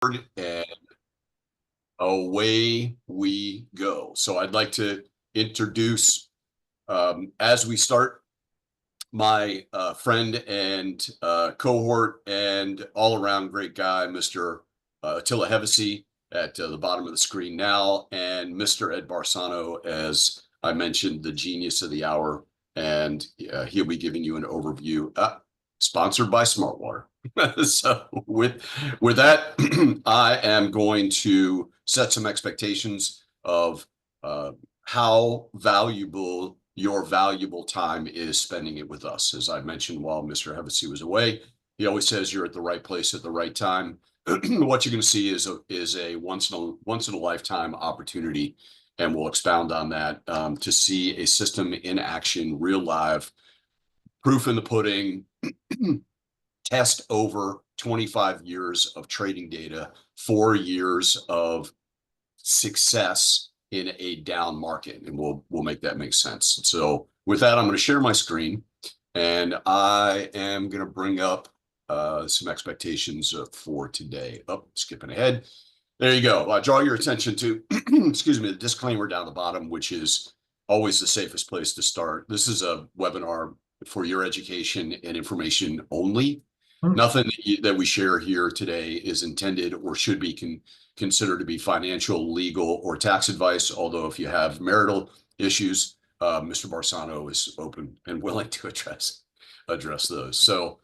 And away we go. So I'd like to introduce, as we start, my friend and cohort and all-around great guy, Mr. Attila Hevesi at the bottom of the screen now, and Mr. Ed Barsano, as I mentioned, the genius of the hour, and he'll be giving you an overview, sponsored by Smartwater. So with that, I am going to set some expectations of how valuable your valuable time is spending it with us. As I mentioned while Mr. Hevesi was away, he always says you're at the right place at the right time. What you're going to see is a once in a lifetime opportunity, and we'll expound on that, to see a system in action, real live, proof in the pudding. Test over 25 years of trading data, 4 years of success in a down market, and we'll make that make sense. So with that, I'm going to share my screen, and I am going to bring up some expectations for today. Skipping ahead. There you go. I draw your attention to, excuse me, the disclaimer down the bottom, which is always the safest place to start. This is a webinar for your education and information only. Nothing that we share here today is intended or should be considered to be financial, legal, or tax advice. Although if you have marital issues, Mr. Barsano is open and willing to address those. So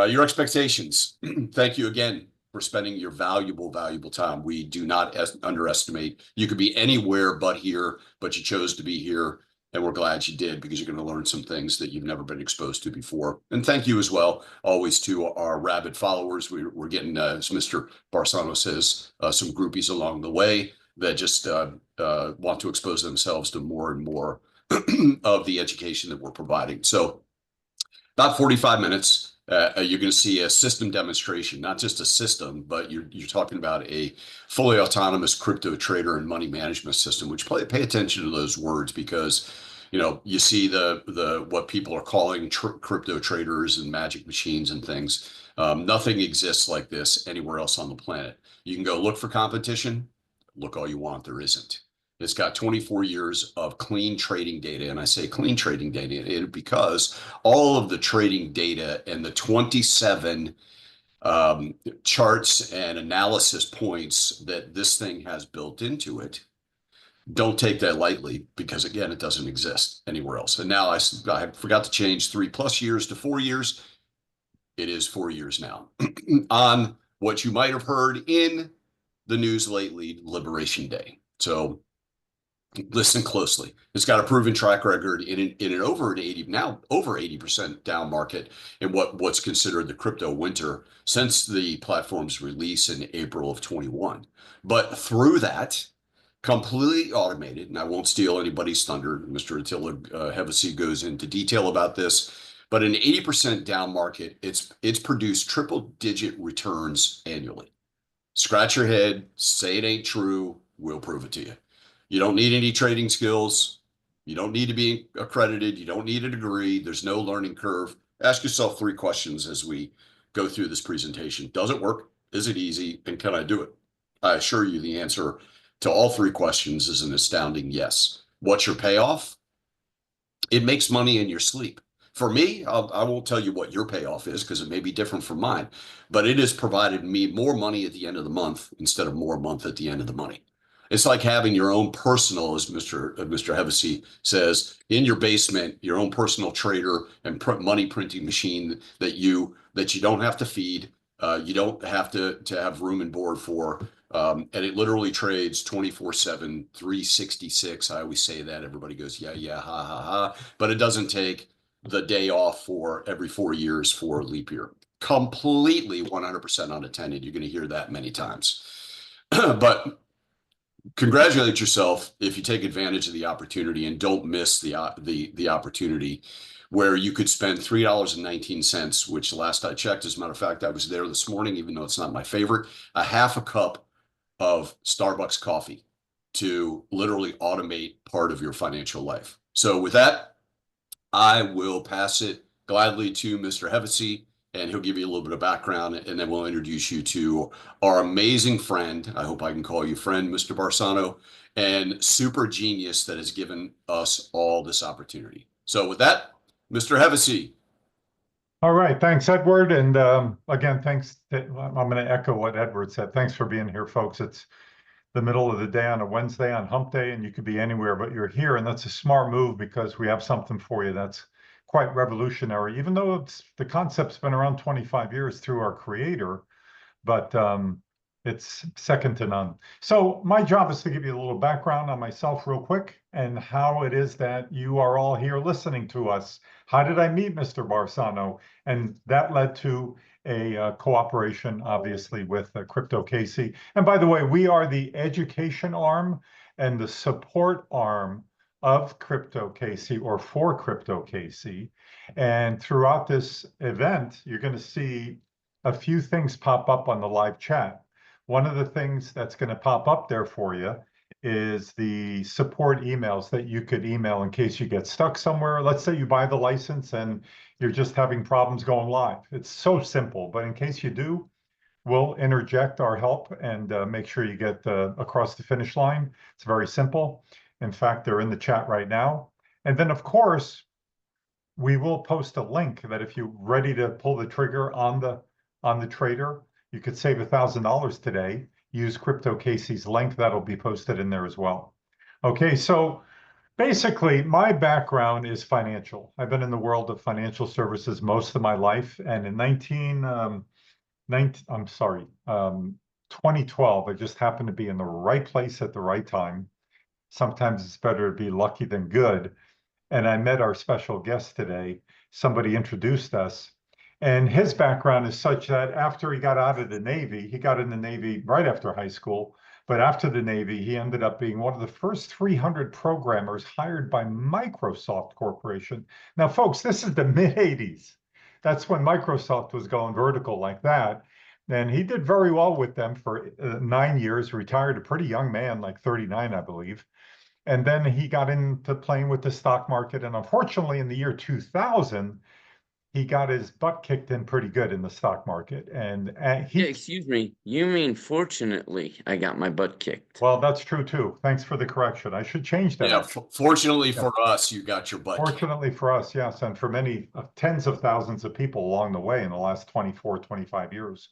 your expectations. Thank you again for spending your valuable time. We do not underestimate. You could be anywhere but here, but you chose to be here. And we're glad you did, because you're going to learn some things that you've never been exposed to before. And thank you as well, always, to our rabid followers. We're getting, as Mr. Barsano says, some groupies along the way that just want to expose themselves to more and more of the education that we're providing. So about 45 minutes. You're going to see a system demonstration, not just a system, but you're talking about a fully autonomous crypto trader and money management system. Which pay attention to those words, because you see the what people are calling crypto traders and magic machines and things. Nothing exists like this anywhere else on the planet. You can go look for competition, look all you want, there isn't. It's got 24 years of clean trading data. And I say clean trading data because all of the trading data and the 27 charts and analysis points that this thing has built into it, don't take that lightly, because again, it doesn't exist anywhere else. And now I forgot to change 3+ years to 4 years. It is 4 years now. On what you might have heard in the news lately, Liberation Day. So listen closely. It's got a proven track record in an over 80% down market in what's considered the crypto winter since the platform's release in April of 21. But through that, completely automated, and I won't steal anybody's thunder. Mr. Attila Hevesi goes into detail about this. But an 80% down market, it's produced triple-digit returns annually. Scratch your head, say it ain't true, we'll prove it to you. You don't need any trading skills. You don't need to be accredited. You don't need a degree. There's no learning curve. Ask yourself 3 questions as we go through this presentation. Does it work? Is it easy? And can I do it? I assure you the answer to all 3 questions is an astounding yes. What's your payoff? It makes money in your sleep. For me, I won't tell you what your payoff is, because it may be different from mine, but it has provided me more money at the end of the month instead of more month at the end of the money. It's like having your own personal, as Mr. Hevesi says, in your basement, your own personal trader and money printing machine that you don't have to feed, you don't have to have room and board for, and it literally trades 24/7, 366. I always say that. Everybody goes, yeah, ha, ha, ha. But it doesn't take the day off for every 4 years for leap year. Completely 100% unattended. You're going to hear that many times. But congratulate yourself if you take advantage of the opportunity, and don't miss the opportunity where you could spend $3.19, which last I checked, as a matter of fact, I was there this morning, even though it's not my favorite, a half a cup of Starbucks coffee to literally automate part of your financial life. So with that, I will pass it gladly to Mr. Hevesi, and he'll give you a little bit of background, and then we'll introduce you to our amazing friend. I hope I can call you friend, Mr. Barsano, and super genius that has given us all this opportunity. So with that, Mr. Hevesy. All right, thanks, Edward. And again, thanks. I'm going to echo what Edward said. Thanks for being here, folks. It's the middle of the day on a Wednesday on Hump Day, and you could be anywhere, but you're here. And that's a smart move because we have something for you that's quite revolutionary, even though the concept's been around 25 years through our creator, but it's second to none. So my job is to give you a little background on myself real quick and how it is that you are all here listening to us. How did I meet Mr. Barsano? And that led to a cooperation, obviously, with Crypto Casey. And by the way, we are the education arm and the support arm of Crypto Casey, or for Crypto Casey. And throughout this event, you're going to see a few things pop up on the live chat. One of the things that's going to pop up there for you is the support emails that you could email in case you get stuck somewhere. Let's say you buy the license and you're just having problems going live. It's so simple, but in case you do, we'll interject our help and make sure you get across the finish line. It's very simple. In fact, they're in the chat right now. And then, of course, we will post a link that if you're ready to pull the trigger on the trader, you could save $1,000 today. Use Crypto Casey's link. That'll be posted in there as well. Okay, so basically, my background is financial. I've been in the world of financial services most of my life, and in 2012, I just happened to be in the right place at the right time. Sometimes it's better to be lucky than good. And I met our special guest today. Somebody introduced us. And his background is such that after he got out of the Navy, he got in the Navy right after high school. But after the Navy, he ended up being one of the first 300 programmers hired by Microsoft Corporation. Now, folks, this is the mid 80s. That's when Microsoft was going vertical like that. And he did very well with them for 9 years, retired a pretty young man, like 39, I believe. And then he got into playing with the stock market. And unfortunately, in the year 2000, he got his butt kicked in pretty good in the stock market. And Yeah, excuse me. You mean fortunately I got my butt kicked. well, that's true too. Thanks for the correction. I should change that. Yeah, fortunately for us, you got your butt kicked. Fortunately for us, yes. And for many tens of thousands of people along the way in the last 24, 25 years.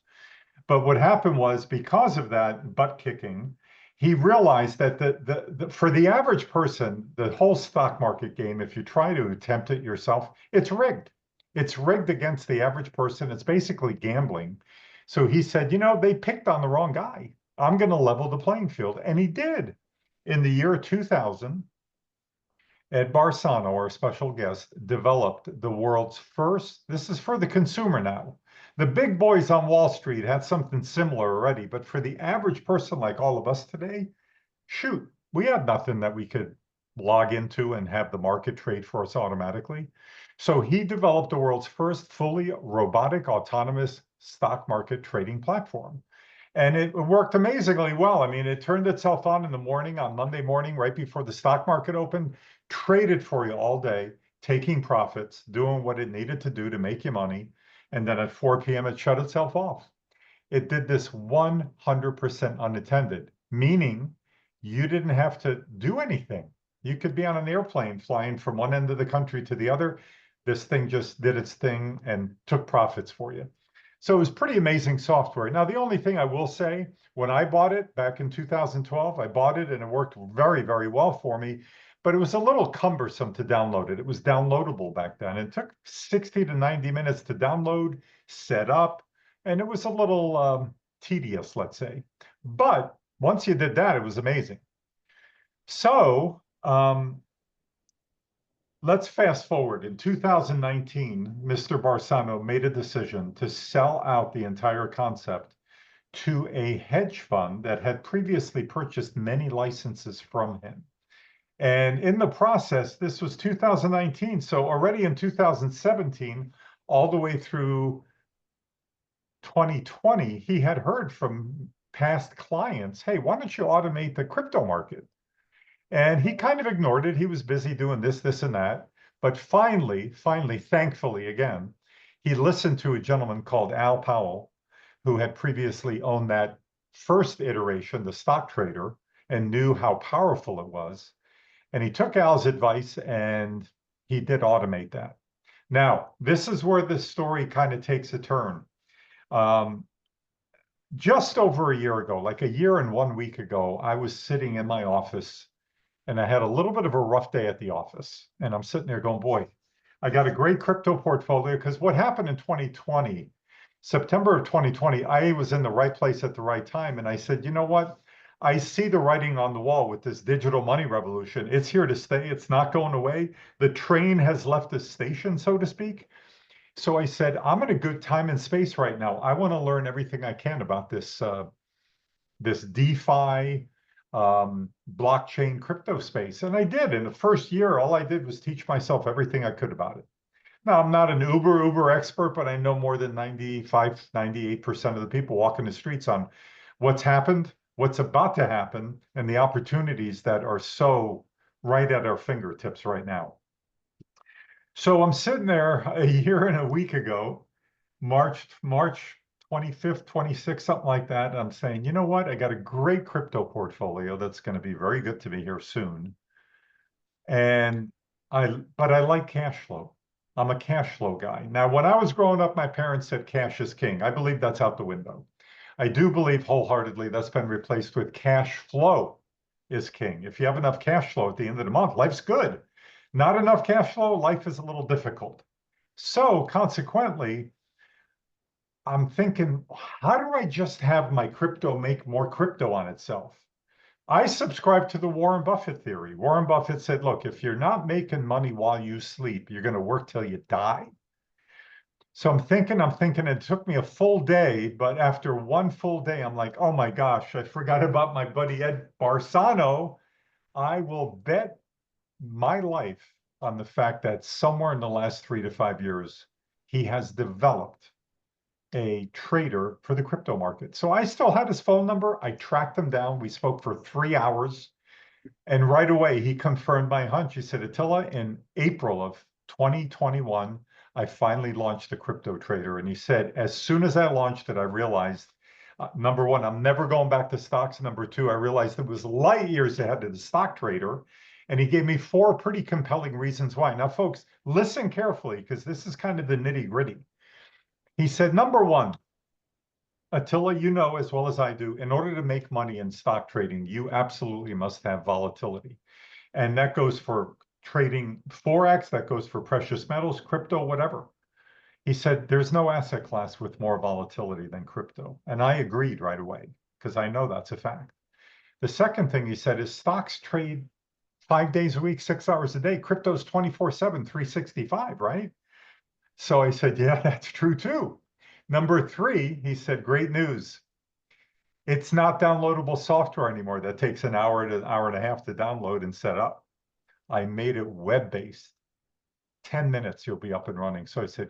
But what happened was, because of that butt kicking, he realized that for the average person, the whole stock market game, if you try to attempt it yourself, it's rigged. It's rigged against the average person. It's basically gambling. So he said, they picked on the wrong guy. I'm going to level the playing field. And he did. In the year 2000, Ed Barsano, our special guest, developed the world's first, this is for the consumer now. The big boys on Wall Street had something similar already, but for the average person like all of us today, shoot, we had nothing that we could log into and have the market trade for us automatically. So he developed the world's first fully robotic autonomous stock market trading platform. And it worked amazingly well. I mean, it turned itself on in the morning, on Monday morning, right before the stock market opened, traded for you all day, taking profits, doing what it needed to do to make you money. And then at 4 p.m., it shut itself off. It did this 100% unattended, meaning you didn't have to do anything. You could be on an airplane flying from one end of the country to the other. This thing just did its thing and took profits for you. So it was pretty amazing software. Now, the only thing I will say, when I bought it back in 2012, I bought it and it worked very, very well for me, but it was a little cumbersome to download it. It was downloadable back then. It took 60 to 90 minutes to download, set up, and it was a little tedious, let's say. But once you did that, it was amazing. So let's fast forward. In 2019, Mr. Barsano made a decision to sell out the entire concept to a hedge fund that had previously purchased many licenses from him. And in the process, this was 2019. So already in 2017, all the way through 2020, he had heard from past clients, hey, why don't you automate the crypto market? And he kind of ignored it. He was busy doing this, and that. But finally, thankfully, again, he listened to a gentleman called Al Powell, who had previously owned that first iteration, the stock trader, and knew how powerful it was. And he took Al's advice and he did automate that. Now, this is where the story kind of takes a turn. Just over a year ago, like a year and 1 week ago, I was sitting in my office and I had a little bit of a rough day at the office. And I'm sitting there going, boy, I got a great crypto portfolio, because what happened in 2020, September of 2020, I was in the right place at the right time. And I said, you know what? I see the writing on the wall with this digital money revolution. It's here to stay. It's not going away. The train has left the station, so to speak. So I said, I'm in a good time and space right now. I want to learn everything I can about this this DeFi, blockchain crypto space. And I did. In the first year, all I did was teach myself everything I could about it. Now, I'm not an uber expert, but I know more than 95, 98% of the people walking the streets on what's happened, what's about to happen, and the opportunities that are so right at our fingertips right now. So I'm sitting there a year and a week ago, March 25th, 26th, something like that. I'm saying, you know what? I got a great crypto portfolio that's going to be very good to me here soon. But I like cash flow. I'm a cash flow guy. Now, when I was growing up, my parents said cash is king. I believe that's out the window. I do believe wholeheartedly that's been replaced with cash flow is king. If you have enough cash flow at the end of the month, life's good. Not enough cash flow, life is a little difficult. So consequently, I'm thinking, how do I just have my crypto make more crypto on itself? I subscribe to the Warren Buffett theory. Warren Buffett said, look, if you're not making money while you sleep, you're going to work till you die. So I'm thinking, it took me a full day, but after one full day, I'm like, oh my gosh, I forgot about my buddy Ed Barsano. I will bet my life on the fact that somewhere in the last 3 to 5 years, he has developed a trader for the crypto market. So I still had his phone number. I tracked him down. We spoke for 3 hours. And right away, he confirmed my hunch. He said, Attila, in April of 2021, I finally launched the crypto trader. And he said, as soon as I launched it, I realized, number one, I'm never going back to stocks. Number two, I realized it was light years ahead of the stock trader. And he gave me 4 pretty compelling reasons why. Now, folks, listen carefully, because this is kind of the nitty gritty. He said, number one, Attila, you know as well as I do, in order to make money in stock trading, you absolutely must have volatility. And that goes for trading Forex, that goes for precious metals, crypto, whatever. He said, there's no asset class with more volatility than crypto. And I agreed right away, because I know that's a fact. The second thing he said is stocks trade 5 days a week, 6 hours a day. Crypto's 24/7, 365, right? So I said, yeah, that's true too. Number 3, he said, great news. It's not downloadable software anymore. That takes an hour to an hour and a half to download and set up. I made it web-based. 10 minutes, you'll be up and running. So I said,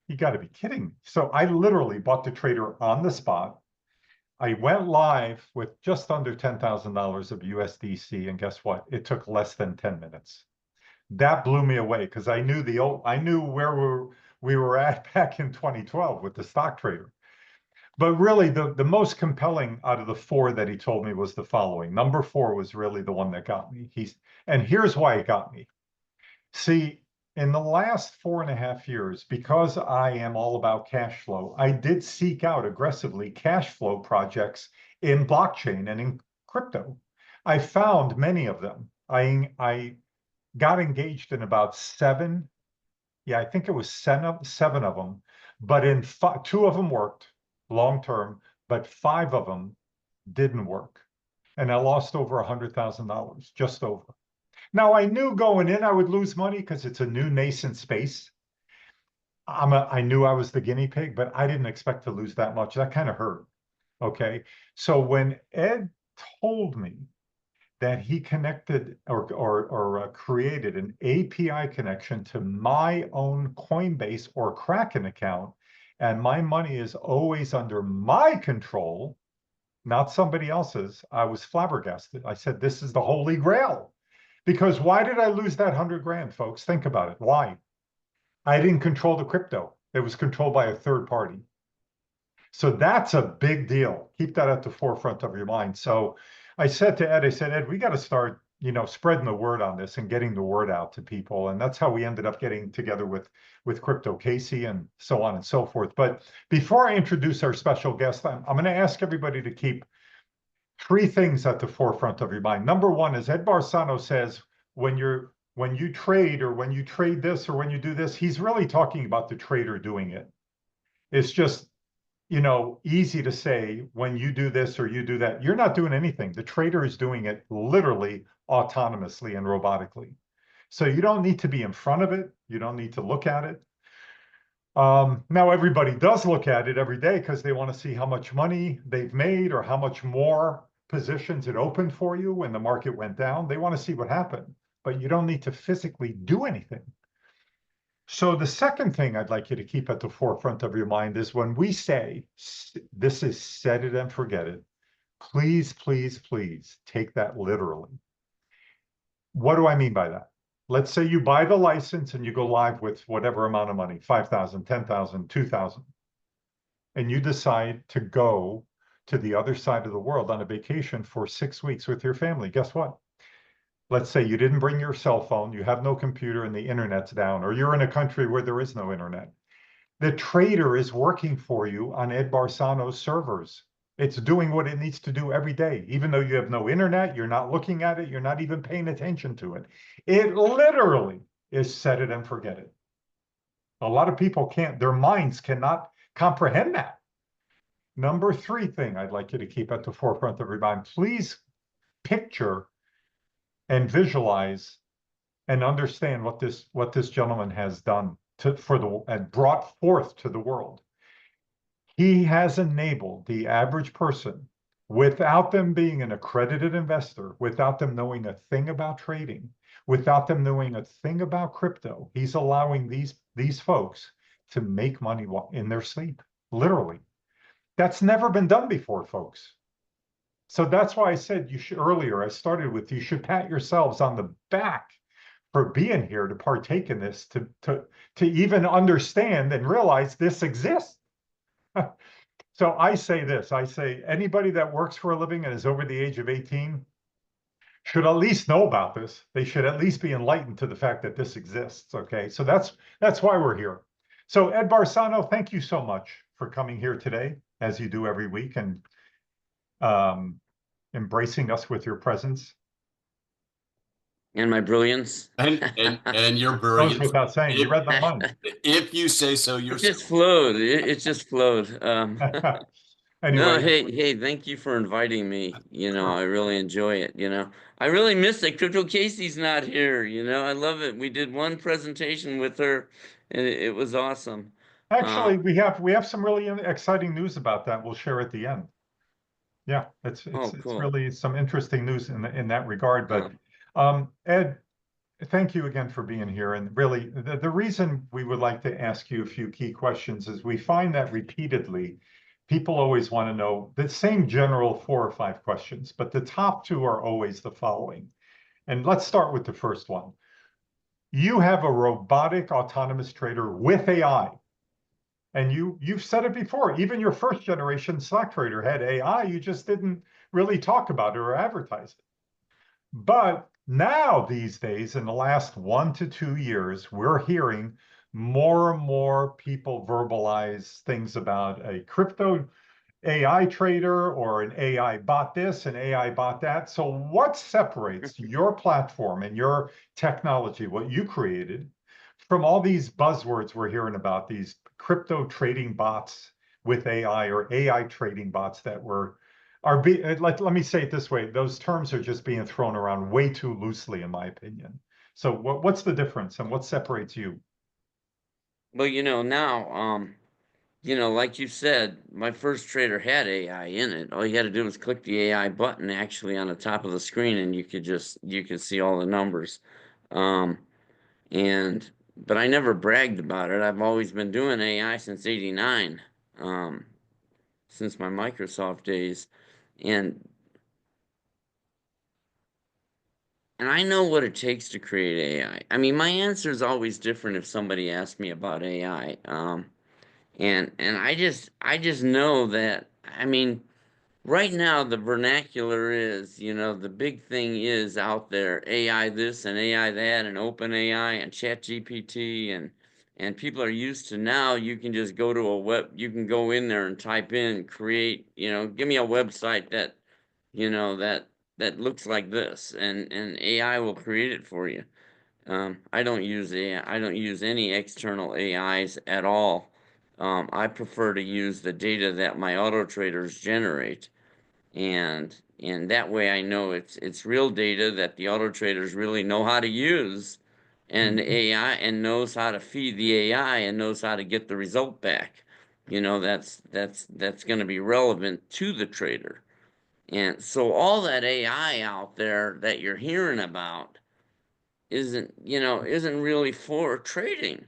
you got to be kidding me. So I literally bought the trader on the spot. I went live with just under $10,000 of USDC. And guess what? It took less than 10 minutes. That blew me away, because I knew where we were at back in 2012 with the stock trader. But really, the most compelling out of the 4 that he told me was the following. Number 4 was really the one that got me. And here's why it got me. See, in the last 4.5 years, because I am all about cash flow, I did seek out aggressively cash flow projects in blockchain and in crypto. I found many of them. I got engaged in about 7. Yeah, I think it was 7 of them. But in 2 of them worked long-term, but 5 of them didn't work. And I lost over $100,000, just over. Now, I knew going in I would lose money because it's a new nascent space. I knew I was the guinea pig, but I didn't expect to lose that much. That kind of hurt. Okay. So when Ed told me that he connected or created an API connection to my own Coinbase or Kraken account, and my money is always under my control, not somebody else's, I was flabbergasted. I said, this is the holy grail. Because why did I lose that 100 grand, folks? Think about it. Why? I didn't control the crypto. It was controlled by a third party. So that's a big deal. Keep that at the forefront of your mind. So I said to Ed, I said, Ed, we got to start, spreading the word on this and getting the word out to people. And that's how we ended up getting together with Crypto Casey and so on and so forth. But before I introduce our special guest, I'm going to ask everybody to keep three things at the forefront of your mind. Number one is Ed Barsano says, when you trade or when you trade this or when you do this, he's really talking about the trader doing it. It's just, easy to say when you do this or you do that. You're not doing anything. The trader is doing it literally autonomously and robotically. So you don't need to be in front of it. You don't need to look at it. Now everybody does look at it every day because they want to see how much money they've made or how much more positions it opened for you when the market went down. They want to see what happened, but you don't need to physically do anything. So the second thing I'd like you to keep at the forefront of your mind is when we say this is set it and forget it, please, please, please take that literally. What do I mean by that? Let's say you buy the license and you go live with whatever amount of money, 5,000, 10,000, 2,000, and you decide to go to the other side of the world on a vacation for 6 weeks with your family. Guess what? Let's say you didn't bring your cell phone, you have no computer and the internet's down, or you're in a country where there is no internet. The trader is working for you on Ed Barsano's servers. It's doing what it needs to do every day. Even though you have no internet, you're not looking at it, you're not even paying attention to it. It literally is set it and forget it. A lot of people can't, their minds cannot comprehend that. Number three thing I'd like you to keep at the forefront of your mind, please picture and visualize and understand what this gentleman has done and brought forth to the world. He has enabled the average person, without them being an accredited investor, without them knowing a thing about trading, without them knowing a thing about crypto, he's allowing these folks to make money in their sleep, literally. That's never been done before, folks. So that's why I said earlier, I started with, you should pat yourselves on the back for being here to partake in this, to even understand and realize this exists. So I say this, I say anybody that works for a living and is over the age of 18 should at least know about this. They should at least be enlightened to the fact that this exists, okay? So that's why we're here. So Ed Barsano, thank you so much for coming here today, as you do every week, and embracing us with your presence. And my brilliance. And your Goes brilliance. without saying, you read my mind. If you say so It yourself. just flowed. It just flowed. No, Anyway, hey, thank you for inviting me. Sure. I really enjoy it. I really miss it. Crypto Casey's not here. I love it. We did one presentation with her, and it was awesome. Actually, we have some really exciting news about that. We'll share at the end. Yeah, it's Cool. really some interesting news in that regard. But Ed, thank you again for being here. And really, the reason we would like to ask you a few key questions is we find that repeatedly, people always want to know the same general 4 or 5 questions, but the top 2 are always the following. And let's start with the first one. You have a robotic autonomous trader with AI. And you've said it before, even your first generation stock trader had AI, you just didn't really talk about it or advertise it. But now these days, in the last 1 to 2 years, we're hearing more and more people verbalize things about a crypto AI trader or an AI bot this, an AI bot that. So what separates your platform and your technology, what you created, from all these buzzwords we're hearing about, these crypto trading bots with AI or AI trading bots that let me say it this way, those terms are just being thrown around way too loosely, in my opinion. So what's the difference and what separates you? Well, now, like you said, my first trader had AI in it. All you had to do was click the AI button actually on the top of the screen, and you could see all the numbers. But I never bragged about it. I've always been doing AI since '89, since my Microsoft days, and I know what it takes to create AI. I mean, my answer is always different if somebody asks me about AI. And I just know that, I mean, right now the vernacular is, the big thing is out there, AI this and AI that and open AI and chat GPT, and people are used to, now you can just go to a you can go in there and type in, create, give me a website that, that looks like this, and AI will create it for you. I don't use AI. I don't use any external AIs at all. I prefer to use the data that my auto traders generate, and that way I know it's real data that the auto traders really know how to use, and AI, and knows how to feed the AI, and knows how to get the result back. That's going to be relevant to the trader. And so all that AI out there that you're hearing about isn't really for trading.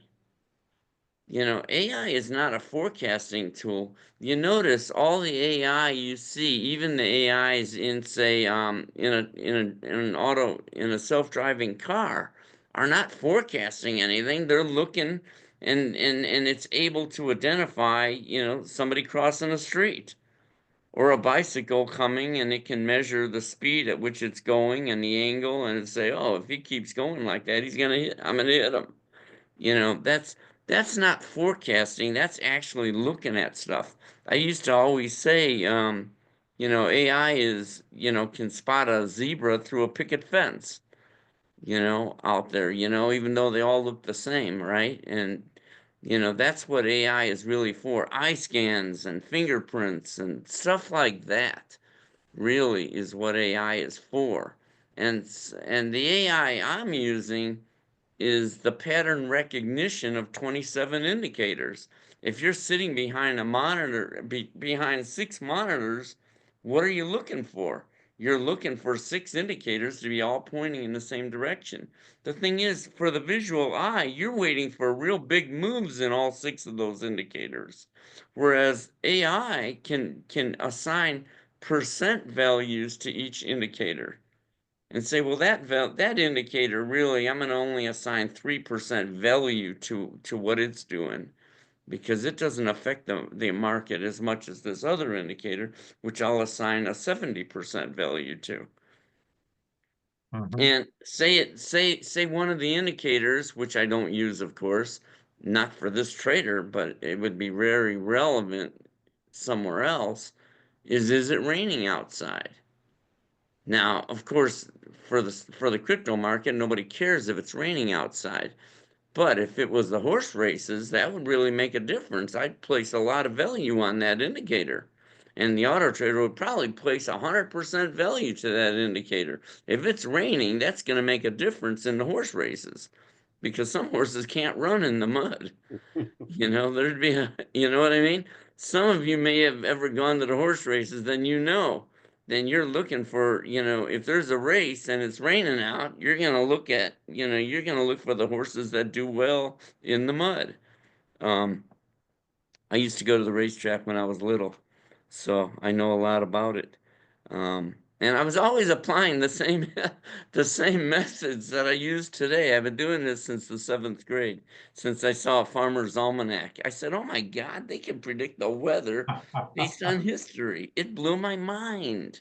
AI is not a forecasting tool. You notice all the AI you see, even the AIs in, say, in a self-driving car, are not forecasting anything. They're looking, and it's able to identify, somebody crossing a street or a bicycle coming, and it can measure the speed at which it's going and the angle, and say, oh, if he keeps going like that, I'm gonna hit him. That's not forecasting. That's actually looking at stuff. I used to always say, AI is, can spot a zebra through a picket fence, out there, even though they all look the same, right? And, that's what AI is really for. Eye scans and fingerprints and stuff like that really is what AI is for. And the AI I'm using is the pattern recognition of 27 indicators. If you're sitting behind a monitor, behind 6 monitors, what are you looking for? You're looking for 6 indicators to be all pointing in the same direction. The thing is, for the visual eye, you're waiting for real big moves in all 6 of those indicators. Whereas AI can assign percent values to each indicator and say, well, that indicator really, I'm going to only assign 3% value to what it's doing, because it doesn't affect the market as much as this other indicator, which I'll assign a 70% value to. And say one of the indicators, which I don't use, of course, not for this trader, but it would be very relevant somewhere else, is it raining outside? Now, of course, for the crypto market, nobody cares if it's raining outside. But if it was the horse races, that would really make a difference. I'd place a lot of value on that indicator. And the auto trader would probably place 100% value to that indicator. If it's raining, that's going to make a difference in the horse races, because some horses can't run in the mud. There'd be you know what I mean? Some of you may have ever gone to the horse races, then then you're looking for, if there's a race and it's raining out, you're going to look at, you're going to look for the horses that do well in the mud. I used to go to the racetrack when I was little, so I know a lot about it. And I was always applying the same the same methods that I use today. I've been doing this since the 7th grade, since I saw a farmer's almanac. I said, "Oh my God, they can predict the weather based on history." It blew my mind.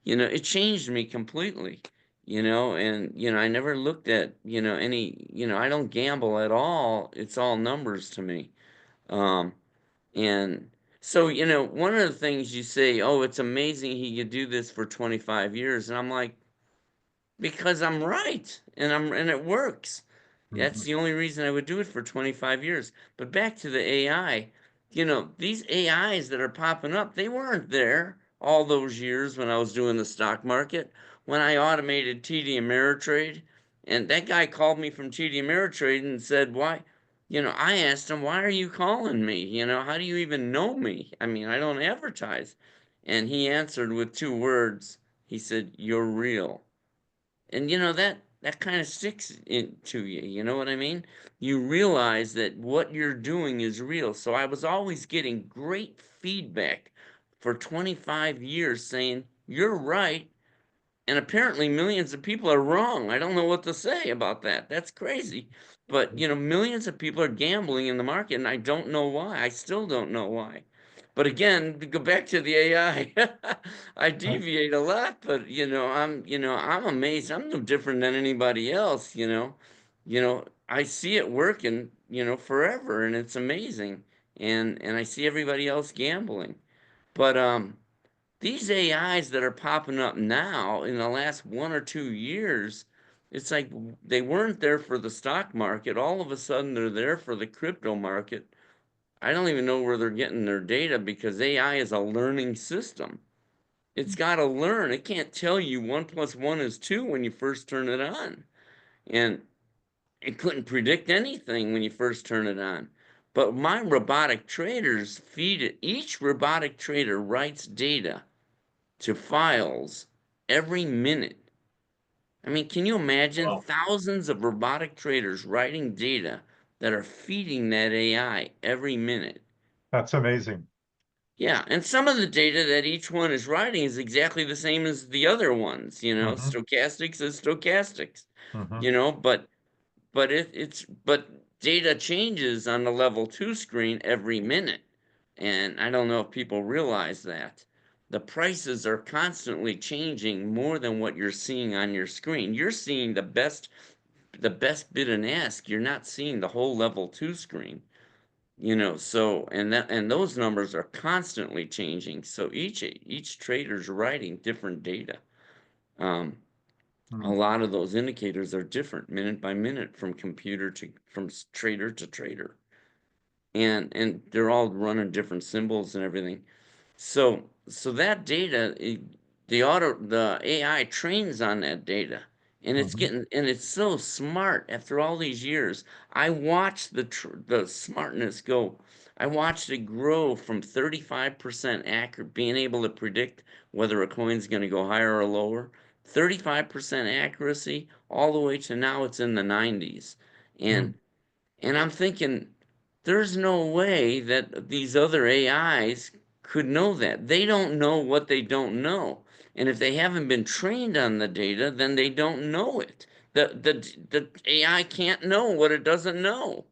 It changed me completely. And I never looked at any. I don't gamble at all. It's all numbers to me. Um, and so, one of the things you say, oh, it's amazing he could do this for 25 years. And I'm like, because I'm right, and it works. That's the only reason I would do it for 25 years. But back to the AI, these AIs that are popping up, they weren't there all those years when I was doing the stock market, when I automated TD Ameritrade. And that guy called me from TD Ameritrade and said, why? I asked him, why are you calling me? How do you even know me? I mean, I don't advertise. And he answered with 2 words. He said, you're real. And that kind of sticks into you. You know what I mean? You realize that what you're doing is real. So I was always getting great feedback for 25 years saying, you're right. and apparently millions of people are wrong. I don't know what to say about that. That's crazy. But, you know, millions of people are gambling in the market, and I don't know why. I still don't know why. But again, to go back to the AI, I deviate a lot, but I'm amazed. I'm no different than anybody else, you know. I see it working, forever, and it's amazing. And I see everybody else gambling. But these AIs that are popping up now in the last 1 or 2 years, it's like they weren't there for the stock market. All of a sudden, they're there for the crypto market. I don't even know where they're getting their data because AI is a learning system. It's got to learn. It can't tell you 1 + 1 is 2 when you first turn it on. And it couldn't predict anything when you first turn it on. But my robotic traders feed it. Each robotic trader writes data to files every minute. I mean, can you imagine Wow. thousands of robotic traders writing data that are feeding that AI every minute? That's amazing. Yeah, and some of the data that each one is writing is exactly the same as the other ones, Hmm. stochastics is stochastics, Hmm. but data changes on the level 2 screen every minute. And I don't know if people realize that. The prices are constantly changing more than what you're seeing on your screen. You're seeing the best bid and ask. You're not seeing the whole level 2 screen. So and those numbers are constantly changing. So each trader's writing different data. Um, a Hmm. lot of those indicators are different minute by minute from trader to trader, and they're all running different symbols and everything. So that data, the AI trains on that data, and Hmm. it's so smart after all these years. I watched the smartness go. I watched it grow from 35% accurate, being able to predict whether a coin's going to go higher or lower, 35% accuracy, all the way to now it's in the 90s. Hmm. And I'm thinking, there's no way that these other AIs could know that. They don't know what they don't know. And if they haven't been trained on the data, then they don't know it. The AI can't know what it doesn't know.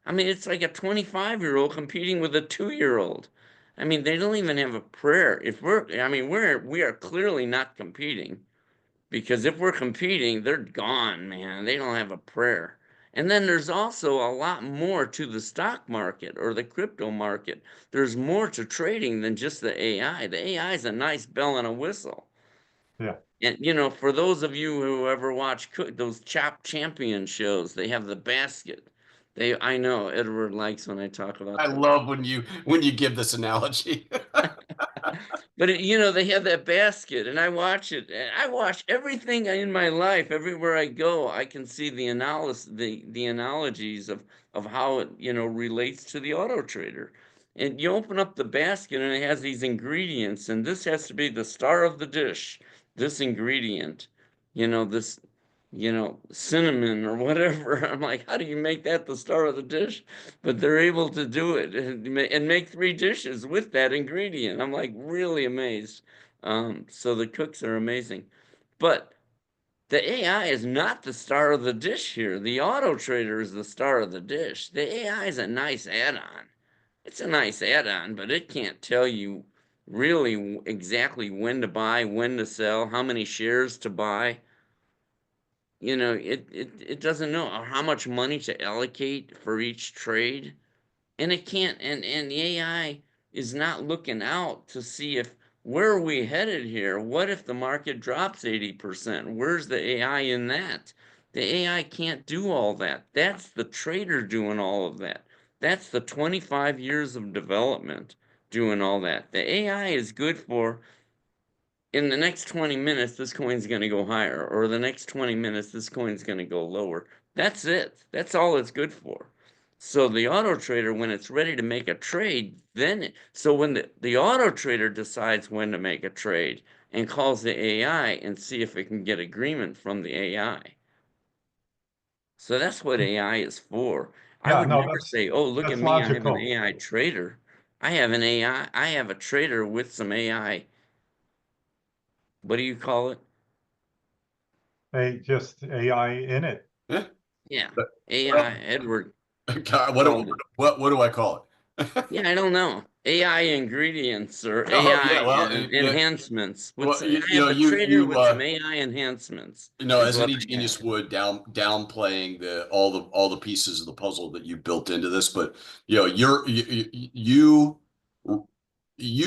I mean, it's like a 25-year-old competing with a 2-year-old. I mean, they don't even have a prayer. We are clearly not competing. Because if we're competing, they're gone, man. They don't have a prayer. And then there's also a lot more to the stock market or the crypto market. There's more to trading than just the AI. The AI is a nice bell and a whistle. Yeah. And for those of you who ever watch those Chop Champion shows, they have the basket. I know Edward likes when I talk I about those. love when you give this analogy. But they have that basket, and I watch it. And I watch everything in my life. Everywhere I go, I can see the analysis, the analogies of how it relates to the auto trader. And you open up the basket, and it has these ingredients, and this has to be the star of the dish. This ingredient, this cinnamon or whatever. I'm like, how do you make that the star of the dish? But they're able to do it and make 3 dishes with that ingredient. I'm like really amazed. So the cooks are amazing. But the AI is not the star of the dish here. The auto trader is the star of the dish. The AI is a nice add-on. It's a nice add-on, but it can't tell you really exactly when to buy, when to sell, how many shares to buy. It doesn't know how much money to allocate for each trade. And it can't, and the AI is not looking out to see if where are we headed here? What if the market drops 80%? Where's the AI in that? The AI can't do all that. That's the trader doing all of that. That's the 25 years of development doing all that. The AI is good for in the next 20 minutes, this coin's going to go higher, or the next 20 minutes, this coin's going to go lower. That's it. That's all it's good for. So the auto trader, when it's ready to make a trade, so when the auto trader decides when to make a trade and calls the AI and see if it can get agreement from the AI. So that's what AI is for. I Yeah. would No, never say, oh, look at that's me, I have an logical. AI trader. I have an AI, I have a trader with some AI. What do you call it? just AI in it. Yeah. Yeah, But, AI, well, Edward God, called it. what do I call it? Yeah, I don't know. AI ingredients or Oh AI yeah, well, yeah, enhancements. well, I have a trader with some AI enhancements, is as what any I have. genius would, downplaying all the pieces of the puzzle that you built into this, but you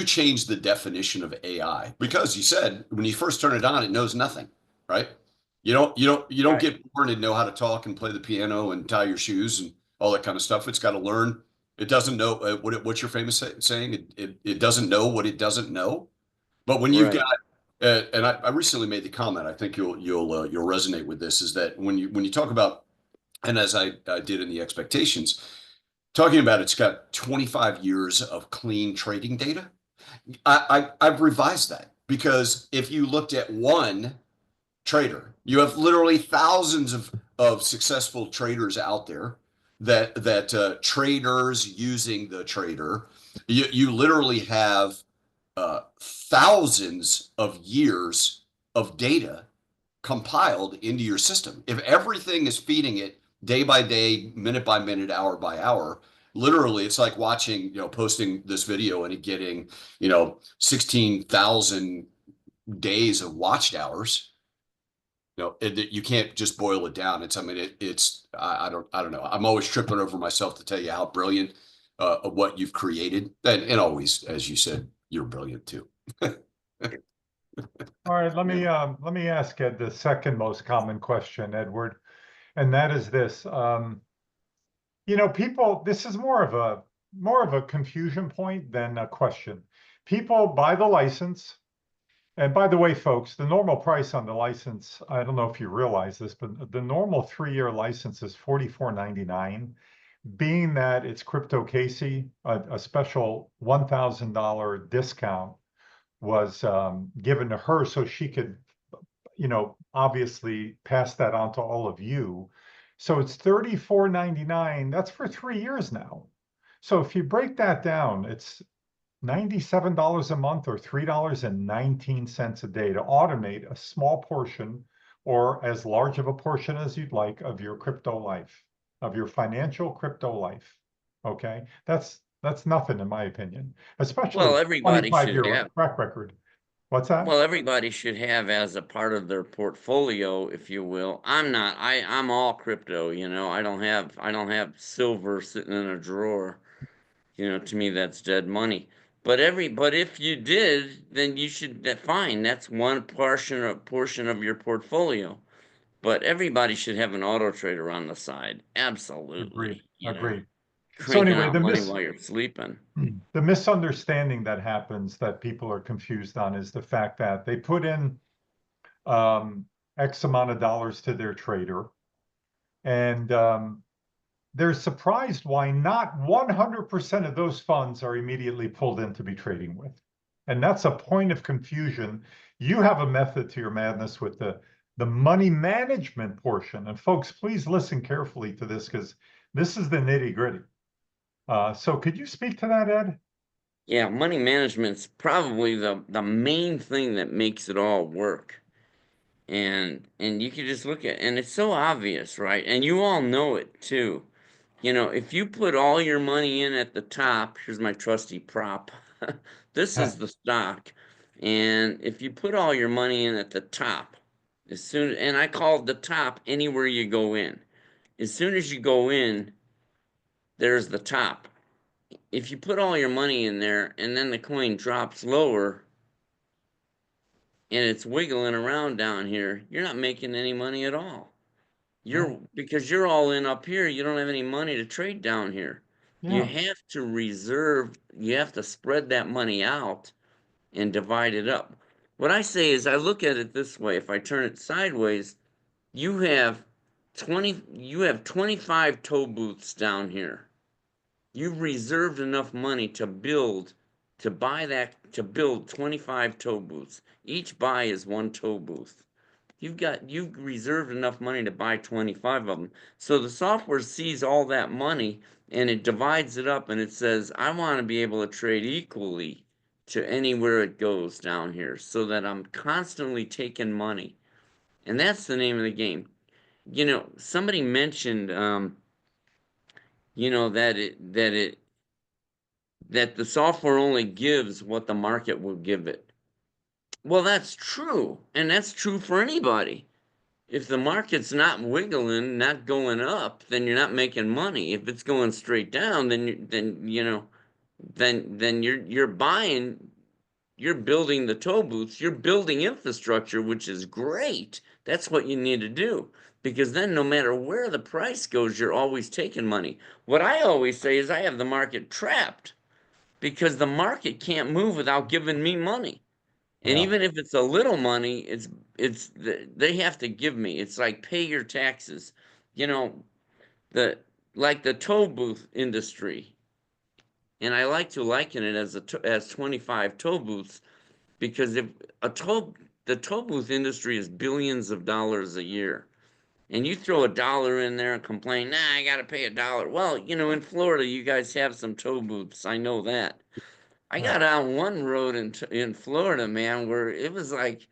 changed the definition of AI because you said when you first turn it on, it knows nothing, right? You don't Right. get born and know how to talk and play the piano and tie your shoes and all that kind of stuff. It's got to learn. It doesn't know what's your famous saying? It doesn't know what it doesn't know. But when you've got, Right. and I recently made the comment, I think you'll resonate with this, is that when you talk about, and as I did in the expectations, talking about it's got 25 years of clean trading data. I've revised that because if you looked at one trader, you have literally thousands of successful traders out there that traders using the trader. You literally have thousands of years of data compiled into your system. If everything is feeding it day by day, minute by minute, hour by hour, literally it's like watching, posting this video and it getting, 16,000 days of watched hours. You can't just boil it down. I mean, I don't know. I'm always tripping over myself to tell you how brilliant of what you've created. And always, as you said, you're brilliant too. All right, Yeah. let me ask Ed the second most common question, Edward, and that is this. People, this is more of a confusion point than a question. People buy the license, and by the way, folks, the normal price on the license, I don't know if you realize this, but the normal 3-year license is $44.99. Being that it's Crypto Casey, a special $1,000 discount was given to her so she could, obviously pass that on to all of you. So it's $34.99. That's for 3 years now. So if you break that down, it's $97 a month or $3.19 a day to automate a small portion or as large of a portion as you'd like of your crypto life, of your financial crypto life. Okay, that's nothing in my opinion, especially Well, with a everybody should 25-year have. track record. What's that? Well, everybody should have as a part of their portfolio, if you will. I'm not. I'm all crypto, I don't have silver sitting in a drawer. To me that's dead money. But if you did, then you should fine. That's one portion of your portfolio. But everybody should have an auto trader on the side. Agreed. Absolutely. Agreed. So Cranking anyway, out money while you're sleeping. the misunderstanding that happens that people are confused on is the fact that they put in X amount of dollars to their trader, and they're surprised why not 100% of those funds are immediately pulled in to be trading with. And that's a point of confusion. You have a method to your madness with the money management portion. And folks, please listen carefully to this because this is the nitty gritty. So could you speak to that, Ed? Yeah, money management's probably the main thing that makes it all work. And you can just look at, and it's so obvious, right? And you all know it too. If you put all your money in at the top, here's my trusty prop. This is the stock. And if you put all your money in at the top, and I call the top anywhere you go in. As soon as you go in, there's the top. If you put all your money in there and then the coin drops lower and it's wiggling around down here, you're not making any money at all. Because you're all in up here, you don't have any money to trade down here. You Yeah. have to reserve, you have to spread that money out and divide it up. What I say is I look at it this way, if I turn it sideways, you have 25 tow booths down here. You've reserved enough money to build 25 tow booths. Each buy is one tow booth. You've reserved enough money to buy 25 of them. So the software sees all that money and it divides it up and it says, I want to be able to trade equally to anywhere it goes down here so that I'm constantly taking money. And that's the name of the game. You know, somebody mentioned, you know, that the software only gives what the market will give it. Well, that's true, and that's true for anybody. If the market's not wiggling, not going up, then you're not making money. If it's going straight down, then you're buying, you're building the toll booths, you're building infrastructure, which is great. That's what you need to do. Because then no matter where the price goes, you're always taking money. What I always say is I have the market trapped because the market can't move without giving me money. And Yeah. even if it's a little money, it's they have to give me. It's like pay your taxes. You know, the like the toll booth industry. And I like to liken it as 25 toll booths because if a toll the toll booth industry is billions of dollars a year. And you throw a dollar in there and complain, nah, I gotta pay a dollar. Well, you know, in Florida, you guys have some toll booths. I know that. I Yeah. got on one road in Florida, man, where it was like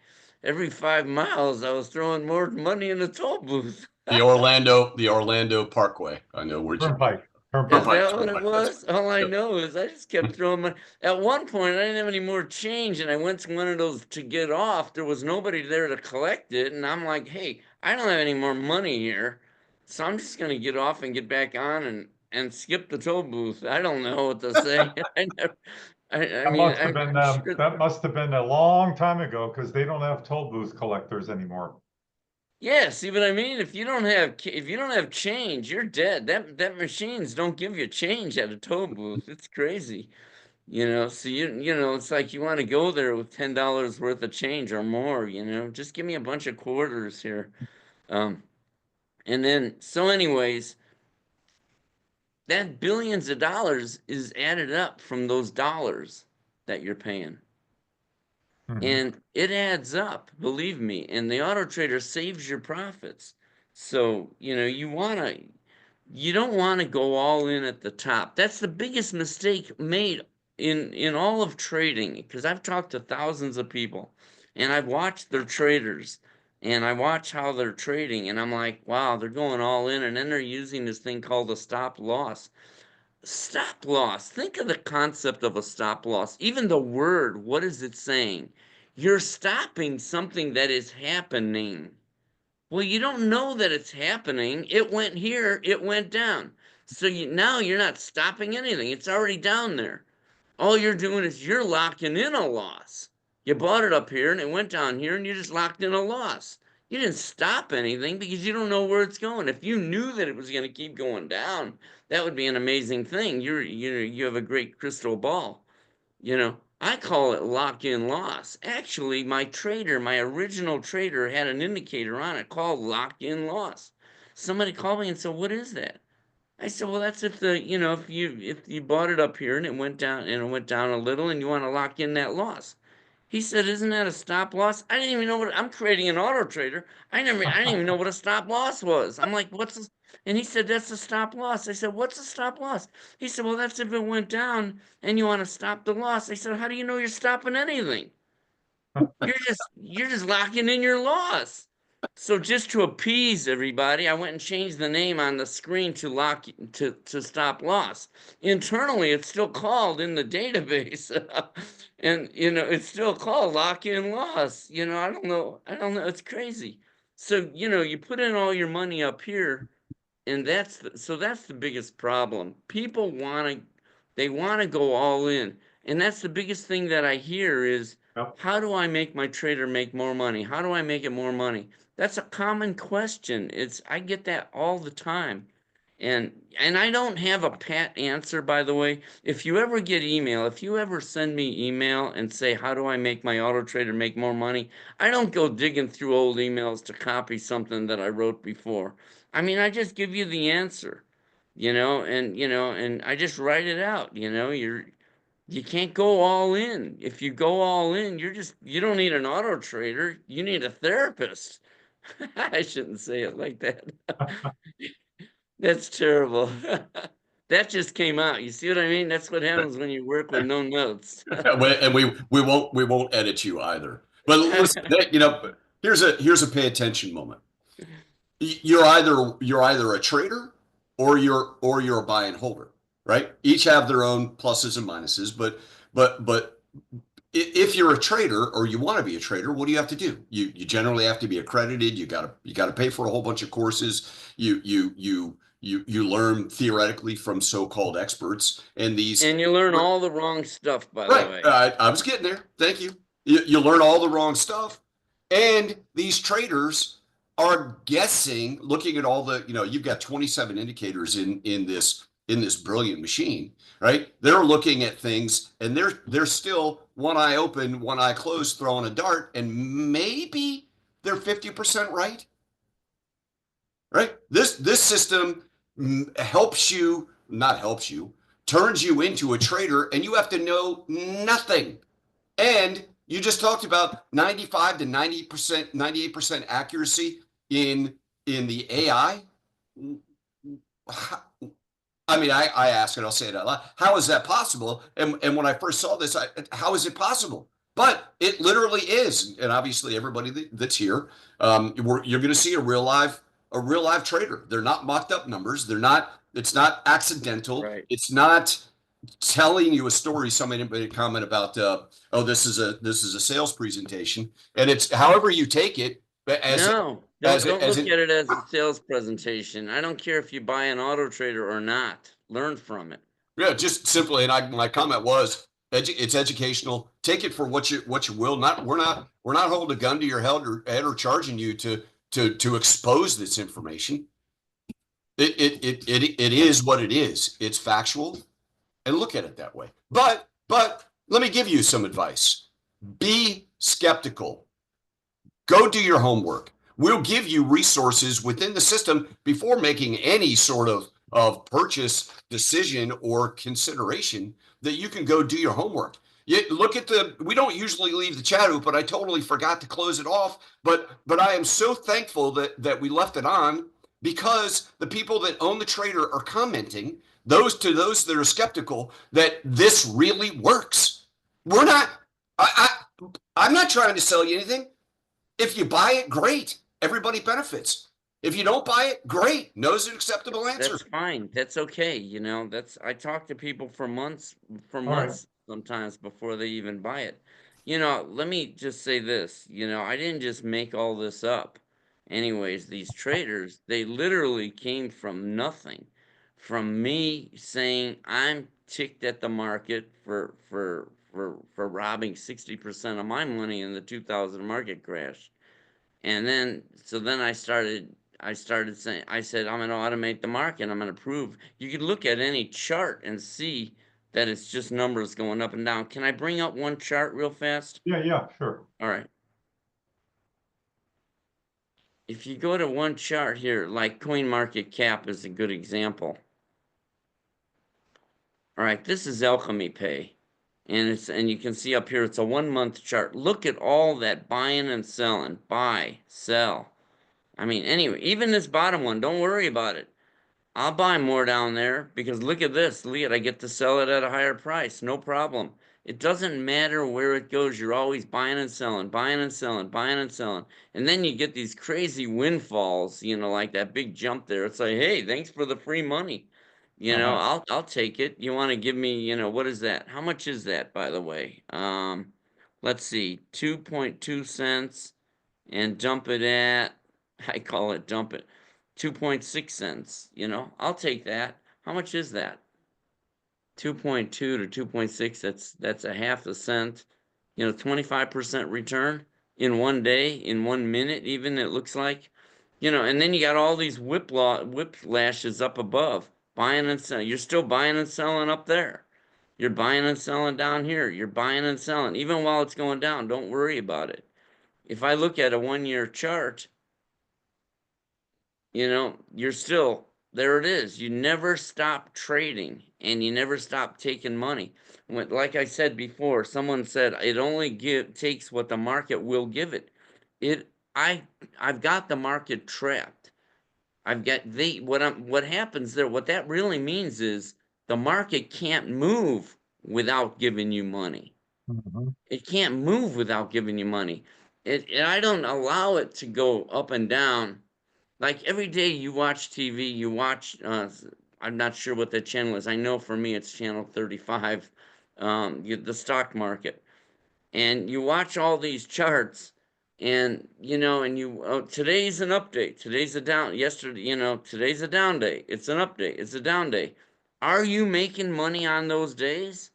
every 5 miles I was throwing more money in the toll booth. The Orlando Parkway. I know where you mean. Turnpike. Is Turnpike. Turnpike, that what it Turnpike. That's was? All I yep. know is I just kept throwing money. At one point, I didn't have any more change, and I went to one of those to get off. There was nobody there to collect it, and I'm like, "Hey, I don't have any more money here, so I'm just gonna get off and get back on and skip the toll booth." I don't know what to say. I never. I mean, I'm sure. That must have been a long time ago because they don't have toll booth collectors anymore. Yeah, see what I mean? If you don't have change, you're dead. That machines don't give you change at a toll booth. It's crazy. You know, so you know, it's like you want to go there with $10 worth of change or more, you know, just give me a bunch of quarters here. Um, and then so anyways, that billions of dollars is added up from those dollars that you're paying. Mhm. And it adds up, believe me, and the auto trader saves your profits. So, you know, you don't want to go all in at the top. That's the biggest mistake made in all of trading because I've talked to thousands of people and I've watched their traders and I watch how they're trading and I'm like, wow, they're going all in and then they're using this thing called a stop loss. Stop loss. Think of the concept of a stop loss. Even the word, what is it saying? You're stopping something that is happening. Well, you don't know that it's happening. It went here, it went down. So now you're not stopping anything. It's already down there. All you're doing is you're locking in a loss. You bought it up here and it went down here and you just locked in a loss. You didn't stop anything because you don't know where it's going. If you knew that it was going to keep going down, that would be an amazing thing. You have a great crystal ball. You know, I call it lock-in loss. Actually, my original trader had an indicator on it called lock-in loss. Somebody called me and said, "What is that?" I said, "Well, that's if if you bought it up here and it went down a little and you want to lock in that loss." He said, "Isn't that a stop loss?" I didn't even know what I'm creating an auto trader. I didn't even know what a stop loss was. I'm like, "What's this?" And he said, "That's a stop loss." I said, "What's a stop loss?" He said, "Well, that's if it went down and you want to stop the loss." I said, "How do you know you're stopping anything? You're just locking in your loss." So just to appease everybody, I went and changed the name on the screen to to stop loss. Internally, it's still called in the database, and you know it's still called lock in loss. You know, I don't know. It's crazy. So you know, you put in all your money up here, and that's the biggest problem. People they want to go all in, and that's the biggest thing that I hear is Yep. how do I make my trader make more money? How do I make it more money? That's a common question. I get that all the time. And I don't have a pat answer, by the way. If you ever get email, if you ever send me email and say, how do I make my auto trader make more money? I don't go digging through old emails to copy something that I wrote before. I mean, I just give you the answer, you know, and I just write it out, you know, you can't go all in. If you go all in, you don't need an auto trader. You need a therapist. I shouldn't say it like that. That's terrible. That just came out. You see what I mean? That's what happens when you work with no notes. And we won't edit you either. But listen, you know, here's a pay attention moment. You're either a trader or you're a buy and holder, right? Each have their own pluses and minuses, but if you're a trader or you want to be a trader, what do you have to do? You generally have to be accredited. You gotta pay for a whole bunch of courses. You learn theoretically from so-called experts, and you learn all the wrong stuff, by the right. way. I was getting there. Thank you. You learn all the wrong stuff, and these traders are guessing, looking at all the, you've got 27 indicators in this brilliant machine, right? They're looking at things, and they're still one eye open, one eye closed, throwing a dart, and maybe they're 50% right. Right? This system turns you into a trader, and you have to know nothing. And you just talked about 95 to 90%, 98% accuracy in the AI. I mean, I ask, and I'll say it out loud. How is that possible? And when I first saw this, how is it possible? But it literally is. And obviously, everybody that's here, you're going to see a real live trader. They're not mocked up numbers. It's not accidental. Right. It's not telling you a story. Somebody made a comment about, oh, this is a sales presentation, and it's however you take it. Don't look at it as a sales presentation. I don't care if you buy an auto trader or not. Learn from it. Yeah, just simply, and my comment was, it's educational. Take it for what you will. We're not holding a gun to your head or charging you to expose this information. It is what it is. It's factual, and look at it that way. But let me give you some advice. Be skeptical. Go do your homework. We'll give you resources within the system before making any sort of purchase decision or consideration that you can go do your homework. You look at we don't usually leave the chat open, but I totally forgot to close it off. But I am so thankful that we left it on, because the people that own the trader are commenting, those that are skeptical, that this really works. I'm not trying to sell you anything. If you buy it, great. Everybody benefits. If you don't buy it, great. No is an acceptable answer. That's fine. That's okay. I talk to people for months sometimes before they even buy it. Let me just say this. I didn't just make all this up. Anyways, these traders, they literally came from nothing. From me saying I'm ticked at the market for robbing 60% of my money in the 2000 market crash. And then I started saying, I said, I'm going to automate the market. I'm going to prove. You can look at any chart and see that it's just numbers going up and down. Can I bring up one chart real fast? Yeah, sure. All right. If you go to one chart here, like CoinMarketCap is a good example. All right, this is Alchemy Pay. And you can see up here, it's a 1 month chart. Look at all that buying and selling. Buy, sell. I mean, anyway, even this bottom one, don't worry about it. I'll buy more down there because look at this. Look at, I get to sell it at a higher price. No problem. It doesn't matter where it goes. You're always buying and selling, buying and selling, buying and selling. And then you get these crazy windfalls, like that big jump there. It's like, hey, thanks for the free money. I'll take it. You want to give me, what is that? How much is that, by the way? Let's see, 2.2 cents and dump it at, I call it dump it, 2.6 cents. I'll take that. How much is that? 2.2 to 2.6, that's a half a cent. 25% return in one day, in 1 minute even, it looks like. And then you got all these whiplashes up above. Buying and selling. You're still buying and selling up there. You're buying and selling down here. You're buying and selling. Even while it's going down, don't worry about it. If I look at a 1 year chart, you're still, there it is. You never stop trading and you never stop taking money. Like I said before, someone said it only takes what the market will give it. I've got the market trapped. I've got what happens there, what that really means is the market can't move without giving you money. Mhm. It can't move without giving you money. and I don't allow it to go up and down. Like every day you watch TV, you watch, I'm not sure what the channel is. I know for me it's channel 35, the stock market. And you watch all these charts and, you know, and today's an update. Today's a down, yesterday, you know, today's a down day. It's an update. It's a down day. Are you making money on those days?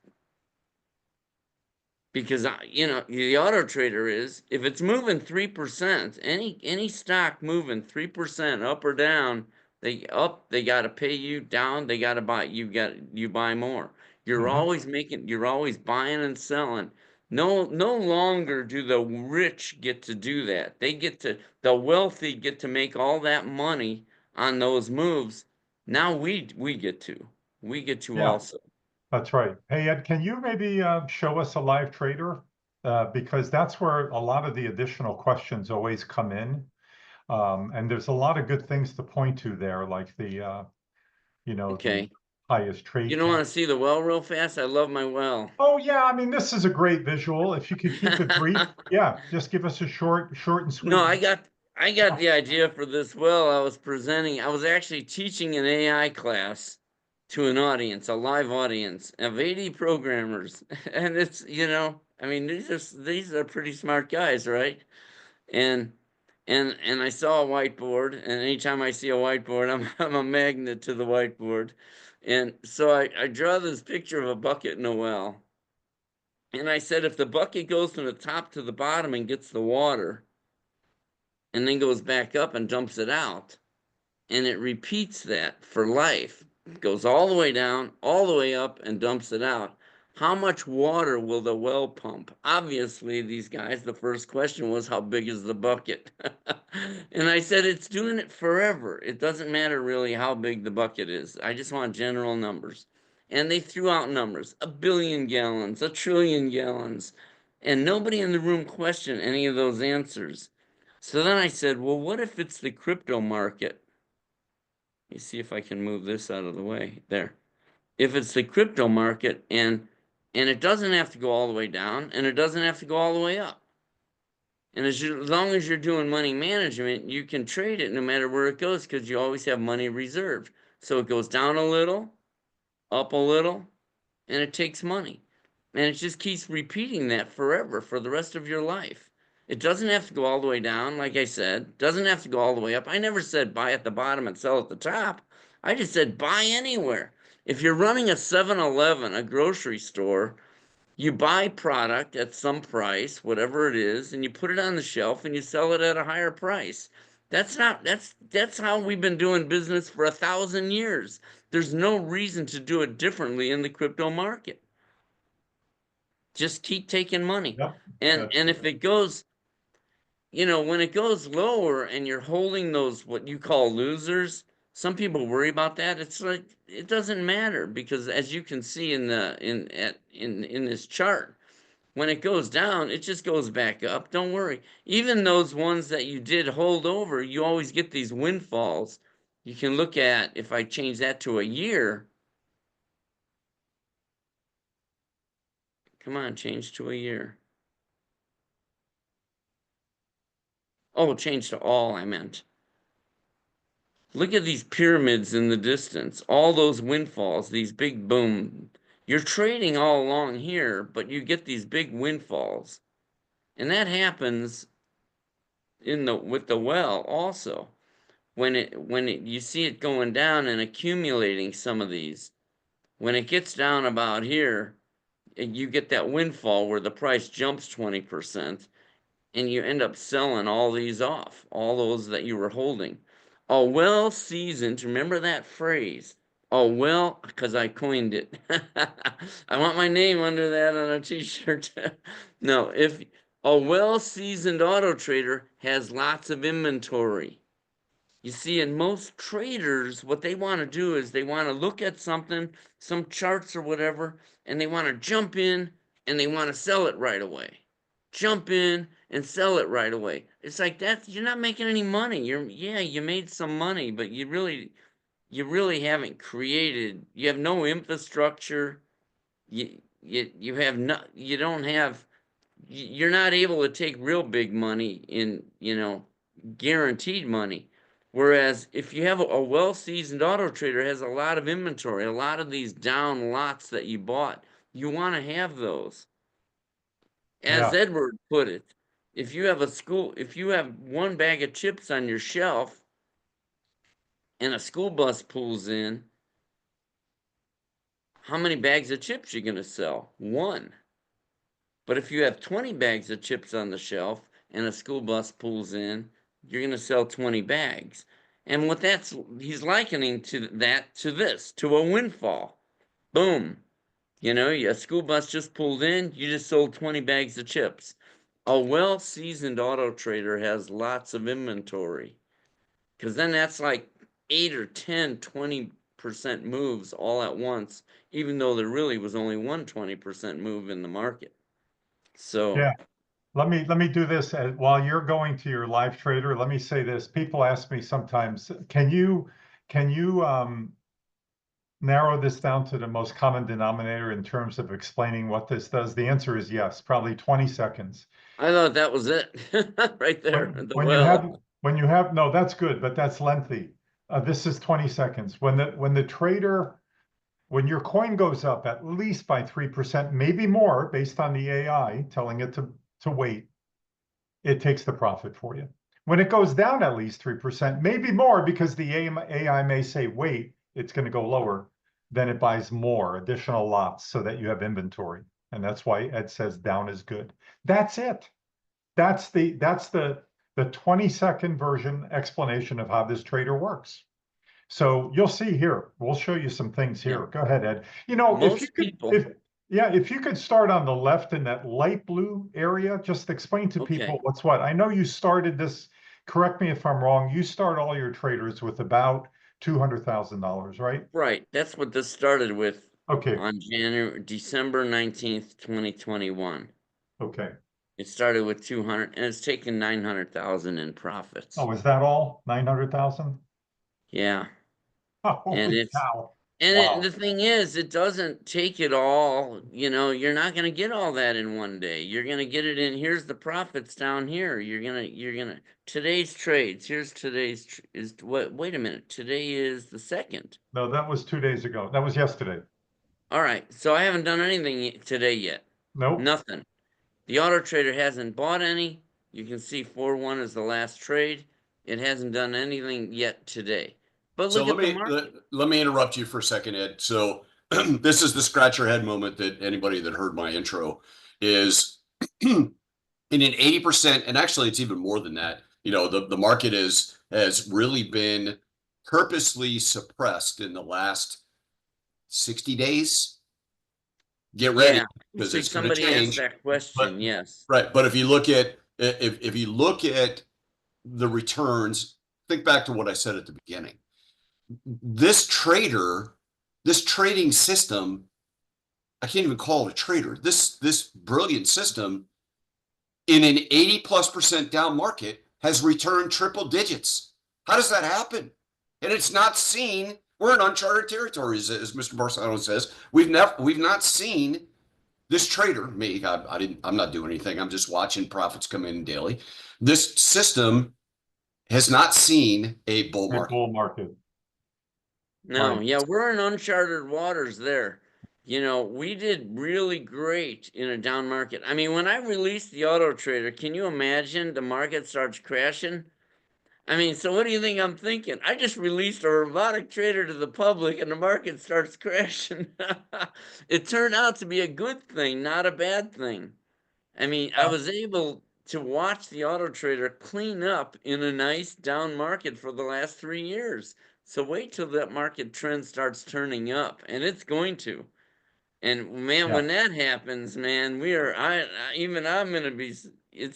Because you know, the auto trader is, if it's moving 3%, any stock moving 3% up or down, they got to pay you. Down, they got to buy, you buy more. You're Mhm. always you're always buying and selling. No longer do the rich get to do that. The wealthy get to make all that money on those moves. Now we get to. We get to Yeah, also. that's right. Hey, Ed, can you maybe show us a live trader? Because that's where a lot of the additional questions always come in. And there's a lot of good things to point to there, like the the Okay. highest You trade don't count. want to see the well real fast? I love my well. Oh yeah, I mean this is a great visual. If you could keep it brief, yeah, just give us a short and No, sweet. I got the idea for this well. I was presenting. I was actually teaching an AI class to an audience, a live audience of 80 programmers. And it's, you know, I mean, these are pretty smart guys, right? And and I saw a whiteboard, and anytime I see a whiteboard, I'm a magnet to the whiteboard. And so I draw this picture of a bucket in a well. And I said, if the bucket goes from the top to the bottom and gets the water, and then goes back up and dumps it out, and it repeats that for life, goes all the way down, all the way up, and dumps it out, how much water will the well pump? Obviously, these guys, the first question was, how big is the bucket? And I said, it's doing it forever. It doesn't matter really how big the bucket is. I just want general numbers. And they threw out numbers, 1 billion gallons, 1 trillion gallons. And nobody in the room questioned any of those answers. So then I said, well, what if it's the crypto market? Let me see if I can move this out of the way. There. If it's the crypto market, and it doesn't have to go all the way down, and it doesn't have to go all the way up. And as long as you're doing money management, you can trade it no matter where it goes, because you always have money reserved. So it goes down a little, up a little, and it takes money. And it just keeps repeating that forever for the rest of your life. It doesn't have to go all the way down, like I said. Doesn't have to go all the way up. I never said buy at the bottom and sell at the top. I just said buy anywhere. If you're running a 7-Eleven, a grocery store, you buy product at some price, whatever it is, and you put it on the shelf and you sell it at a higher price. That's how we've been doing business for 1,000 years. There's no reason to do it differently in the crypto market. Just keep taking money. Yep, And if it goes, you know, when it goes lower and you're holding those what you call losers, some people worry about that. It's like it doesn't matter, because as you can see in in this chart, when it goes down, it just goes back up. Don't worry. Even those ones that you did hold over, you always get these windfalls. You can look at, if I change that to a year, come on, change to a year. Oh, change to all, I meant. Look at these pyramids in the distance, all those windfalls, these big boom. You're trading all along here, but you get these big windfalls. And that happens with the well also. When you see it going down and accumulating some of these, when it gets down about here, you get that windfall where the price jumps 20%, and you end up selling all these off, all those that you were holding. A well seasoned, remember that phrase? Oh, well, because I coined it. I want my name under that on a t-shirt. No, if a well seasoned auto trader has lots of inventory. You see, in most traders, what they want to do is they want to look at something, some charts or whatever, and they want to jump in and they want to sell it right away. Jump in and sell it right away. It's like that, you're not making any money. Yeah, you made some money, but you really haven't created, you have no infrastructure. You have no, you don't have you're not able to take real big money in, guaranteed money. Whereas if you have a well-seasoned auto trader has a lot of inventory, a lot of these down lots that you bought, you want to have those. As Yeah. Edward put it, if you have one bag of chips on your shelf and a school bus pulls in, how many bags of chips you gonna sell? One. But if you have 20 bags of chips on the shelf and a school bus pulls in, you're gonna sell 20 bags. And what he's likening to a windfall. Boom. A school bus just pulled in, you just sold 20 bags of chips. A well-seasoned auto trader has lots of inventory. Because then that's like 8 or 10, 20% moves all at once, even though there really was only one 20% move in the market. So, Yeah. Let me do this while you're going to your live trader. Let me say this. People ask me sometimes, can you narrow this down to the most common denominator in terms of explaining what this does? The answer is yes, probably 20 seconds. I thought that was it right there. When you have no, that's good, but that's lengthy. This is 20 seconds. When your coin goes up at least by 3%, maybe more, based on the AI telling it to wait, it takes the profit for you. When it goes down at least 3%, maybe more, because the AI may say, wait, it's going to go lower, then it buys more additional lots so that you have inventory. And that's why Ed says down is good. That's it. That's the 20-second version explanation of how this trader works. So you'll see here, we'll show you some things here. Go ahead, Ed. If you could start on the left in that light blue area, just explain to people what's what. I know you started this, correct me if I'm wrong, you start all your traders with about $200,000, right? Right. That's what this started with. Okay. On December 19th, 2021. Okay. It started with 200 and it's taken 900,000 in profits. Oh, is that all? 900,000? Yeah. Holy cow. And the thing is, it doesn't take it all. You're not going to get all that in one day. You're going to get it in. Here's the profits down here. Today's trades. Here's today's wait a minute. Today is the 2nd. No, that was 2 days ago. That was yesterday. All right. So I haven't done anything today yet. Nope. Nothing. The auto trader hasn't bought any. You can see 4-1 is the last trade. It hasn't done anything yet today. But look at the market. Let me interrupt you for a second, Ed. So this is the scratch your head moment that anybody that heard my intro is in an 80%, and actually it's even more than that. The market has really been purposely suppressed in the last 60 days. Get ready, because it's going to change. Somebody asked that question. Yes. Right. But if you look at the returns, think back to what I said at the beginning. This trading system, I can't even call it a trader. This brilliant system in an 80+% down market has returned triple digits. How does that happen? And it's not seen. We're in uncharted territories, as Mr. Barsano says. We've not seen this trader. I'm not doing anything. I'm just watching profits come in daily. This system has not seen a bull market. No, right. Yeah, we're in uncharted waters there. We did really great in a down market. I mean, when I released the auto trader, can you imagine the market starts crashing? I mean, so what do you think I'm thinking? I just released a robotic trader to the public and the market starts crashing. It turned out to be a good thing, not a bad thing. I mean, I was able to watch the auto trader clean up in a nice down market for the last 3 years. So wait till that market trend starts turning up, and it's going to. And man, when that happens, man, it's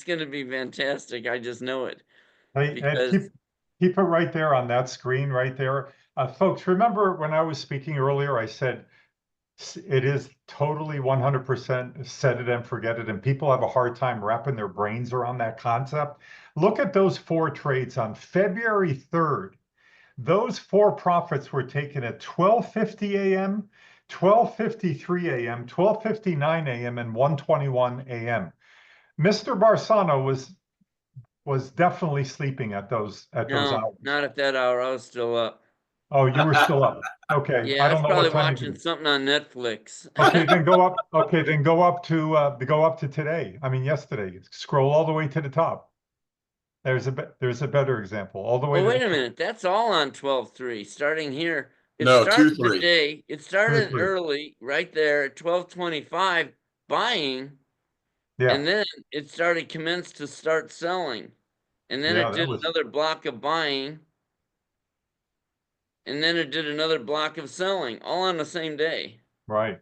going to be fantastic. I just know it. Hey, Ed, keep it right there on that screen right there. Folks, remember when I was speaking earlier, I said it is totally 100% set it and forget it, and people have a hard time wrapping their brains around that concept. Look at those 4 trades on February 3rd. Those 4 profits were taken at 12:50 a.m., 12:53 a.m., 12:59 a.m., and 1:21 a.m. Mr. Barsano was definitely sleeping at those No, hours. not at that hour. I was still up. Oh, you were still up. Okay, Yeah, I I was don't know probably what time it watching is. something on Netflix. Okay, then go up. Okay, then go up to today. I mean, yesterday. Scroll all the way to the top. There's a better example. All the way Well, to the wait a top. minute. That's all on 12/3. Starting here, it No, two, started three. today. It Two, started three. early, right there at 12:25, buying, Yeah, and then it started commenced to start selling, and then yeah, it that did was another block of buying, and then it did another block of selling, all on the same day. right.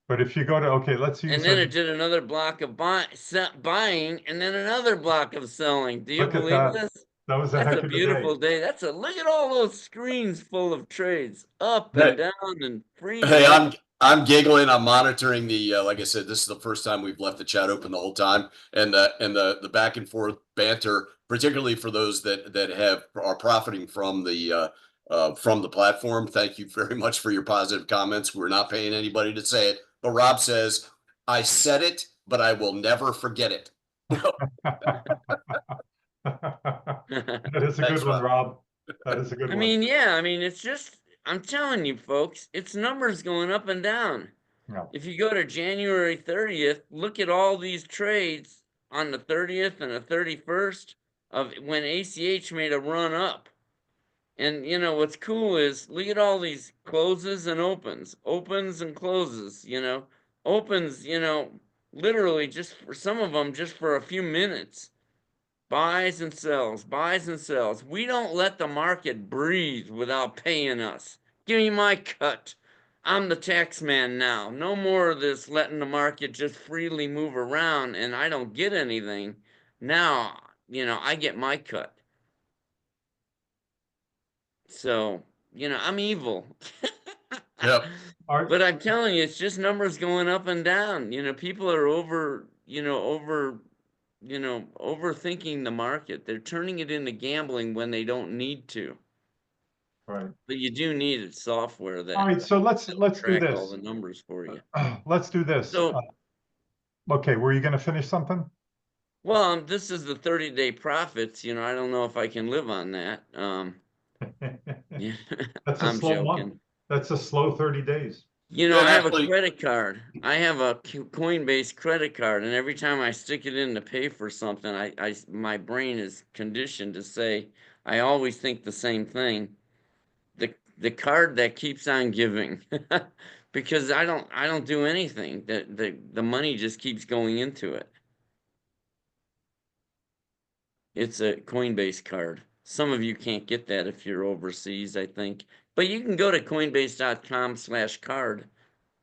But if you go to okay, let's And use then a it did another block of buying, and then another block of selling. Do you look at believe that. this? That was a That's heck a of a day. beautiful day. Look at all those screens full of trades, up Hey, and down and hey, freezing. I'm giggling. I'm monitoring the. Like I said, this is the first time we've left the chat open the whole time, and the back and forth banter, particularly for those that are profiting from the platform. Thank you very much for your positive comments. We're not paying anybody to say it, but Rob says, "I said it, but I will never forget it." That is a good Thanks, one, Rob. Rob. That is a good I one. mean, yeah, I mean, it's just, I'm telling you, folks, it's numbers going up and down. Yeah, If you go to January 30th, look at all these trades on the 30th and the 31st of when ACH made a run up. And you know what's cool is look at all these closes and opens and closes, opens, literally just for some of them just for a few minutes. Buys and sells, buys and sells. We don't let the market breathe without paying us. Give me my cut. I'm the tax man now. No more of this letting the market just freely move around and I don't get anything. Now, I get my cut. So, I'm evil. Yep. Art. But I'm telling you, it's just numbers going up and down. People are overthinking the market. They're turning it into gambling when they don't need to. Right. But you do need software All that right. So let's do track all this. the numbers for you. Let's do this. So, Okay, were you going to finish something? well, this is the 30-day profits. I don't know if I can live on that. Yeah, That's a I'm slow month. joking. That's a slow 30 days. And I have a actually, credit card. I have a Coinbase credit card, and every time I stick it in to pay for something, my brain is conditioned to say, I always think the same thing. The card that keeps on giving, because I don't do anything. The money just keeps going into it. It's a Coinbase card. Some of you can't get that if you're overseas, I think, but you can go to coinbase.com/card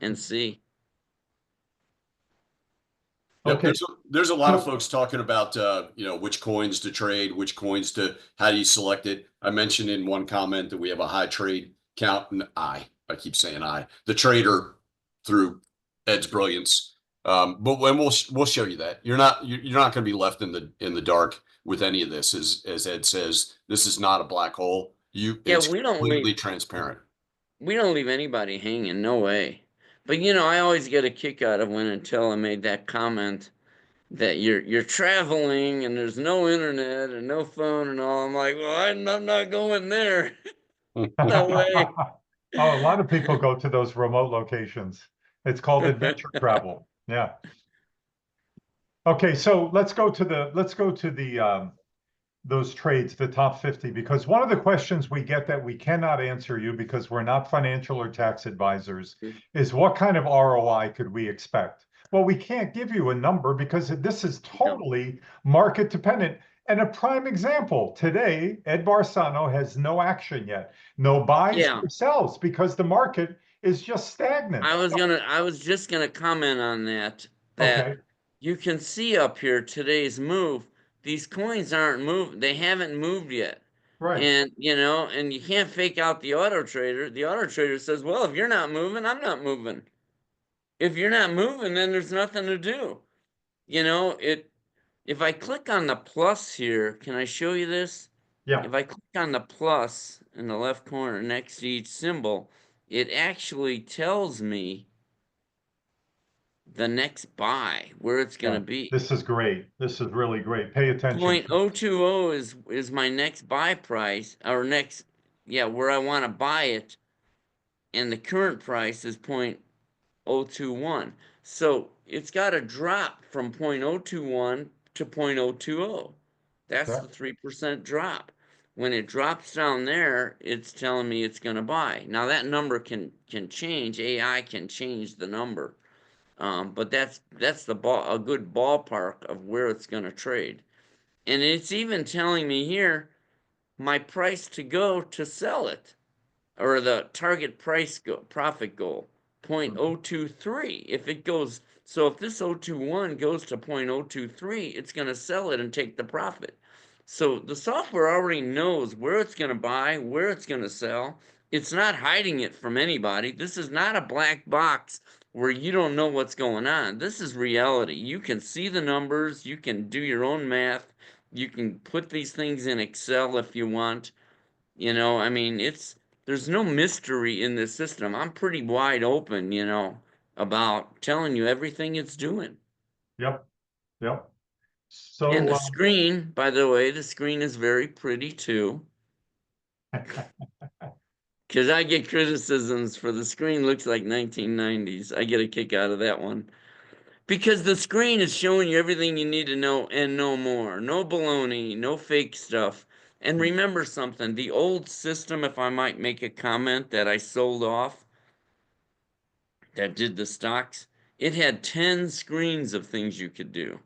and see. yep, Okay. there's a lot of So folks talking about which coins to trade, how do you select it. I mentioned in one comment that we have a high trade count, and I keep saying the trader through Ed's brilliance. But when we'll show you that you're not going to be left in the dark with any of this. As Ed says, this is not a black hole. Yeah, It's completely transparent. we don't leave anybody hanging, no way. But I always get a kick out of when Intella made that comment that you're traveling and there's no internet and no phone and all. I'm like, well, I'm not going there. No way. oh, a lot of people go to those remote locations. It's called adventure travel. Yeah. Okay, so let's go to the those trades, the top 50, because one of the questions we get that we cannot answer you because we're not financial or tax advisors is what kind of ROI could we expect? Well, we can't give you a number because this is No. totally market dependent. And a prime example today, Ed Barsano has no action yet, no buys Yeah. or sells because the market is just stagnant. I was just gonna comment on that Okay, you can see up here today's move. These coins aren't moved. They haven't moved yet. right. And and you can't fake out the auto trader. The auto trader says, well, if you're not moving, I'm not moving. If you're not moving, then there's nothing to do. If I click on the plus here, can I show you this? Yeah. If I click on the plus in the left corner next to each symbol, it actually tells me the next buy, where it's going to be. This is great. This is really great. Pay attention. 0.020 is my next buy price, or next, yeah, where I want to buy it, and the current price is 0.021. So it's got to drop from 0.021 to 0.020. That's the 3% drop. When it drops down there, it's telling me it's going to buy. Now that number can change. AI can change the number, but that's a good ballpark of where it's going to trade. And it's even telling me here my price to go to sell it, or the target price profit goal, 0.023. If it goes, so if this 021 goes to 0.023, it's going to sell it and take the profit. So the software already knows where it's going to buy, where it's going to sell. It's not hiding it from anybody. This is not a black box where you don't know what's going on. This is reality. You can see the numbers, you can do your own math, you can put these things in Excel if you want. You know, I mean, there's no mystery in this system. I'm pretty wide open, about telling you everything it's doing. Yep. Yep. And So, the screen, by the way, the screen is very pretty too. Because I get criticisms for the screen looks like 1990s. I get a kick out of that one. Because the screen is showing you everything you need to know and no more. No baloney, no fake stuff. And remember something, the old system, if I might make a comment that I sold off, that did the stocks, it had 10 screens of things you could do.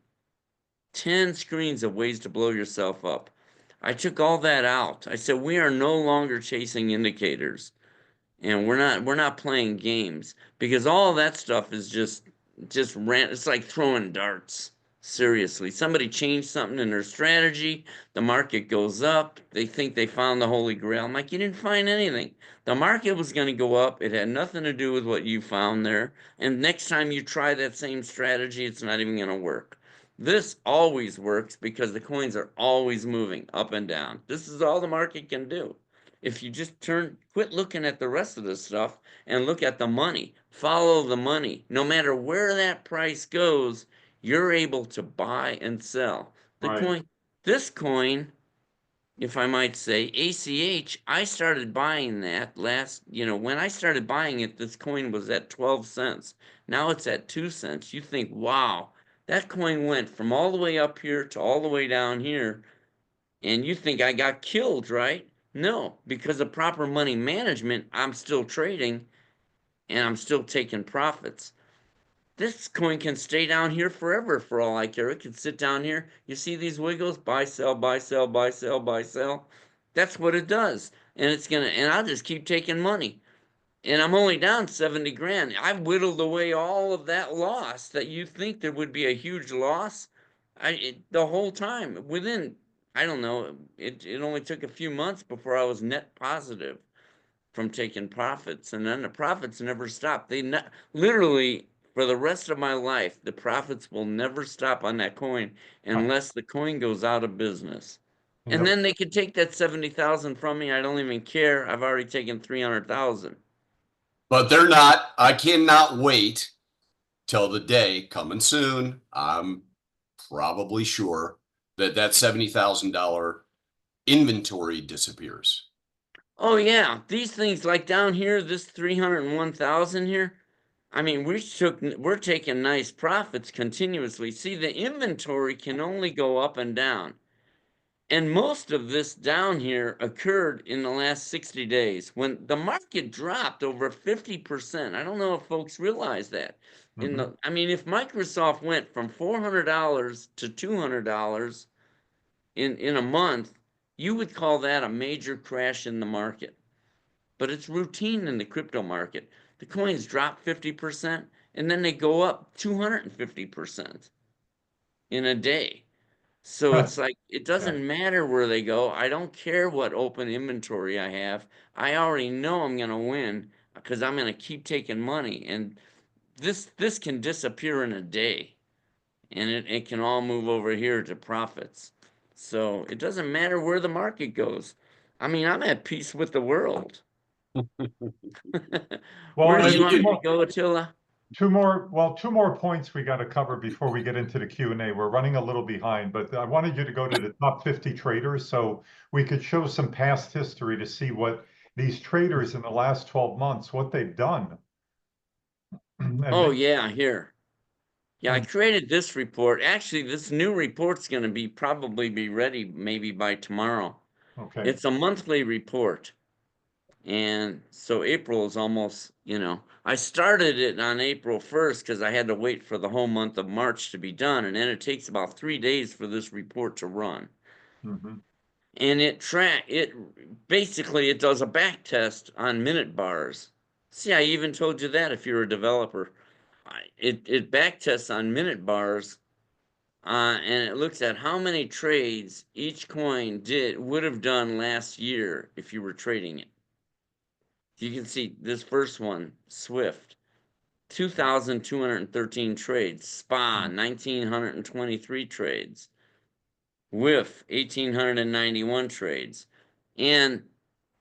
10 screens of ways to blow yourself up. I took all that out. I said, we are no longer chasing indicators. And we're not playing games, because all that stuff is just it's like throwing darts. Seriously, somebody changed something in their strategy, the market goes up, they think they found the holy grail. I'm like, you didn't find anything. The market was going to go up, it had nothing to do with what you found there, and next time you try that same strategy, it's not even going to work. This always works because the coins are always moving up and down. This is all the market can do. If you just quit looking at the rest of the stuff and look at the money, follow the money. No matter where that price goes, you're able to buy and sell. right. This coin, if I might say, ACH, I started buying that when I started buying it, this coin was at 12 cents. Now it's at 2 cents. You think, wow, that coin went from all the way up here to all the way down here. And you think I got killed, right? No, because of proper money management, I'm still trading and I'm still taking profits. This coin can stay down here forever for all I care. It can sit down here. You see these wiggles? Buy, sell, buy, sell, buy, sell, buy, sell. That's what it does. And I'll just keep taking money. And I'm only down 70 grand. I've whittled away all of that loss that you think there would be a huge loss. The whole time within, I don't know, it only took a few months before I was net positive from taking profits. And then the profits never stopped. Literally for the rest of my life, the profits will never stop on that coin unless the coin goes out of business. And Yep. then they could take that 70,000 from me. I don't even care. I've already taken 300,000. But they're not. I cannot wait till the day coming soon. I'm probably sure that $70,000 inventory disappears. Oh yeah, these things like down here, this 301,000 here. I mean, we're taking nice profits continuously. See, the inventory can only go up and down. And most of this down here occurred in the last 60 days when the market dropped over 50%. I don't know if folks realize that. I mean, if Microsoft went from $400 to $200 in a month, you would call that a major crash in the market. But it's routine in the crypto market. The coins drop 50% and then they go up 250% in a day. So it's like, it doesn't matter where they go. I don't care what open inventory I have. I already know I'm going to win because I'm going to keep taking money. And this can disappear in a day. And it can all move over here to profits. So it doesn't matter where the market goes. I mean, I'm at peace with the world. Well, Where did and you want me to go, Attila? two more points we got to cover before we get into the Q&A. We're running a little behind, but I wanted you to go to the top 50 traders so we could show some past history to see what these traders in the last 12 months, what they've done. And Oh they, yeah, here. Yeah, I and, created this report. Actually, this new report's going to probably be ready maybe by tomorrow. okay. It's a monthly report. And so April is almost, I started it on April 1st because I had to wait for the whole month of March to be done. And then it takes about 3 days for this report to run. Mhm. And it does a back test on minute bars. See, I even told you that if you're a developer. It back tests on minute bars, and it looks at how many trades each coin would have done last year if you were trading it. You can see this first one, Swift, 2,213 trades. SPA, 1,923 trades. WIF, 1,891 trades. And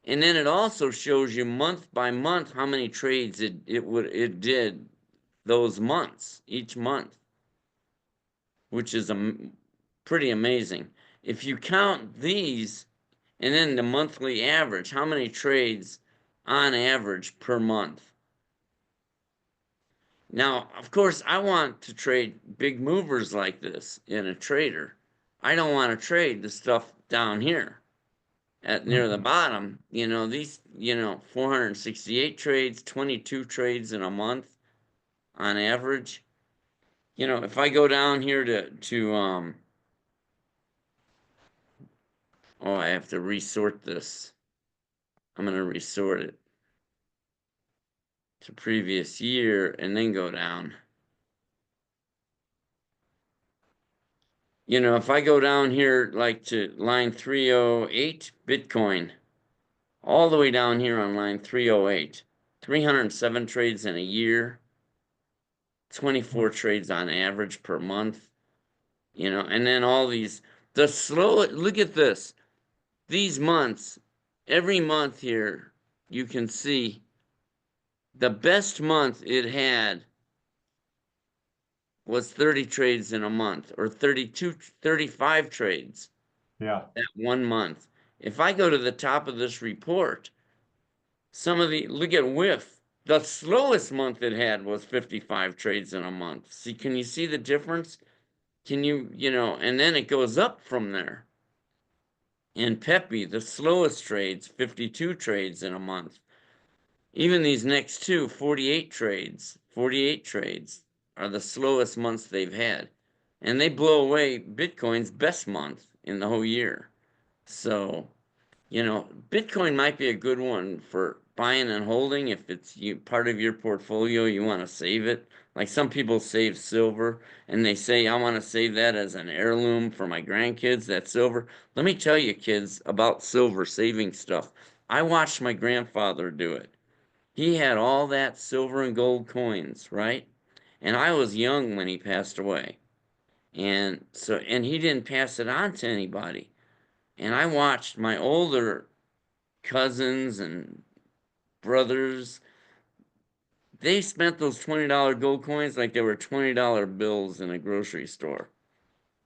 then it also shows you month by month how many trades it did those months, each month, which is pretty amazing. If you count these and then the monthly average, how many trades on average per month? Now, of course, I want to trade big movers like this in a trader. I don't want to trade the stuff down here at near the bottom. These, 468 trades, 22 trades in a month on average. If I go down here oh, I have to resort this. I'm going to resort it to previous year and then go down. If I go down here like to line 308, Bitcoin, all the way down here on line 308, 307 trades in a year, 24 trades on average per month, and then all these, look at this. These months, every month here, you can see the best month it had was 30 trades in a month, or 35 trades Yeah. that 1 month. If I go to the top of this report, look at WIF. The slowest month it had was 55 trades in a month. See, can you see the difference? And then it goes up from there. And Pepe, the slowest trades, 52 trades in a month. Even these next two, 48 trades are the slowest months they've had. And they blow away Bitcoin's best month in the whole year. So, Bitcoin might be a good one for buying and holding if it's part of your portfolio, you want to save it. Like some people save silver and they say, I want to save that as an heirloom for my grandkids, that silver. Let me tell you, kids, about silver saving stuff. I watched my grandfather do it. He had all that silver and gold coins, right? And I was young when he passed away. And he didn't pass it on to anybody. And I watched my older cousins and brothers, they spent those $20 gold coins like they were $20 bills in a grocery store.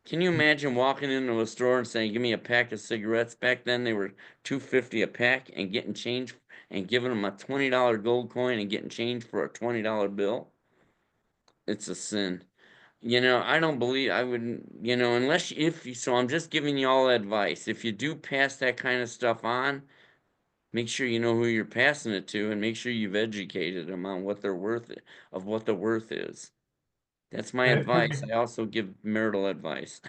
Can you imagine walking into a store and saying, give me a pack of cigarettes? Back then they were $2.50 a pack, and getting change and giving them a $20 gold coin and getting change for a $20 bill? It's a sin. I don't believe I wouldn't, so I'm just giving you all advice. If you do pass that kind of stuff on, make sure you know who you're passing it to, and make sure you've educated them on what what the worth is. That's my advice. I also give marital advice.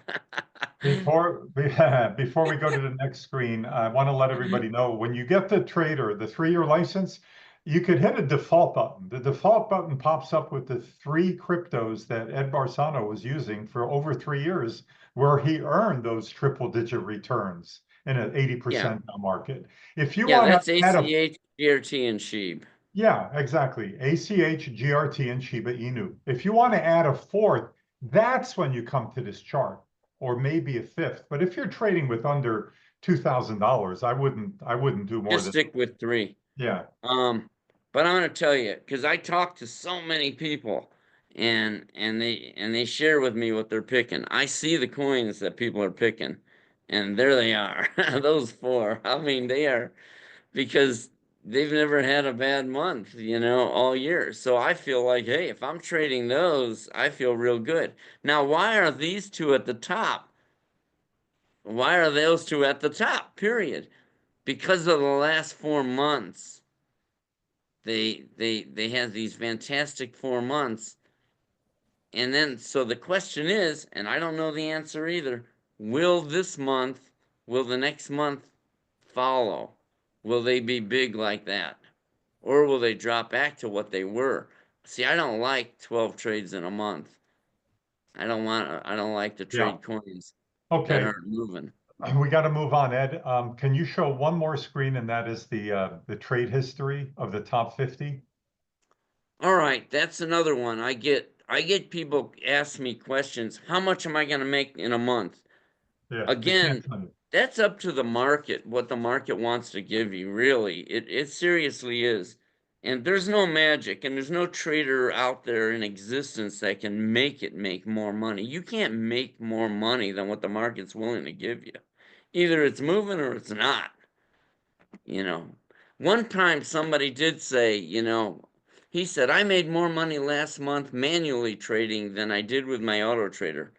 Before we go to the next screen, I want to let everybody know when you get the trader, the 3-year license, you could hit a default button. The default button pops up with the 3 cryptos that Ed Barsano was using for over 3 years, where he earned those triple-digit returns in an 80% Yeah. market. If you Yeah, want to that's add a ACH, GRT, and SHIB. Yeah, exactly. ACH, GRT, and Shiba Inu. If you want to add a fourth, that's when you come to this chart, or maybe a fifth. But if you're trading with under $2,000, I wouldn't do more Just than stick with 3. yeah. Um, But I'm going to tell you, because I talk to so many people, and they share with me what they're picking. I see the coins that people are picking, and there they are. Those four. I mean, they are, because they've never had a bad month, all year. So I feel like, hey, if I'm trading those, I feel real good. Now, why are these two at the top? Why are those two at the top? Period. Because of the last 4 months. They had these fantastic 4 months. And then, so the question is, and I don't know the answer either, will the next month follow? Will they be big like that? Or will they drop back to what they were? See, I don't like 12 trades in a month. I don't like to Yeah. trade coins that Okay. aren't moving. We got to move on, Ed. Can you show one more screen, and that is the trade history of the top 50? All right, that's another one. I get people ask me questions. How much am I going to make in a month? Yeah, they can't Again, tell you. that's up to the market, what the market wants to give you, really. It seriously is. And there's no magic, and there's no trader out there in existence that can make it make more money. You can't make more money than what the market's willing to give you. Either it's moving or it's not. One time somebody did say, he said, I made more money last month manually trading than I did with my auto trader.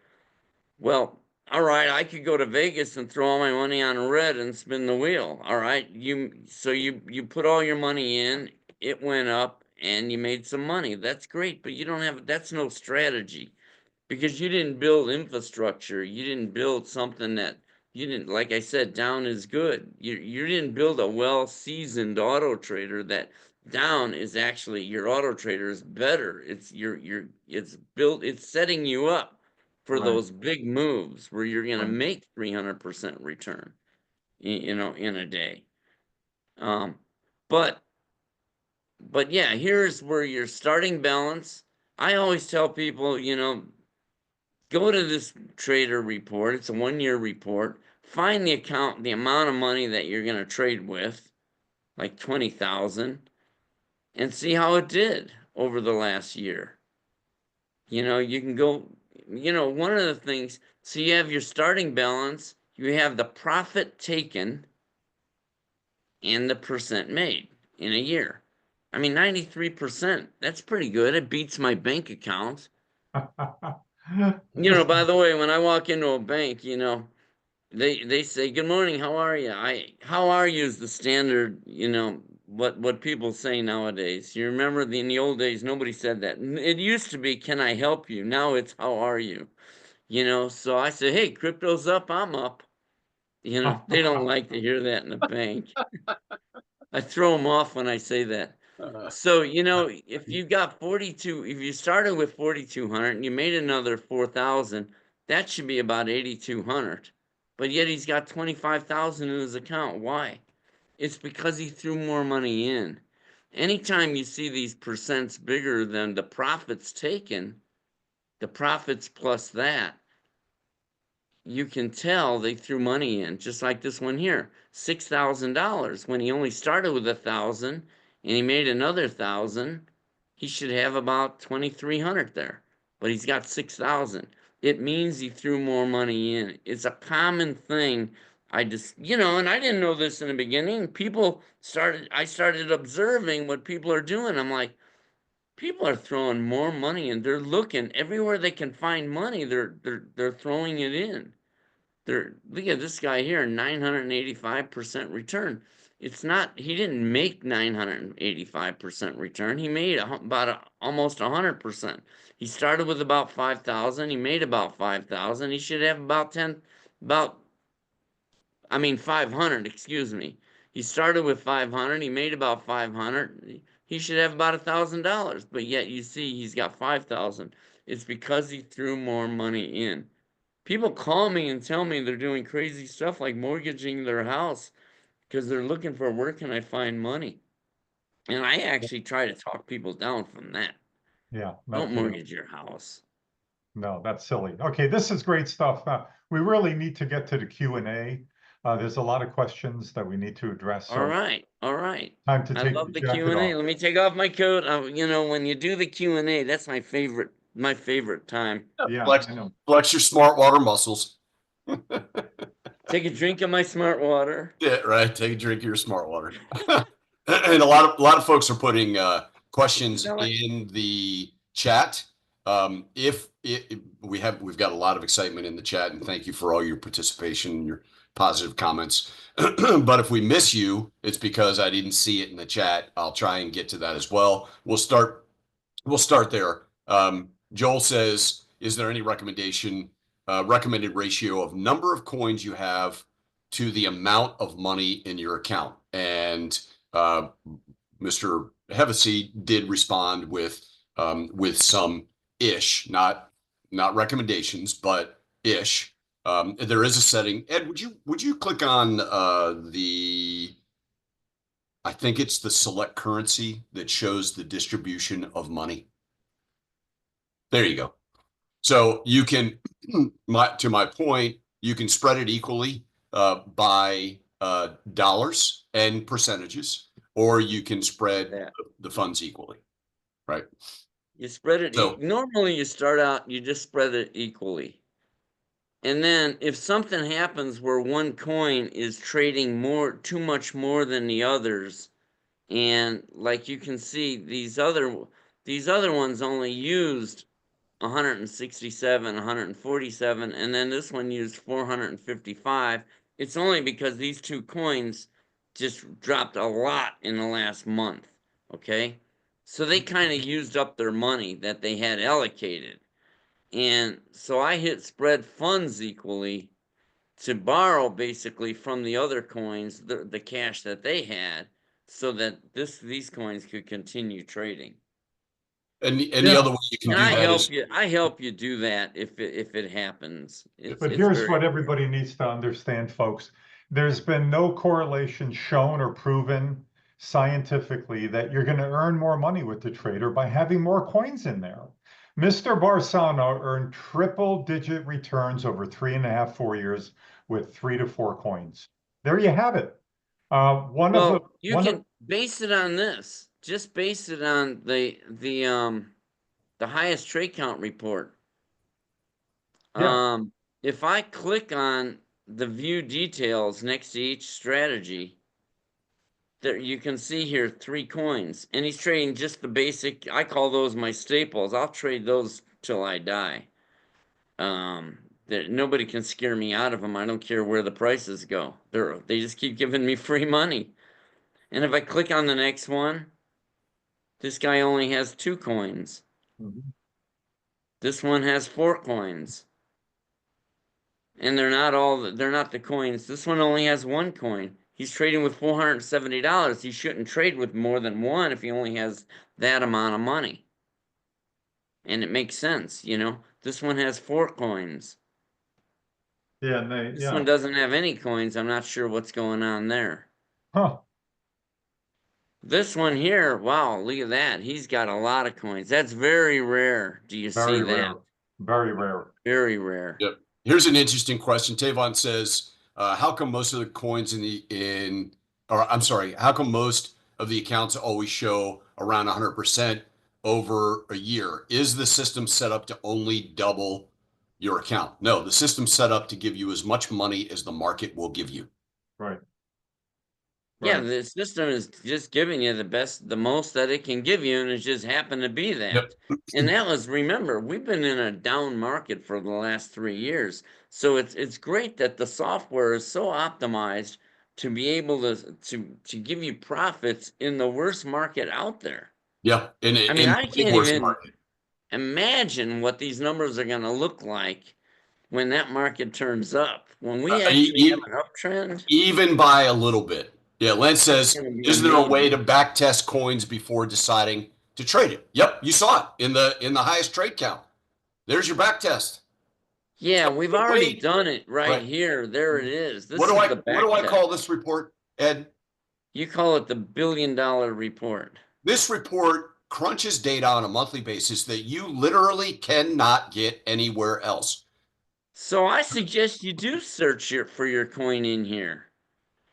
Well, all right, I could go to Vegas and throw all my money on red and spin the wheel. All right, you put all your money in, it went up, and you made some money. That's great, but that's no strategy, because you didn't build infrastructure. You didn't build something that you didn't, like I said, down is good. You didn't build a well-seasoned auto trader that down is actually, your auto trader is better. It's setting you up for Right. those big moves where you're going to Right. make 300% return, in a day. Um, but yeah, here's where your starting balance. I always tell people, go to this trader report. It's a 1-year report. Find the amount of money that you're going to trade with, like 20,000, and see how it did over the last year. You can go, one of the things, so you have your starting balance, you have the profit taken, and the percent made in a year. I mean, 93%, that's pretty good. It beats my bank account. By the way, when I walk into a bank, they say, good morning, how are you? How are you is the standard, what people say nowadays. You remember in the old days, nobody said that. It used to be, can I help you? Now it's, how are you? So I say, hey, crypto's up, I'm up. They don't like to hear that in a bank. I throw them off when I say that. So, if you started with 4,200 and you made another 4,000, that should be about 8,200. But yet he's got 25,000 in his account. Why? It's because he threw more money in. Anytime you see these percents bigger than the profits taken, the profits plus that, you can tell they threw money in, just like this one here, $6,000. When he only started with 1,000 and he made another 1,000, he should have about 2,300 there. But he's got 6,000. It means he threw more money in. It's a common thing. And I didn't know this in the beginning. I started observing what people are doing. I'm like, people are throwing more money in. They're looking everywhere they can find money. They're throwing it in. Look at this guy here, 985% return. It's not, he didn't make 985% return. He made almost 100%. He started with about 5,000. He made about 5,000. He should have about 500, excuse me. He started with 500. He made about 500. He should have about $1,000. But yet you see he's got 5,000. It's because he threw more money in. People call me and tell me they're doing crazy stuff like mortgaging their house because they're looking for, where can I find money? And I actually try to talk people down from that. Yeah, Don't mortgage your house. no, that's silly. Okay, this is great stuff. We really need to get to the Q&A. There's a lot of questions that we need to address. All So right, all right. time to I take love the the jacket Q&A. off. Let me take off my coat. You know, when you do the Q&A, that's my favorite time. Yeah, Flex, I know. flex your smart water muscles. Take a drink of my smart water. Yeah, right. Take a drink of your smart water. And a lot of folks are putting questions You know what? in the chat. If we've got a lot of excitement in the chat, and thank you for all your participation, your positive comments. But if we miss you, it's because I didn't see it in the chat. I'll try and get to that as well. We'll start there. Joel says, is there any recommended ratio of number of coins you have to the amount of money in your account? And Mr. Hevesy did respond with some ish, not recommendations, but ish. There is a setting. Ed, would you click on I think it's the select currency that shows the distribution of money. There you go. So you can, to my point, you can spread it equally by dollars and percentages, or you can spread Yeah. the funds equally, right? You spread it. So Normally, you start out, you just spread it equally. And then if something happens where one coin is trading too much more than the others, and like you can see, these other ones only used 167, 147, and then this one used 455. It's only because these two coins just dropped a lot in the last month, okay? So they kind of used up their money that they had allocated. And so I hit spread funds equally to borrow basically from the other coins, the cash that they had, so that these coins could continue trading. and the Yeah. other way you can And do I that help is, you. I help you do that if it happens. But It's here's very what rare. everybody needs to understand, folks. There's been no correlation shown or proven scientifically that you're going to earn more money with the trader by having more coins in there. Mr. Barsano earned triple-digit returns over 3.5, 4 years with 3 to 4 coins. There you have it. Well, you can base it on this. Just base it on the highest trade count report. Yeah. If I click on the view details next to each strategy, there you can see here 3 coins, and he's trading just the basic. I call those my staples. I'll trade those till I die. Nobody can scare me out of them. I don't care where the prices go. They just keep giving me free money. And if I click on the next one, this guy only has 2 coins. Mhm. This one has 4 coins. And they're not the coins. This one only has 1 coin. He's trading with $470. He shouldn't trade with more than one if he only has that amount of money. And it makes sense, you know. This one has 4 coins. Yeah, This one doesn't have any coins. I'm not sure what's going on there. Huh. This one here, wow, look at that. He's got a lot of coins. That's very rare. Do you see Very that? rare. Very rare. Very rare. yep. Here's an interesting question. Tavon says, how come most of the coins how come most of the accounts always show around 100% over a year? Is the system set up to only double your account? No, the system's set up to give you as much money as the market will give you. Right. Yeah, Right. the system is just giving you the most that it can give you, and it just happened to be that. Yep. And that was, remember, we've been in a down market for the last 3 years. So it's great that the software is so optimized to be able to give you profits in the worst market out there. Yeah. In I mean, I the can't worst even market. imagine what these numbers are going to look like when that market turns up. When we actually have an uptrend, Even by a little bit. Yeah, Len it's says, going to be is there a way to amazing. back test coins before deciding to trade it? Yep, you saw it in the highest trade count. There's your back test. Yeah, we've already Wait, done it right right. here. There it is. What This do is I the what do back I test. call this report, Ed? You call it the $1 billion report. This report crunches data on a monthly basis that you literally cannot get anywhere else. So I suggest you do search for your coin in here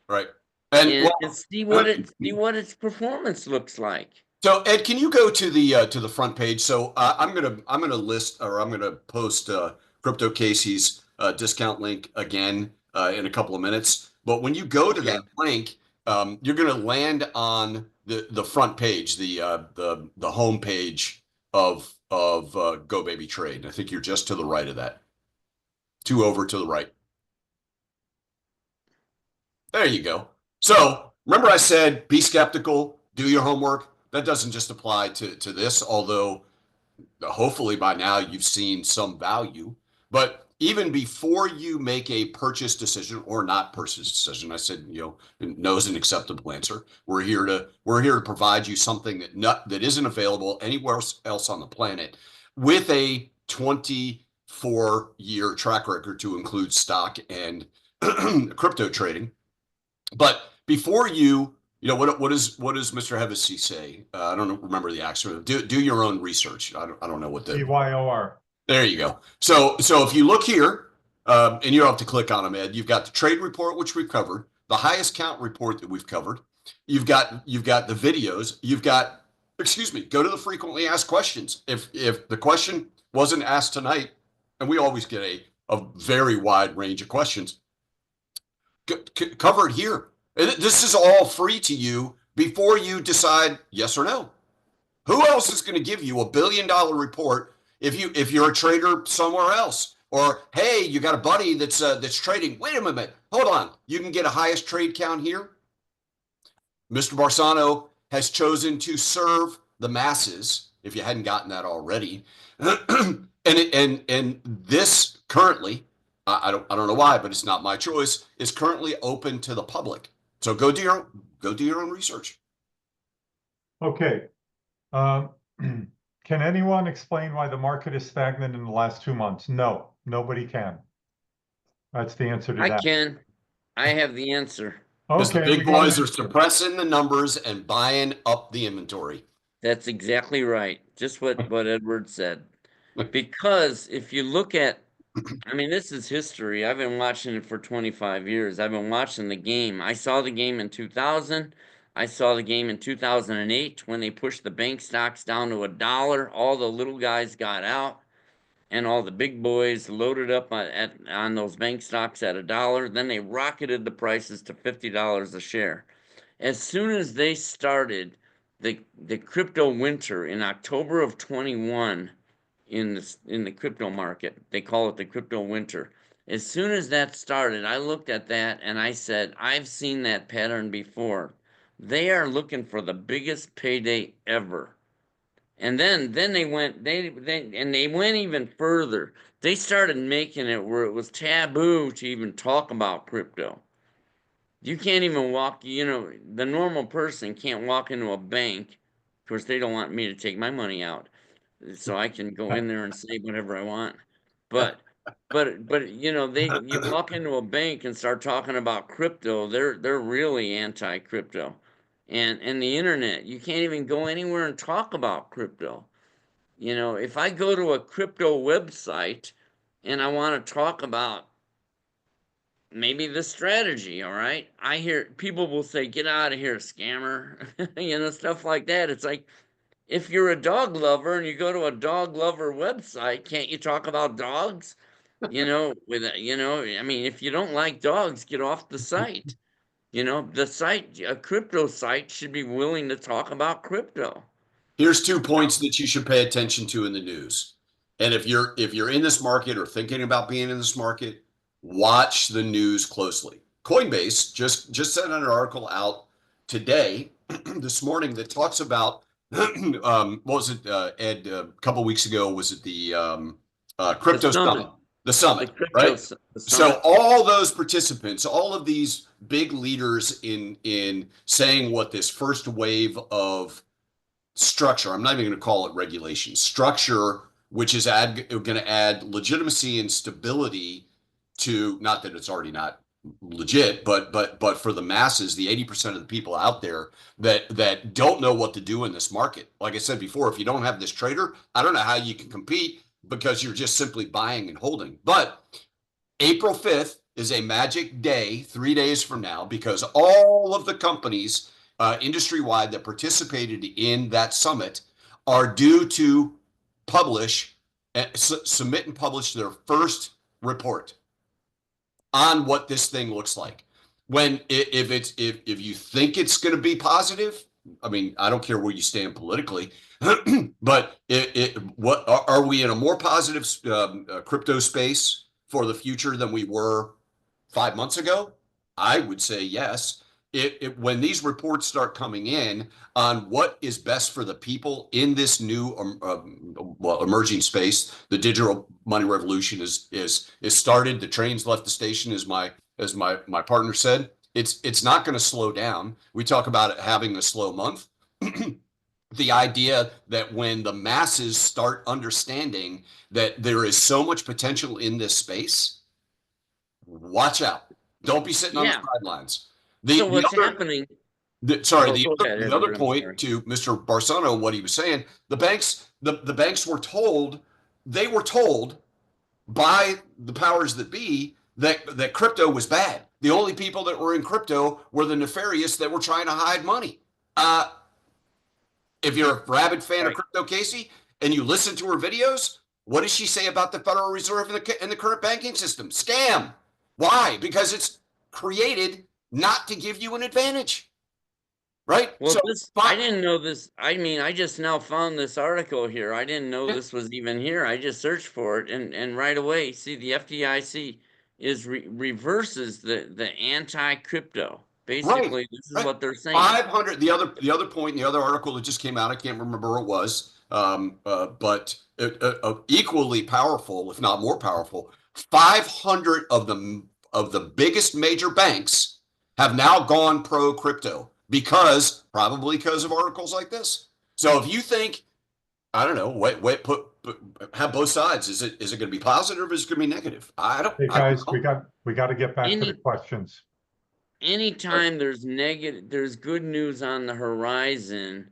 Right. And and see well, what its performance looks like. so Ed, can you go to the front page? So I'm gonna list, or I'm gonna post Crypto Casey's discount link again in a couple of minutes. But when you go to Okay. that link, you're gonna land on the front page, the home page of GoBabyTrade. I think you're just to the right of that, two over to the right. There you go. So remember I said be skeptical, do your homework. That doesn't just apply to this, although hopefully by now you've seen some value. But even before you make a purchase decision or not purchase decision, I said, no is an acceptable answer. We're here to provide you something that isn't available anywhere else on the planet with a 24-year track record to include stock and crypto trading. But before what does Mr. Hevesy say? I don't remember the acronym. Do your own research. I don't know what the. CYOR. There you go. So if you look here, and you don't have to click on them, Ed. You've got the trade report, which we've covered, the highest count report that we've covered. You've got the videos. Excuse me. Go to the frequently asked questions. If the question wasn't asked tonight, and we always get a very wide range of questions, cover it here. This is all free to you before you decide yes or no. Who else is going to give you $1 billion report if you're a trader somewhere else? Or hey, you got a buddy that's trading. Wait a minute, hold on. You can get a highest trade count here. Mr. Barsano has chosen to serve the masses. If you hadn't gotten that already, and this currently, I don't know why, but it's not my choice, is currently open to the public. So go do your own research. Okay. Can anyone explain why the market is stagnant in the last 2 months? No, nobody can. That's the answer to I that. can. I have the answer. Because the Okay, big we got boys an are answer. suppressing the numbers and buying up the inventory. That's exactly right. Just what Edward said. Because if you look at, I mean, this is history. I've been watching it for 25 years. I've been watching the game. I saw the game in 2000. I saw the game in 2008 when they pushed the bank stocks down to $1. All the little guys got out, and all the big boys loaded up on those bank stocks at $1. Then they rocketed the prices to $50 a share. As soon as they started the crypto winter in October of 21 in the crypto market, they call it the crypto winter. As soon as that started, I looked at that and I said, I've seen that pattern before. They are looking for the biggest payday ever. And then they went even further. They started making it where it was taboo to even talk about crypto. You can't even walk, the normal person can't walk into a bank. Of course, they don't want me to take my money out, so I can go in there and say whatever I want. But you walk into a bank and start talking about crypto, they're really anti-crypto. And the internet, you can't even go anywhere and talk about crypto. If I go to a crypto website and I want to talk about maybe the strategy, all right? I hear people will say, get out of here, scammer, stuff like that. It's like, if you're a dog lover and you go to a dog lover website, can't you talk about dogs? I mean, if you don't like dogs, get off the site. The site, a crypto site should be willing to talk about crypto. Here's 2 points that you should pay attention to in the news. And if you're in this market or thinking about being in this market, watch the news closely. Coinbase just sent an article out today, this morning, that talks about what was it, Ed? A couple weeks ago, was it the crypto summit? The summit, right? The So summit. all those participants, all of these big leaders in saying what this first wave of structure, I'm not even going to call it regulation, structure, which is going to add legitimacy and stability to, not that it's already not legit, but for the masses, the 80% of the people out there that don't know what to do in this market. Like I said before, if you don't have this trader, I don't know how you can compete because you're just simply buying and holding. But April 5th is a magic day, 3 days from now, because all of the companies industry-wide that participated in that summit are due to publish, submit and publish their first report on what this thing looks like. When if you think it's going to be positive, I mean, I don't care where you stand politically, but what are we in a more positive crypto space for the future than we were 5 months ago? I would say yes. When these reports start coming in on what is best for the people in this new emerging space, the digital money revolution is started. The train's left the station, as my partner said. It's not going to slow down. We talk about it having a slow month. The idea that when the masses start understanding that there is so much potential in this space, watch out. Don't be sitting on the Yeah. sidelines. So The what's other, happening? sorry, Oh, go ahead, the other Edward, I'm point sorry. to Mr. Barsano, what he was saying, the banks were told, they were told by the powers that be that crypto was bad. The only people that were in crypto were the nefarious that were trying to hide money. If you're a rabid fan of Right. Crypto Casey and you listen to her videos, what does she say about the Federal Reserve and the current banking system? Scam. Why? Because it's created not to give you an advantage. Right? Well, So, I didn't know this. I mean, I just now found this article here. I didn't know this was even here. I just searched for it, and right away, see, the FDIC is reverses the anti-crypto. right, Basically, this is right. what they're saying. 500, the other point in the other article that just came out, I can't remember where it was, but equally powerful, if not more powerful, 500 of the biggest major banks have now gone pro crypto probably because of articles like this. So if you think, I don't know, have both sides. Is it going to be positive or is it going to be negative? Hey, I don't guys, know. we got to get back to the Any questions. anytime there's good news on the horizon,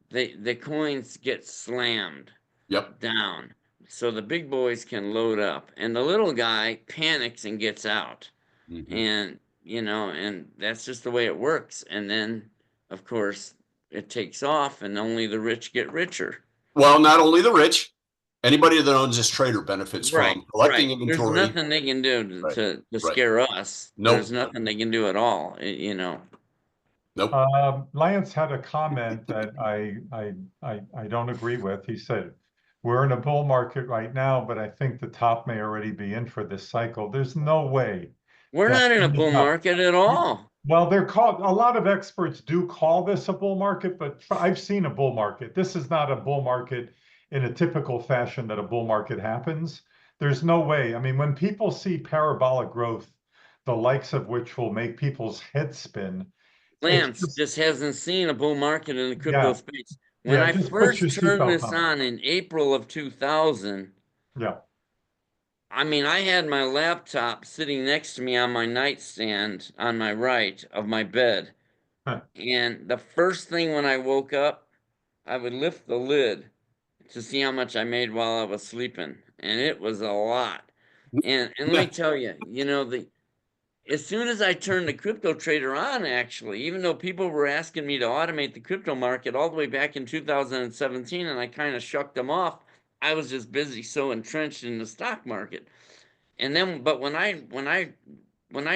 the coins get slammed Yep. down. So the big boys can load up and the little guy panics and gets out. Mm-hmm. And and that's just the way it works. And then of course it takes off and only the rich get richer. Well, not only the rich, anybody that owns this trader benefits Right, from collecting right. There's inventory. nothing they can do Right, to right. scare us. There's Nope, nothing they can do at all, nope. Lance had a comment that I don't agree with. He said, "We're in a bull market right now, but I think the top may already be in for this cycle." There's no way We're that not in a any bull top. market at all. Well, they're called, a lot of experts do call this a bull market, but I've seen a bull market. This is not a bull market in a typical fashion that a bull market happens. There's no way. I mean, when people see parabolic growth, the likes of which will make people's heads spin, it's Lance just, just hasn't seen a bull market in the crypto yeah, space. When yeah, I just put your first turned seatbelt this on. on in April of 2000, Yeah. I mean, I had my laptop sitting next to me on my nightstand on my right of my bed. And the first thing when I woke up, I would lift the lid to see how much I made while I was sleeping. And it was a lot. And let me Yeah. tell you, the as soon as I turned the crypto trader on, actually, even though people were asking me to automate the crypto market all the way back in 2017, and I kind of shucked them off, I was just busy so entrenched in the stock market. And then, but when I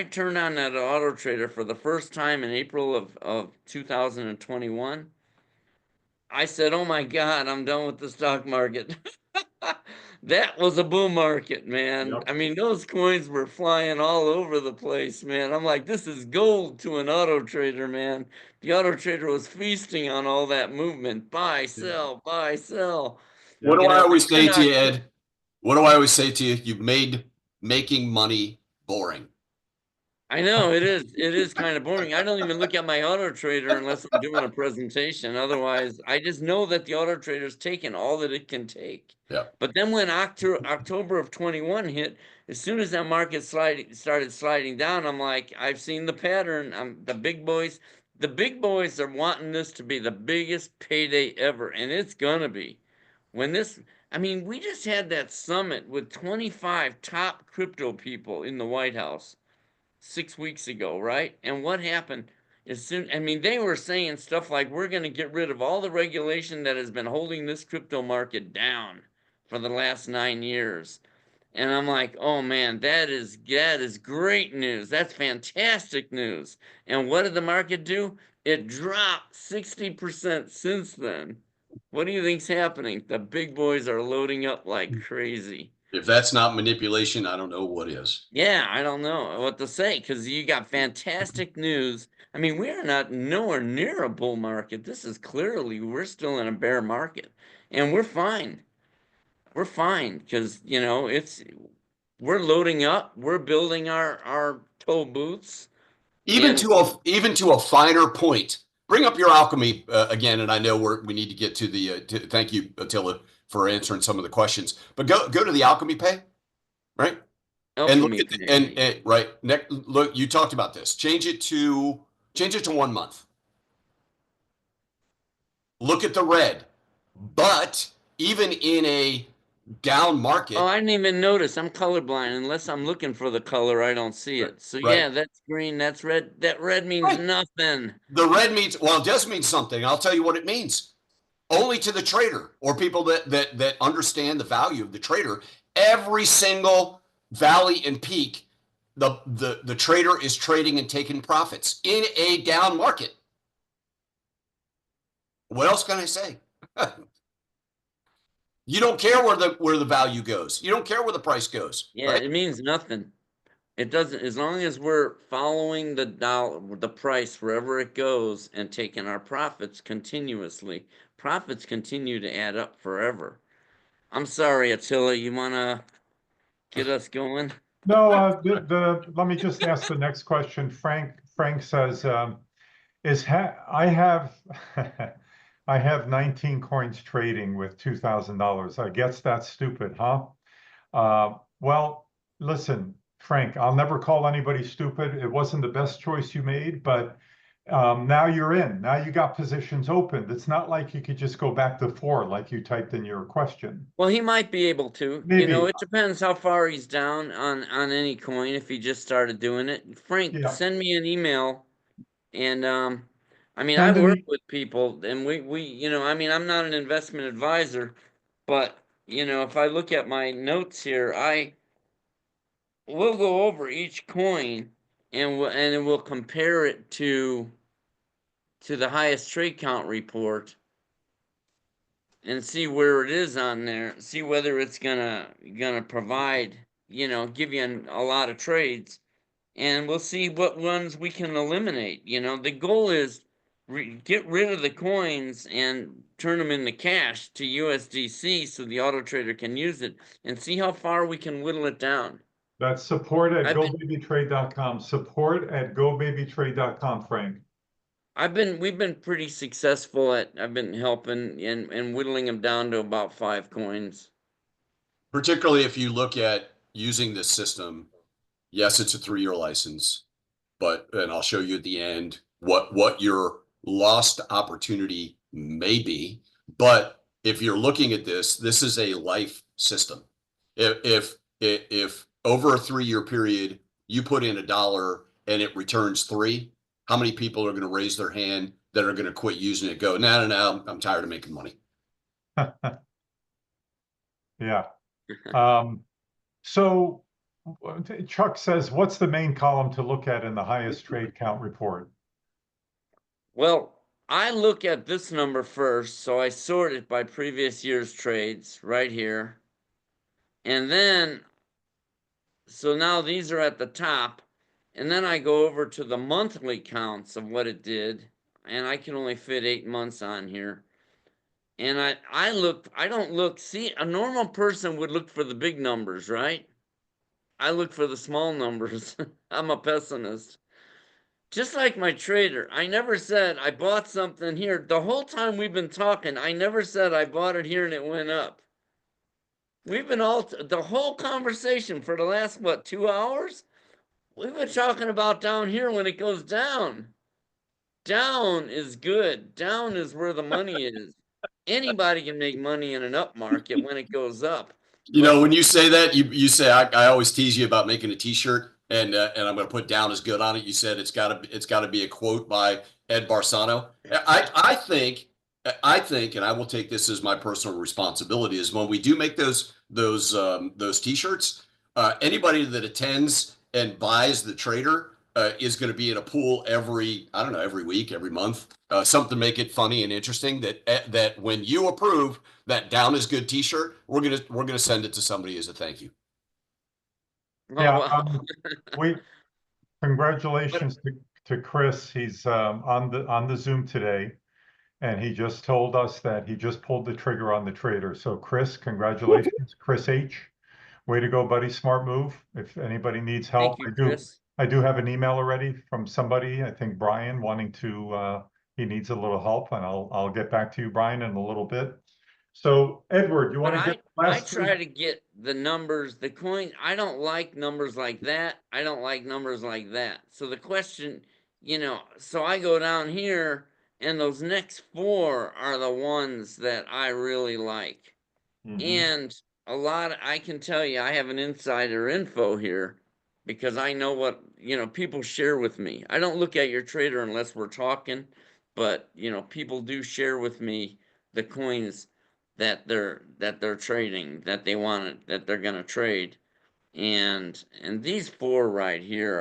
turned on that auto trader for the first time in April of 2021, I said, "Oh my God, I'm done with the stock market." That was a bull market, man. Yep. I mean, those coins were flying all over the place, man. I'm like, this is gold to an auto trader, man. The auto trader was feasting on all that movement. Buy, sell, buy, sell. What Yeah. do I always And say to you, Ed? What do I always say to you? You've made making money boring. I know it is kind of boring. I don't even look at my auto trader unless I'm doing a presentation. Otherwise, I just know that the auto trader's taken all that it can take. Yeah. But then when October of 21 hit, as soon as that market started sliding down, I'm like, I've seen the pattern. The big boys are wanting this to be the biggest payday ever, and it's gonna be. When this I mean, we just had that summit with 25 top crypto people in the White House 6 weeks ago, right? And what happened? I mean, they were saying stuff like, we're going to get rid of all the regulation that has been holding this crypto market down for the last 9 years. And I'm like, oh man, that is great news. That's fantastic news. And what did the market do? It dropped 60% since then. What do you think's happening? The big boys are loading up like crazy. If that's not manipulation, I don't know what is. Yeah, I don't know what to say because you got fantastic news. I mean, we are not nowhere near a bull market. This is clearly, we're still in a bear market, and we're fine. We're fine because, we're loading up, we're building our tow booths, Even and to a finer point. Bring up your alchemy again, and I know we need to get to the. Thank you, Attila, for answering some of the questions. But go to the alchemy pay, right? And look alchemy at pay. right. Look, you talked about this. Change it to 1 month. Look at the red. But even in a down market, Oh, I didn't even notice. I'm colorblind. Unless I'm looking for the color, I don't see it. So right, yeah, that's green, that's red. That red means right. nothing. The red means, well, it does mean something. I'll tell you what it means. Only to the trader or people that understand the value of the trader. Every single valley and peak, the trader is trading and taking profits in a down market. What else can I say? You don't care where the value goes. You don't care where the price goes, Yeah, right? it means nothing. It doesn't, as long as we're following the dollar, the price wherever it goes and taking our profits continuously. Profits continue to add up forever. I'm sorry, Attila, you wanna get us going? No, let me just ask the next question. Frank says, I have I have 19 coins trading with $2,000. I guess that's stupid, huh? Well, listen, Frank, I'll never call anybody stupid. It wasn't the best choice you made, but now you're in. Now you got positions opened. It's not like you could just go back to 4 like you typed in your question. Well, he might be able to. Maybe, It depends how far he's down on any coin if he just started doing it. Frank, yeah. send me an email and I mean, I Send work an with people and I mean, I'm not an investment advisor, but if I look at my notes here, we'll go over each coin and we'll compare it to the highest trade count report and see where it is on there, see whether it's gonna provide, give you a lot of trades, and we'll see what ones we can eliminate. The goal is get rid of the coins and turn them into cash to USDC so the auto trader can use it and see how far we can whittle it down. That's support at I've been GoBabyTrade.com. Support at GoBabyTrade.com, Frank. we've been pretty successful I've been helping and whittling them down to about 5 coins. Particularly if you look at using this system. Yes, it's a 3-year license, and I'll show you at the end what your lost opportunity may be. But if you're looking at this is a life system. If over a 3-year period you put in $1 and it returns 3, how many people are going to raise their hand that are going to quit using it? Go, no, I'm tired of making money. Yeah. So Chuck says, what's the main column to look at in the highest trade count report? Well, I look at this number first, so I sort it by previous year's trades right here. And then, so now these are at the top. And then I go over to the monthly counts of what it did. And I can only fit 8 months on here. And I don't look, see, a normal person would look for the big numbers, right? I look for the small numbers. I'm a pessimist. Just like my trader, I never said I bought something here. The whole time we've been talking, I never said I bought it here and it went up. We've been the whole conversation for the last, 2 hours? We've been talking about down here when it goes down. Down is good. Down is where the money is. anybody can make money in an up market when it goes up. You But know, when you say that, you say I always tease you about making a T-shirt, and I'm going to put down as good on it. You said it's got to be a quote by Ed Barsano. I think, and I will take this as my personal responsibility, is when we do make those T-shirts, anybody that attends and buys the trader is going to be in a pool I don't know, every week, every month, something to make it funny and interesting. That when you approve that down is good T-shirt, we're gonna send it to somebody as a thank you. oh Yeah, wow. we congratulations to Chris. He's on the Zoom today, and he just told us that he just pulled the trigger on the trader. So Chris, congratulations, Chris H. Way to go, buddy. Smart move. If anybody needs help, Thank you, Chris. I do have an email already from somebody, I think Brian, wanting to he needs a little help, and I'll get back to you, Brian, in a little bit. So Edward, you But want to get the I last three? try to get the numbers, the coin. I don't like numbers like that. I don't like numbers like that. So the question, so I go down here and those next four are the ones that I really like. Mhm. And I can tell you, I have an insider info here because I know what, people share with me. I don't look at your trader unless we're talking, but, people do share with me the coins that they're trading, that they want, that they're going to trade. And these four right here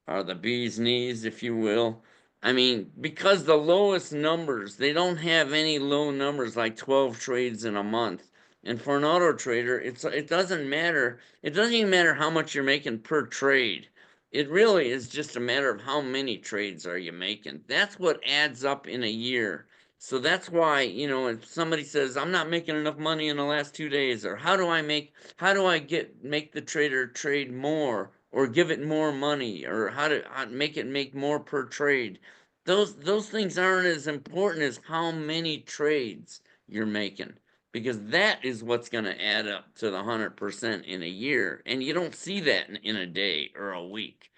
are the bee's knees, if you will. I mean, because the lowest numbers, they don't have any low numbers like 12 trades in a month. And for an auto trader, it doesn't matter. It doesn't even matter how much you're making per trade. It really is just a matter of how many trades are you making. That's what adds up in a year. So that's why, if somebody says, I'm not making enough money in the last 2 days, or how do I make the trader trade more, or give it more money, or how to make it make more per trade. Those things aren't as important as how many trades you're making, because that is what's going to add up to the 100% in a year, and you don't see that in a day or a week.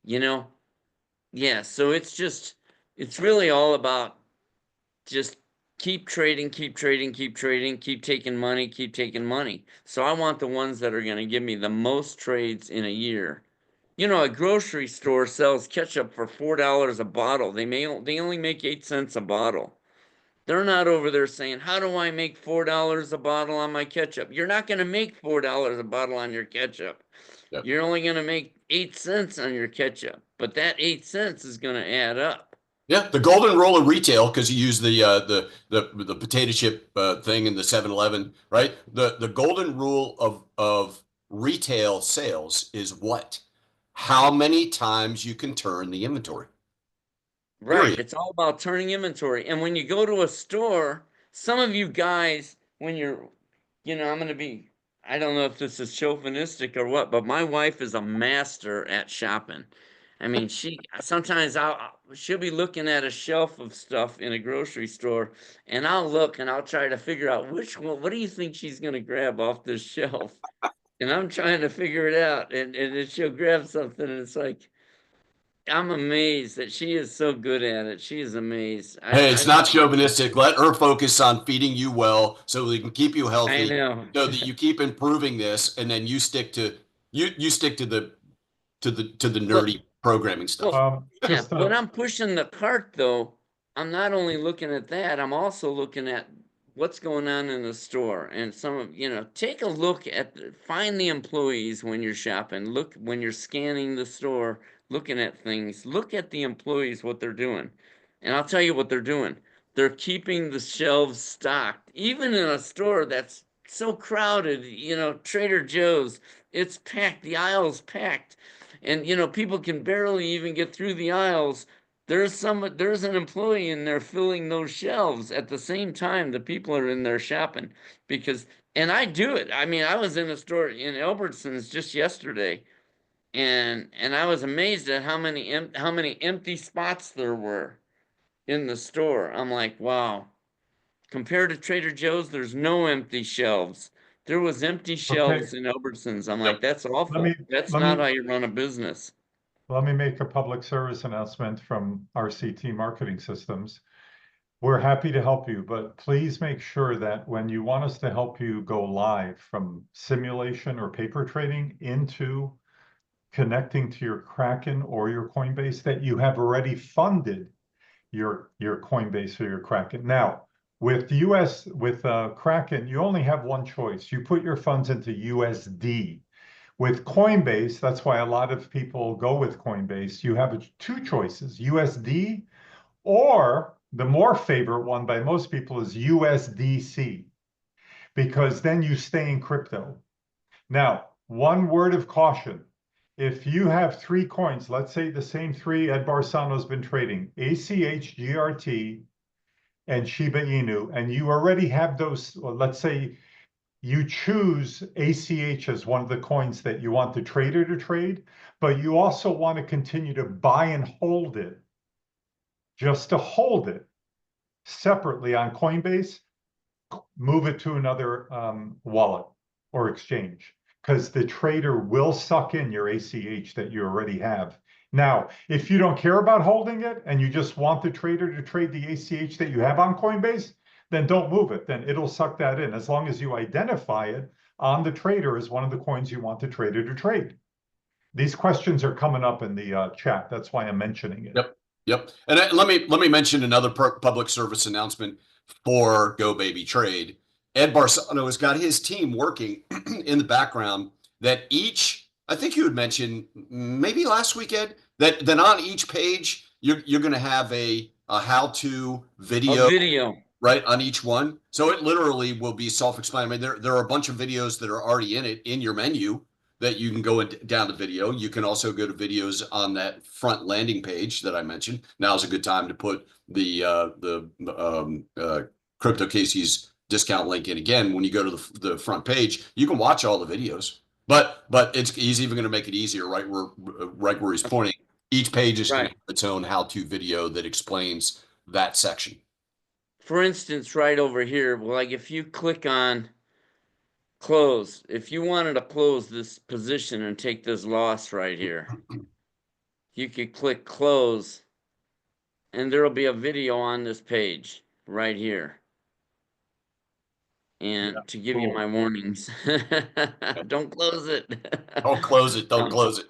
You know, yeah. So it's really all about just keep trading, keep trading, keep trading, keep taking money, keep taking money. So I want the ones that are going to give me the most trades in a year. A grocery store sells ketchup for $4 a bottle. They only make 8 cents a bottle. They're not over there saying, "How do I make $4 a bottle on my ketchup?" You're not going to make $4 a bottle on your ketchup. Yep. You're only going to make 8 cents on your ketchup, but that 8 cents is going to add up. Yeah, the golden rule of retail, because you use the potato chip thing in the 7-Eleven, right? The golden rule of retail sales is what? How many times you can turn the inventory. Right. Period. It's all about turning inventory. And when you go to a store, some of you guys, when you're, I'm going to be, I don't know if this is chauvinistic or what, but my wife is a master at shopping. I mean, sometimes she'll be looking at a shelf of stuff in a grocery store, and I'll look and I'll try to figure out which one, what do you think she's going to grab off this shelf? And I'm trying to figure it out. And then she'll grab something, and it's like, I'm amazed that she is so good at it. She is amazed. Hey, it's not chauvinistic. Let her focus on feeding you well so we can keep you I healthy, know. so that you keep improving this, and then you stick to the Well, nerdy programming stuff. well, yeah. Just When I'm pushing the cart, though, I'm not only looking at that, I'm also looking at what's going on in the store. And take a look find the employees when you're shopping. Look, when you're scanning the store, looking at things, look at the employees, what they're doing. And I'll tell you what they're doing. They're keeping the shelves stocked, even in a store that's so crowded, Trader Joe's, it's packed, the aisle's packed. And people can barely even get through the aisles. There's an employee in there filling those shelves at the same time the people are in there shopping. Because and I do it. I mean, I was in a store in Albertsons just yesterday, and I was amazed at how many empty spots there were in the store. I'm like, wow. Compared to Trader Joe's, there's no empty shelves. There was empty okay. shelves in Albertsons. I'm like, Yep. that's Let me awful. That's let not me how you run a business. let me make a public service announcement from RCT Marketing Systems. We're happy to help you, but please make sure that when you want us to help you go live from simulation or paper trading into connecting to your Kraken or your Coinbase, that you have already funded your Coinbase or your Kraken. Now, with Kraken, you only have one choice. You put your funds into USD. With Coinbase, that's why a lot of people go with Coinbase. You have two choices, USD, or the more favorite one by most people is USDC, because then you stay in crypto. Now, one word of caution. If you have three coins, let's say the same three Ed Barsano's been trading, ACH, GRT, and Shiba Inu, and you already have those, well, let's say you choose ACH as one of the coins that you want the trader to trade, but you also want to continue to buy and hold it, just to hold it separately on Coinbase, move it to another wallet or exchange, because the trader will suck in your ACH that you already have. Now, if you don't care about holding it and you just want the trader to trade the ACH that you have on Coinbase, then don't move it. Then it'll suck that in, as long as you identify it on the trader as one of the coins you want the trader to trade. These questions are coming up in the chat. That's why I'm mentioning it. Yep. Yep. And let me mention another public service announcement for GoBabyTrade. Ed Barsano has got his team working in the background that each, I think you had mentioned maybe last week, Ed, that then on each page you're going to have a how-to video, right, on each one. So it literally will be self-explanatory. I mean, there are a bunch of videos that are already in it in your menu that you can go down to video. You can also go to videos on that front landing page that I mentioned. Now's a good time to put the Crypto Casey's discount link in again. When you go to the front page, you can watch all the videos. But he's even going to make it easier, right where he's pointing. Each page is going to have its own how-to video that explains that section. For instance, right over here, like if you click on close, if you wanted to close this position and take this loss right here, you could click close, and there'll be a video on this page right here. And to give you my warnings, don't close it. Don't close it. Don't close it.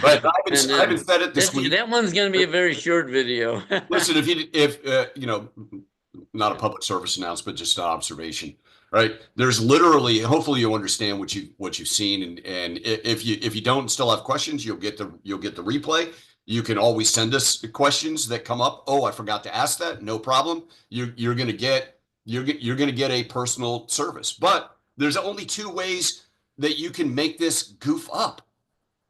But I haven't said it this week. That one's going to be a very short video. Listen, if you know, not a public service announcement, just an observation, right? There's literally, hopefully you'll understand what you've seen, and if you don't still have questions, you'll get the replay. You can always send us questions that come up. Oh, I forgot to ask that. No problem. You're gonna get a personal service. But there's only two ways that you can make this goof up.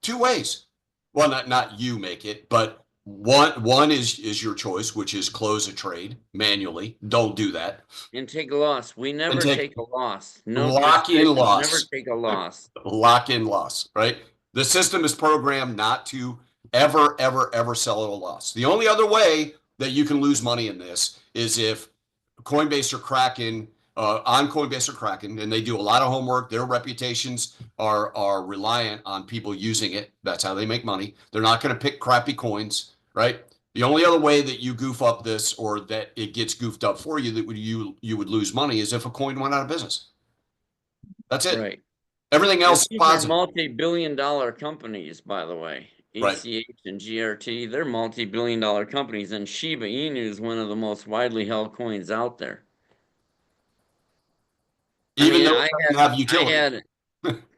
Two ways. Well, not you make it, but one is your choice, which is close a trade manually. Don't do that. And take a loss. We never take a loss. No, lock in loss. Never take a loss. Lock in loss, right? The system is programmed not to ever sell at a loss. The only other way that you can lose money in this is if Coinbase or Kraken, on Coinbase or Kraken, and they do a lot of homework. Their reputations are reliant on people using it. That's how they make money. They're not going to pick crappy coins, right? The only other way that you goof up this, or that it gets goofed up for you, that you would lose money, is if a coin went out of business. That's it. Right. Everything else is positive. Multi-billion-dollar companies, by the way. ACH and GRT, they're multi-billion-dollar companies, and Shiba Inu is one of the most widely held coins out there. Even though it doesn't have utility.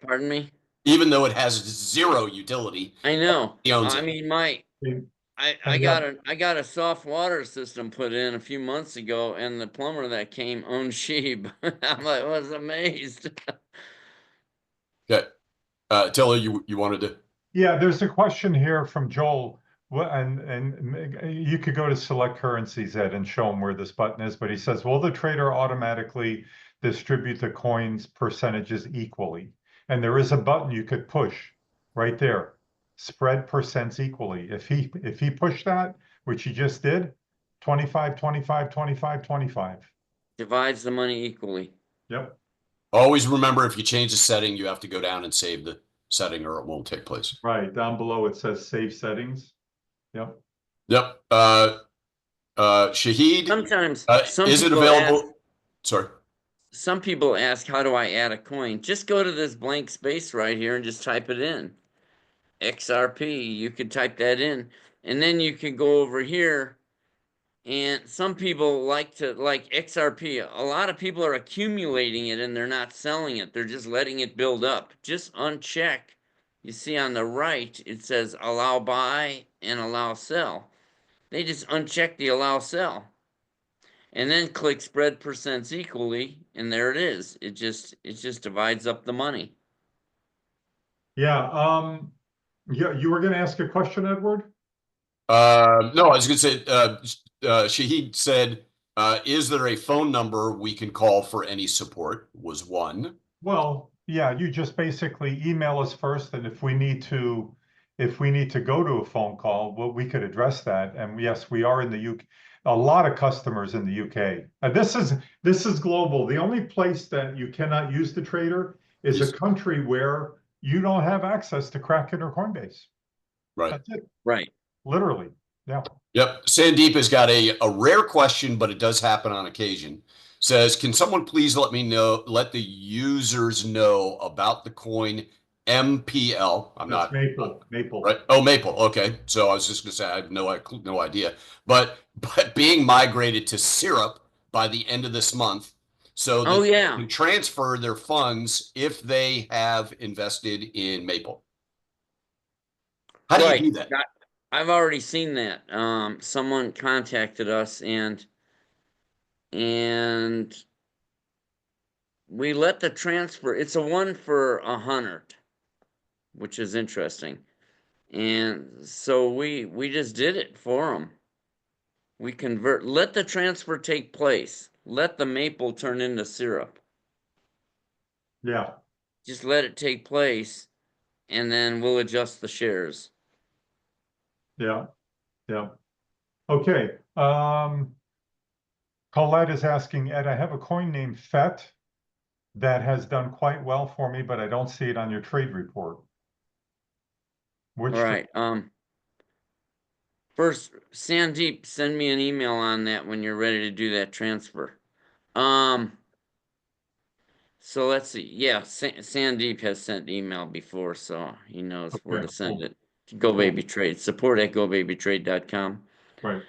Pardon me? Even though it has zero utility. I know. I mean, I got a soft water system put in a few months ago, and the plumber that came owned Sheeb. I was amazed. Okay. Tiller, you wanted to? Yeah, there's a question here from Joel. And you could go to select currencies, Ed, and show him where this button is. But he says, will the trader automatically distribute the coins percentages equally? And there is a button you could push right there. Spread percents equally. If he pushed that, which he just did, 25, 25, 25, 25. Divides the money equally. Yep. Always remember, if you change the setting, you have to go down and save the setting, or it won't take place. Right. Down below it says save settings. Yep. Yep. Shahid, Sometimes some is it people ask, available? Sorry. how do I add a coin? Just go to this blank space right here and just type it in. XRP, you could type that in, and then you can go over here. And some people like XRP. A lot of people are accumulating it and they're not selling it. They're just letting it build up. Just uncheck. You see on the right, it says allow buy and allow sell. They just uncheck the allow sell and then click spread percents equally. And there it is. It just divides up the money. Yeah. Yeah, you were going to ask a question, Edward? No, I was going to say, Shahid said, is there a phone number we can call for any support? Was one. Well, yeah, you just basically email us first, and if we need to go to a phone call, well, we could address that. And yes, we are in the UK. A lot of customers in the UK. This is global. The only place that you cannot use the trader is a country where you don't have access to Kraken or Coinbase. Right. That's it. Right. Literally. Yeah. Yep. Sandeep has got a rare question, but it does happen on occasion. Says, can someone please let the users know about the coin MPL? That's Maple. Right. Oh, Maple. Okay. So I was just going to say, I have no idea, but being migrated to Syrup by the end of this month, so that they can transfer their funds if they have invested in Maple. How do you do that? I've already seen that. Someone contacted us and we let the transfer. It's a 1 for 100, which is interesting. And so we just did it for them. We let the transfer take place. Let the maple turn into syrup. Yeah. Just let it take place, and then we'll adjust the shares. Yeah. Yeah. Okay. Colette is asking, Ed, I have a coin named FET that has done quite well for me, but I don't see it on your trade report. All right. First, Sandeep, send me an email on that when you're ready to do that transfer. So let's see. Yeah, Sandeep has sent email before, so he knows where to send it. GoBabyTrade, support@gobabytrade.com. Right.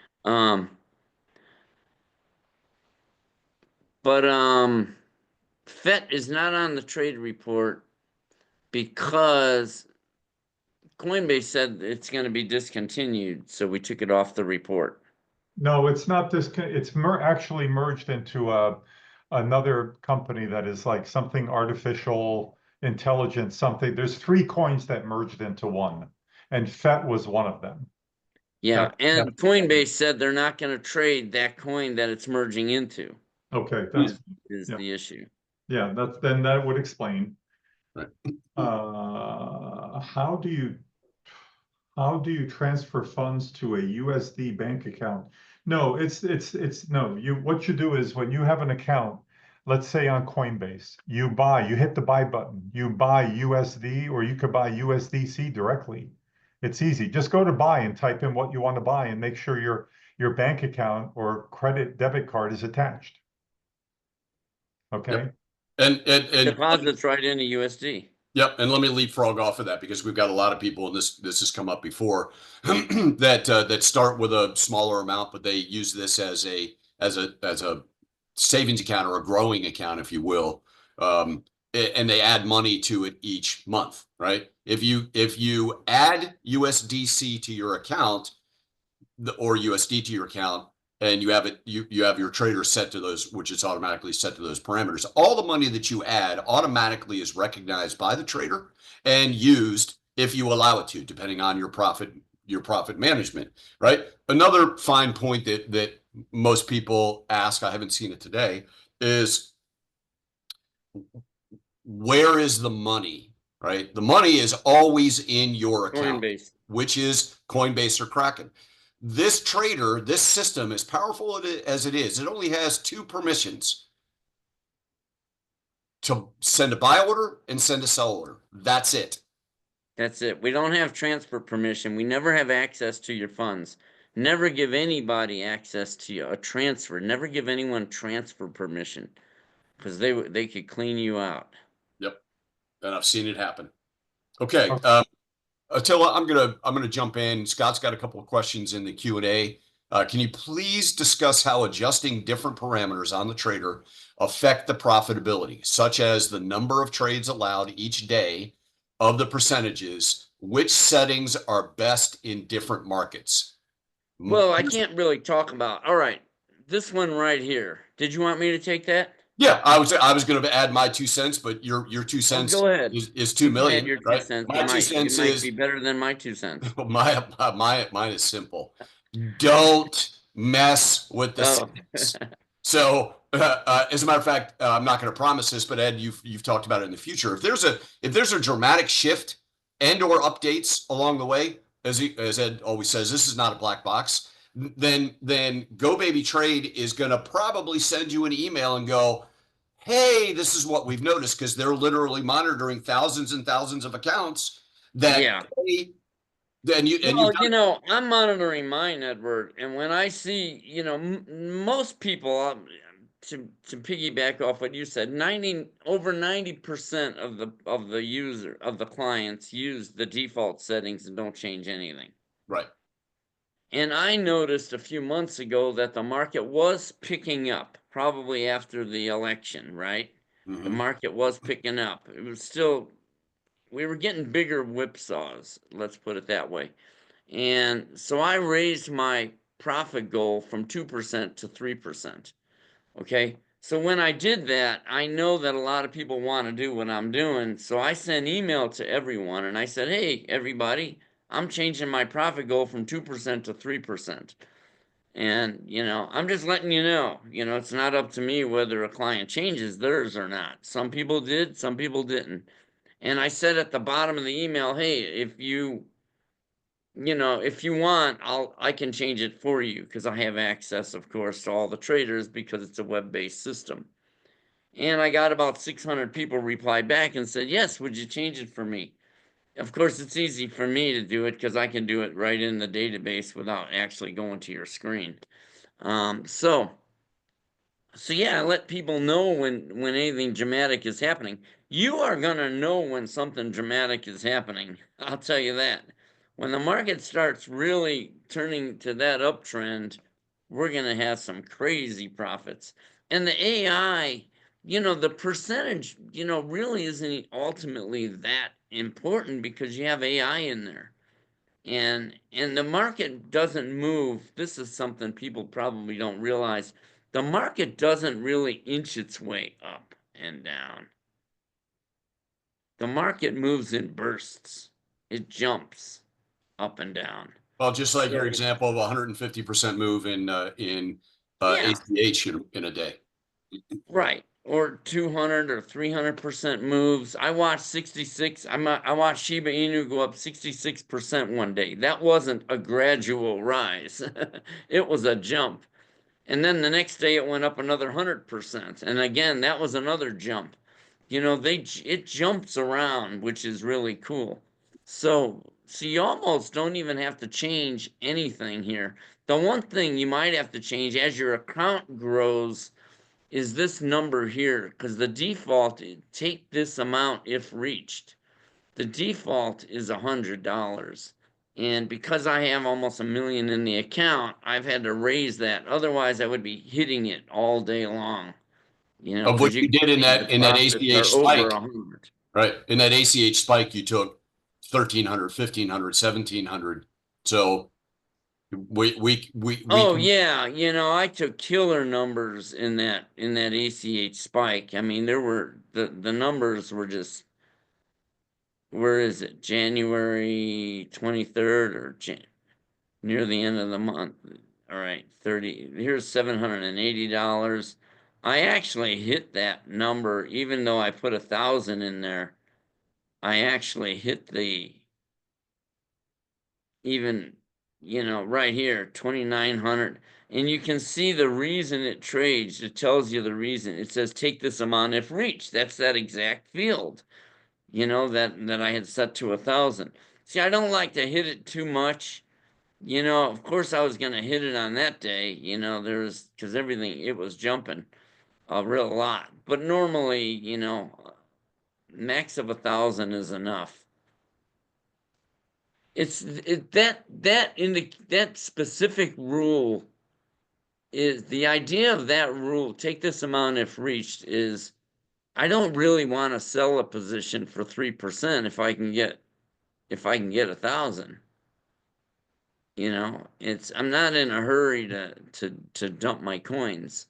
But FET is not on the trade report because Coinbase said it's going to be discontinued, so we took it off the report. No, it's not this. It's actually merged into another company that is like something artificial intelligence, something. There's 3 coins that merged into one, and FET was one of them. Yeah, and Coinbase said they're not going to trade that coin that it's merging into. Okay, is the issue. Yeah, then that would explain. Right. How do you transfer funds to a USD bank account? No, what you do is when you have an account, let's say on Coinbase, you hit the buy button, you buy USD, or you could buy USDC directly. It's easy. Just go to buy and type in what you want to buy and make sure your bank account or debit card is attached. Okay. Yep. And deposits right into USD. Yep, and let me leapfrog off of that because we've got a lot of people, and this has come up before, that start with a smaller amount, but they use this as a savings account or a growing account, if you will, and they add money to it each month, right? If you add USDC to your account or USD to your account, and you have your trader set to those, which is automatically set to those parameters, all the money that you add automatically is recognized by the trader and used if you allow it to, depending on your profit management, right? Another fine point that most people ask, I haven't seen it today, is where is the money, right? The money is always in your account, Coinbase, which is Coinbase or Kraken. This trader, this system, as powerful as it is, it only has 2 permissions: to send a buy order and send a sell order. That's it. That's it. We don't have transfer permission. We never have access to your funds. Never give anybody access to a transfer. Never give anyone transfer permission, because they could clean you out. Yep. And I've seen it happen. Okay. Okay. Attila, I'm gonna jump in. Scott's got a couple of questions in the Q&A. Can you please discuss how adjusting different parameters on the trader affect the profitability, such as the number of trades allowed each day of the percentages? Which settings are best in different markets? Well, I can't really talk about. All right, this one right here. Did you want me to take that? Yeah, I was going to add my 2 cents, but your 2 cents Go ahead. is You 2 can add million, your two right? cents. My two It cents might is be better than my 2 cents. mine is simple. Don't mess with the Oh, settings. So, as a matter of fact, I'm not going to promise this, but Ed, you've talked about it in the future. If there's a dramatic shift and or updates along the way, as Ed always says, this is not a black box. Then GoBabyTrade is going to probably send you an email and go, "Hey, this is what we've noticed," because they're literally monitoring thousands and thousands of accounts that yeah. hey, then you've Well, done I'm monitoring mine, Edward, and when I see, most people, to piggyback off what you said, over 90% of the clients use the default settings and don't change anything. right. And I noticed a few months ago that the market was picking up, probably after the election, right? The Mm-hmm. market was picking up. It was still, we were getting bigger whipsaws, let's put it that way. And so I raised my profit goal from 2% to 3%. Okay. So when I did that, I know that a lot of people want to do what I'm doing. So I sent email to everyone and I said, hey, everybody, I'm changing my profit goal from 2% to 3%. And, I'm just letting you know, it's not up to me whether a client changes theirs or not. Some people did, some people didn't. And I said at the bottom of the email, hey, if you want, I can change it for you, because I have access, of course, to all the traders because it's a web-based system. And I got about 600 people reply back and said, yes, would you change it for me? Of course, it's easy for me to do it because I can do it right in the database without actually going to your screen. So yeah, let people know when anything dramatic is happening. You are gonna know when something dramatic is happening. I'll tell you that. When the market starts really turning to that uptrend, we're gonna have some crazy profits. And the AI, the percentage, really isn't ultimately that important because you have AI in there. And the market doesn't move. This is something people probably don't realize. The market doesn't really inch its way up and down. The market moves in bursts. It jumps up and down. Well, just like your So example of 150% move in yeah, ACH in a day. right. Or 200 or 300% moves. I watched 66. I watched Shiba Inu go up 66% one day. That wasn't a gradual rise. It was a jump. And then the next day it went up another 100%. And again, that was another jump. It jumps around, which is really cool. So you almost don't even have to change anything here. The one thing you might have to change as your account grows is this number here, because the default, take this amount if reached. The default is $100. And because I have almost 1 million in the account, I've had to raise that. Otherwise, I would be hitting it all day long, Of what because you you can did in see the that profits ACH are over spike, 100. right? In that ACH spike, you took 1,300, 1,500, 1,700. So we Oh can. yeah, I took killer numbers in that ACH spike. I mean, there were the numbers were just, where is it? January 23rd or near the end of the month. All right, here's $780. I actually hit that number, even though I put 1,000 in there. I actually hit even, right here, 2,900. And you can see the reason it trades. It tells you the reason. It says take this amount if reached. That's that exact field, that I had set to 1,000. See, I don't like to hit it too much, you know, of course I was gonna hit it on that day, you know, because everything, it was jumping a real lot. But normally, you know, max of 1,000 is enough. That specific rule is the idea of that rule. Take this amount if reached is I don't really want to sell a position for 3% if I can get 1,000. You know, I'm not in a hurry to dump my coins.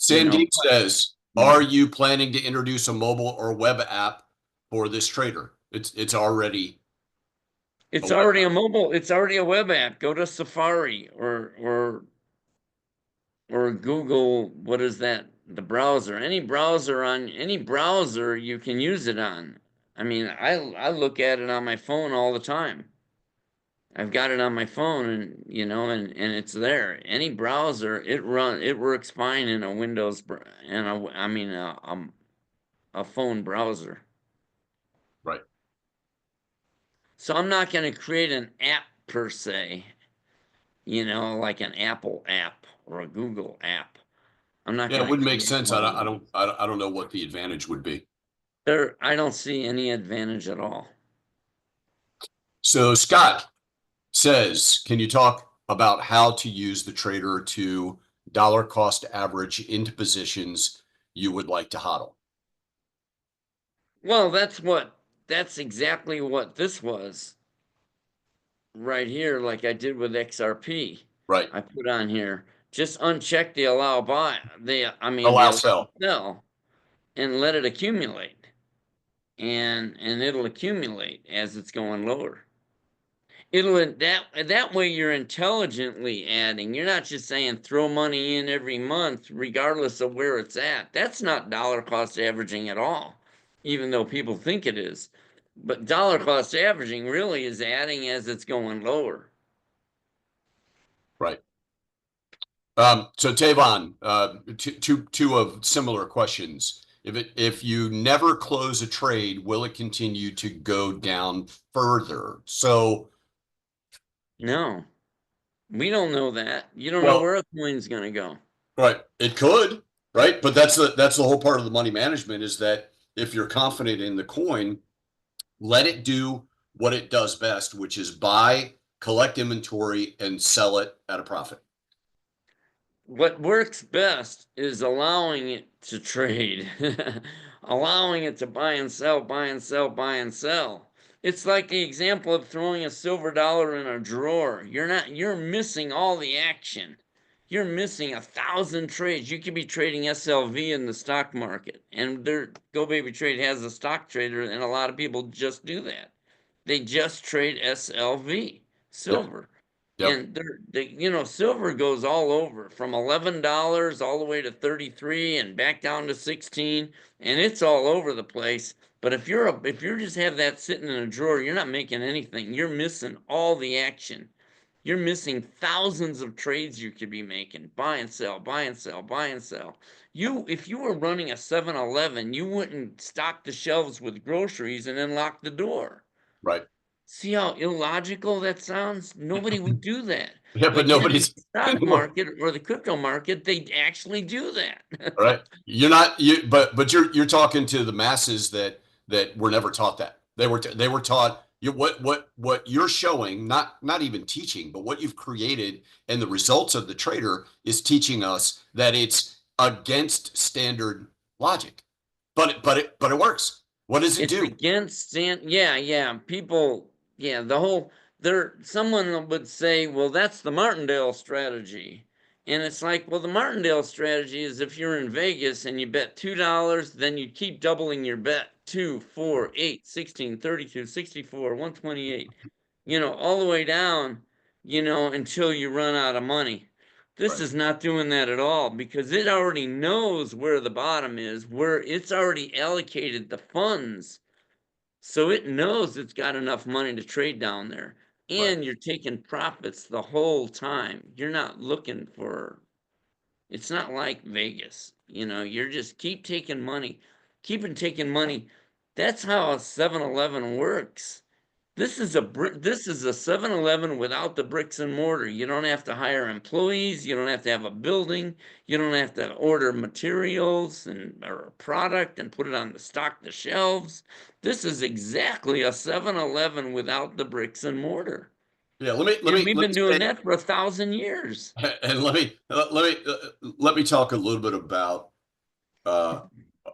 You know, Sandeep says, are you planning to introduce a mobile or web app for this trader? It's already it's a web already a app. mobile, it's already a web app. Go to Safari or Google, what is that? The browser. Any browser you can use it on. I mean, I look at it on my phone all the time. I've got it on my phone and you know and it's there. Any browser, it works fine in a Windows and I mean a phone browser. Right. So I'm not going to create an app per se, you know, like an Apple app or a Google app. I'm not Yeah, it going to wouldn't make create sense. one of those. I don't know what the advantage would be. I don't see any advantage at all. So Scott says, can you talk about how to use the trader to dollar cost average into positions you would like to hodl? Well, that's exactly what this was right here, like I did with XRP. Right. I put on here, just uncheck the allow buy, the Allow allow sell. sell, and let it accumulate. And it'll accumulate as it's going lower. That way you're intelligently adding. You're not just saying throw money in every month, regardless of where it's at. That's not dollar cost averaging at all, even though people think it is. But dollar cost averaging really is adding as it's going lower. Right. So Tavon, two of similar questions. If you never close a trade, will it continue to go down further? So, No, we don't know that. You don't know well, where a coin's going to go. right, it could, right? But that's the whole part of the money management is that if you're confident in the coin, let it do what it does best, which is buy, collect inventory, and sell it at a profit. What works best is allowing it to trade, allowing it to buy and sell, buy and sell, buy and sell. It's like the example of throwing a silver dollar in a drawer. You're missing all the action. You're missing 1,000 trades. You could be trading SLV in the stock market, and GoBabyTrade has a stock trader, and a lot of people just do that. They just trade SLV, Yep. silver. Yep. And you know, silver goes all over from $11 all the way to 33 and back down to 16, and it's all over the place. But if you're just have that sitting in a drawer, you're not making anything. You're missing all the action. You're missing thousands of trades you could be making. Buy and sell, buy and sell, buy and sell. If you were running a 7-Eleven, you wouldn't stock the shelves with groceries and then lock the door. Right. See how illogical that sounds? Nobody would do that. Yeah, but But yet in the nobody's stock market or the crypto market, they actually do that. right. You're not but you're talking to the masses that were never taught that. They were taught what you're showing, not even teaching, but what you've created and the results of the trader is teaching us that it's against standard logic. But it works. What does it It's do? against yeah. People, yeah, someone would say, well, that's the Martindale strategy. And it's like, well, the Martindale strategy is if you're in Vegas and you bet $2, then you keep doubling your bet 2, 4, 8, 16, 32, 64, 128, you know, all the way down, you know, until you run out of money. This Right. is not doing that at all because it already knows where the bottom is, where it's already allocated the funds. So it knows it's got enough money to trade down there. Right. And you're taking profits the whole time. You're not looking for, it's not like Vegas. You know, you're just keep taking money. That's how a 7-Eleven works. This is a 7-Eleven without the bricks and mortar. You don't have to hire employees. You don't have to have a building. You don't have to order materials or a product and put it on stock the shelves. This is exactly a 7-Eleven without the bricks and mortar. Yeah, And we've let been me doing say, that for 1,000 years. and let me talk a little bit uh,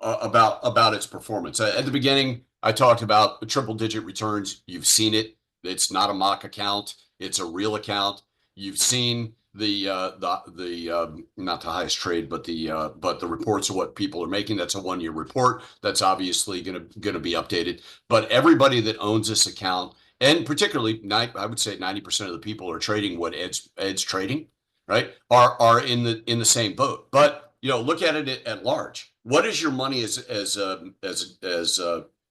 about its performance. At the beginning, I talked about the triple digit returns. You've seen it. It's not a mock account. It's a real account. You've seen the not the highest trade, but the reports of what people are making. That's a 1 year report. That's obviously gonna be updated. But everybody that owns this account, and particularly, I would say 90% of the people are trading what Ed's trading, right? Are in the same boat. But look at it at large. What is your money as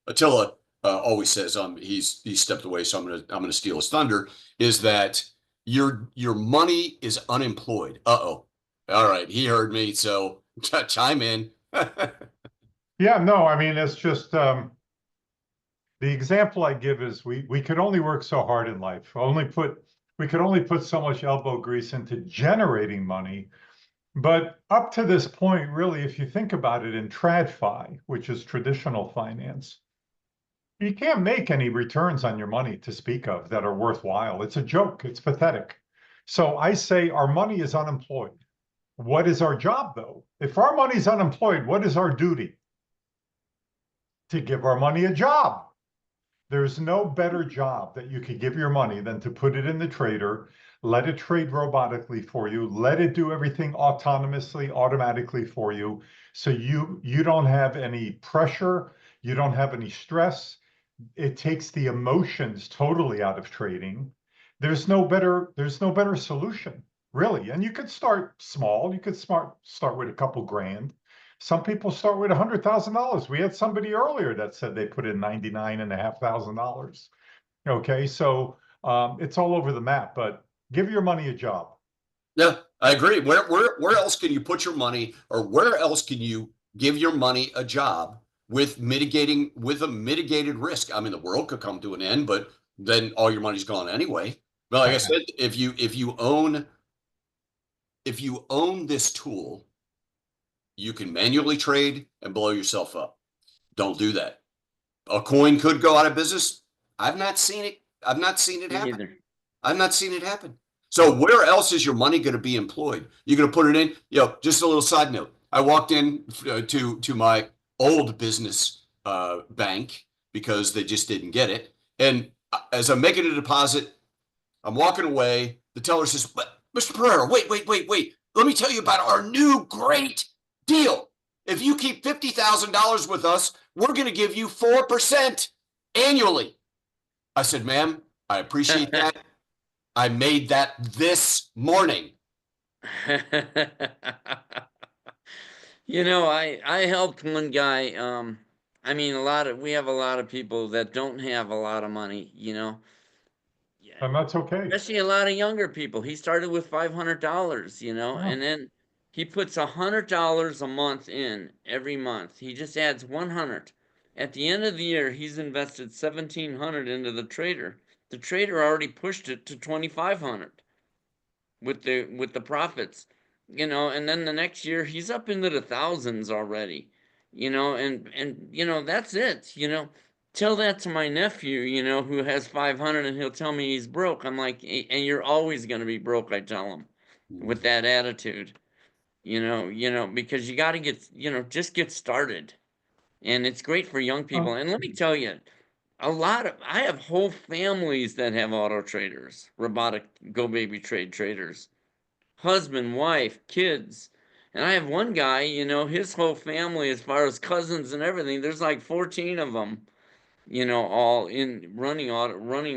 Attila always says? He's stepped away, so I'm gonna steal his thunder. Is that your money is unemployed? Uh-oh. All right, he heard me, so chime in. Yeah, no, I mean, it's just the example I give is we could only work so hard in life. We could only put so much elbow grease into generating money. But up to this point, really, if you think about it in TradFi, which is traditional finance, you can't make any returns on your money to speak of that are worthwhile. It's a joke. It's pathetic. So I say our money is unemployed. What is our job, though? If our money is unemployed, what is our duty? To give our money a job. There's no better job that you could give your money than to put it in the trader, let it trade robotically for you, let it do everything autonomously, automatically for you. So you don't have any pressure, you don't have any stress. It takes the emotions totally out of trading. There's no better solution, really. And you could start small. You could start with a couple grand. Some people start with $100,000. We had somebody earlier that said they put in $99,500. Okay, so it's all over the map. But give your money a job. Yeah, I agree. Where else can you put your money, or where else can you give your money a job with a mitigated risk? I mean, the world could come to an end, but then all your money's gone anyway. But like I said, if you own this tool, you can manually trade and blow yourself up. Don't do that. A coin could go out of business. I've not seen it. I've not seen it Me happen. either. I've not seen it happen. So where else is your money going to be employed? You're going to put it in. Just a little side note. I walked in to my old business bank because they just didn't get it. And as I'm making a deposit, I'm walking away. The teller says, "Mr. Pereira, wait. Let me tell you about our new great deal. If you keep $50,000 with us, we're going to give you 4% annually." I said, "Ma'am, I appreciate that. I made that this morning." I helped one guy. I mean, we have a lot of people that don't have a lot of money, Yeah, And that's okay. especially a lot of younger people. He started with $500, Yeah. and then he puts $100 a month in every month. He just adds 100. At the end of the year, he's invested 1,700 into the trader. The trader already pushed it to 2,500 with the profits, and then the next year he's up into the thousands already, and that's it. Tell that to my nephew, who has 500, and he'll tell me he's broke. I'm like, and you're always going to be broke, I tell him, with that attitude, because you got to just get started. And it's great for young people. And let me tell you, I have whole families that have auto traders, robotic GoBabyTrade traders, husband, wife, kids. And I have one guy, his whole family, as far as cousins and everything, there's like 14 of them, all in running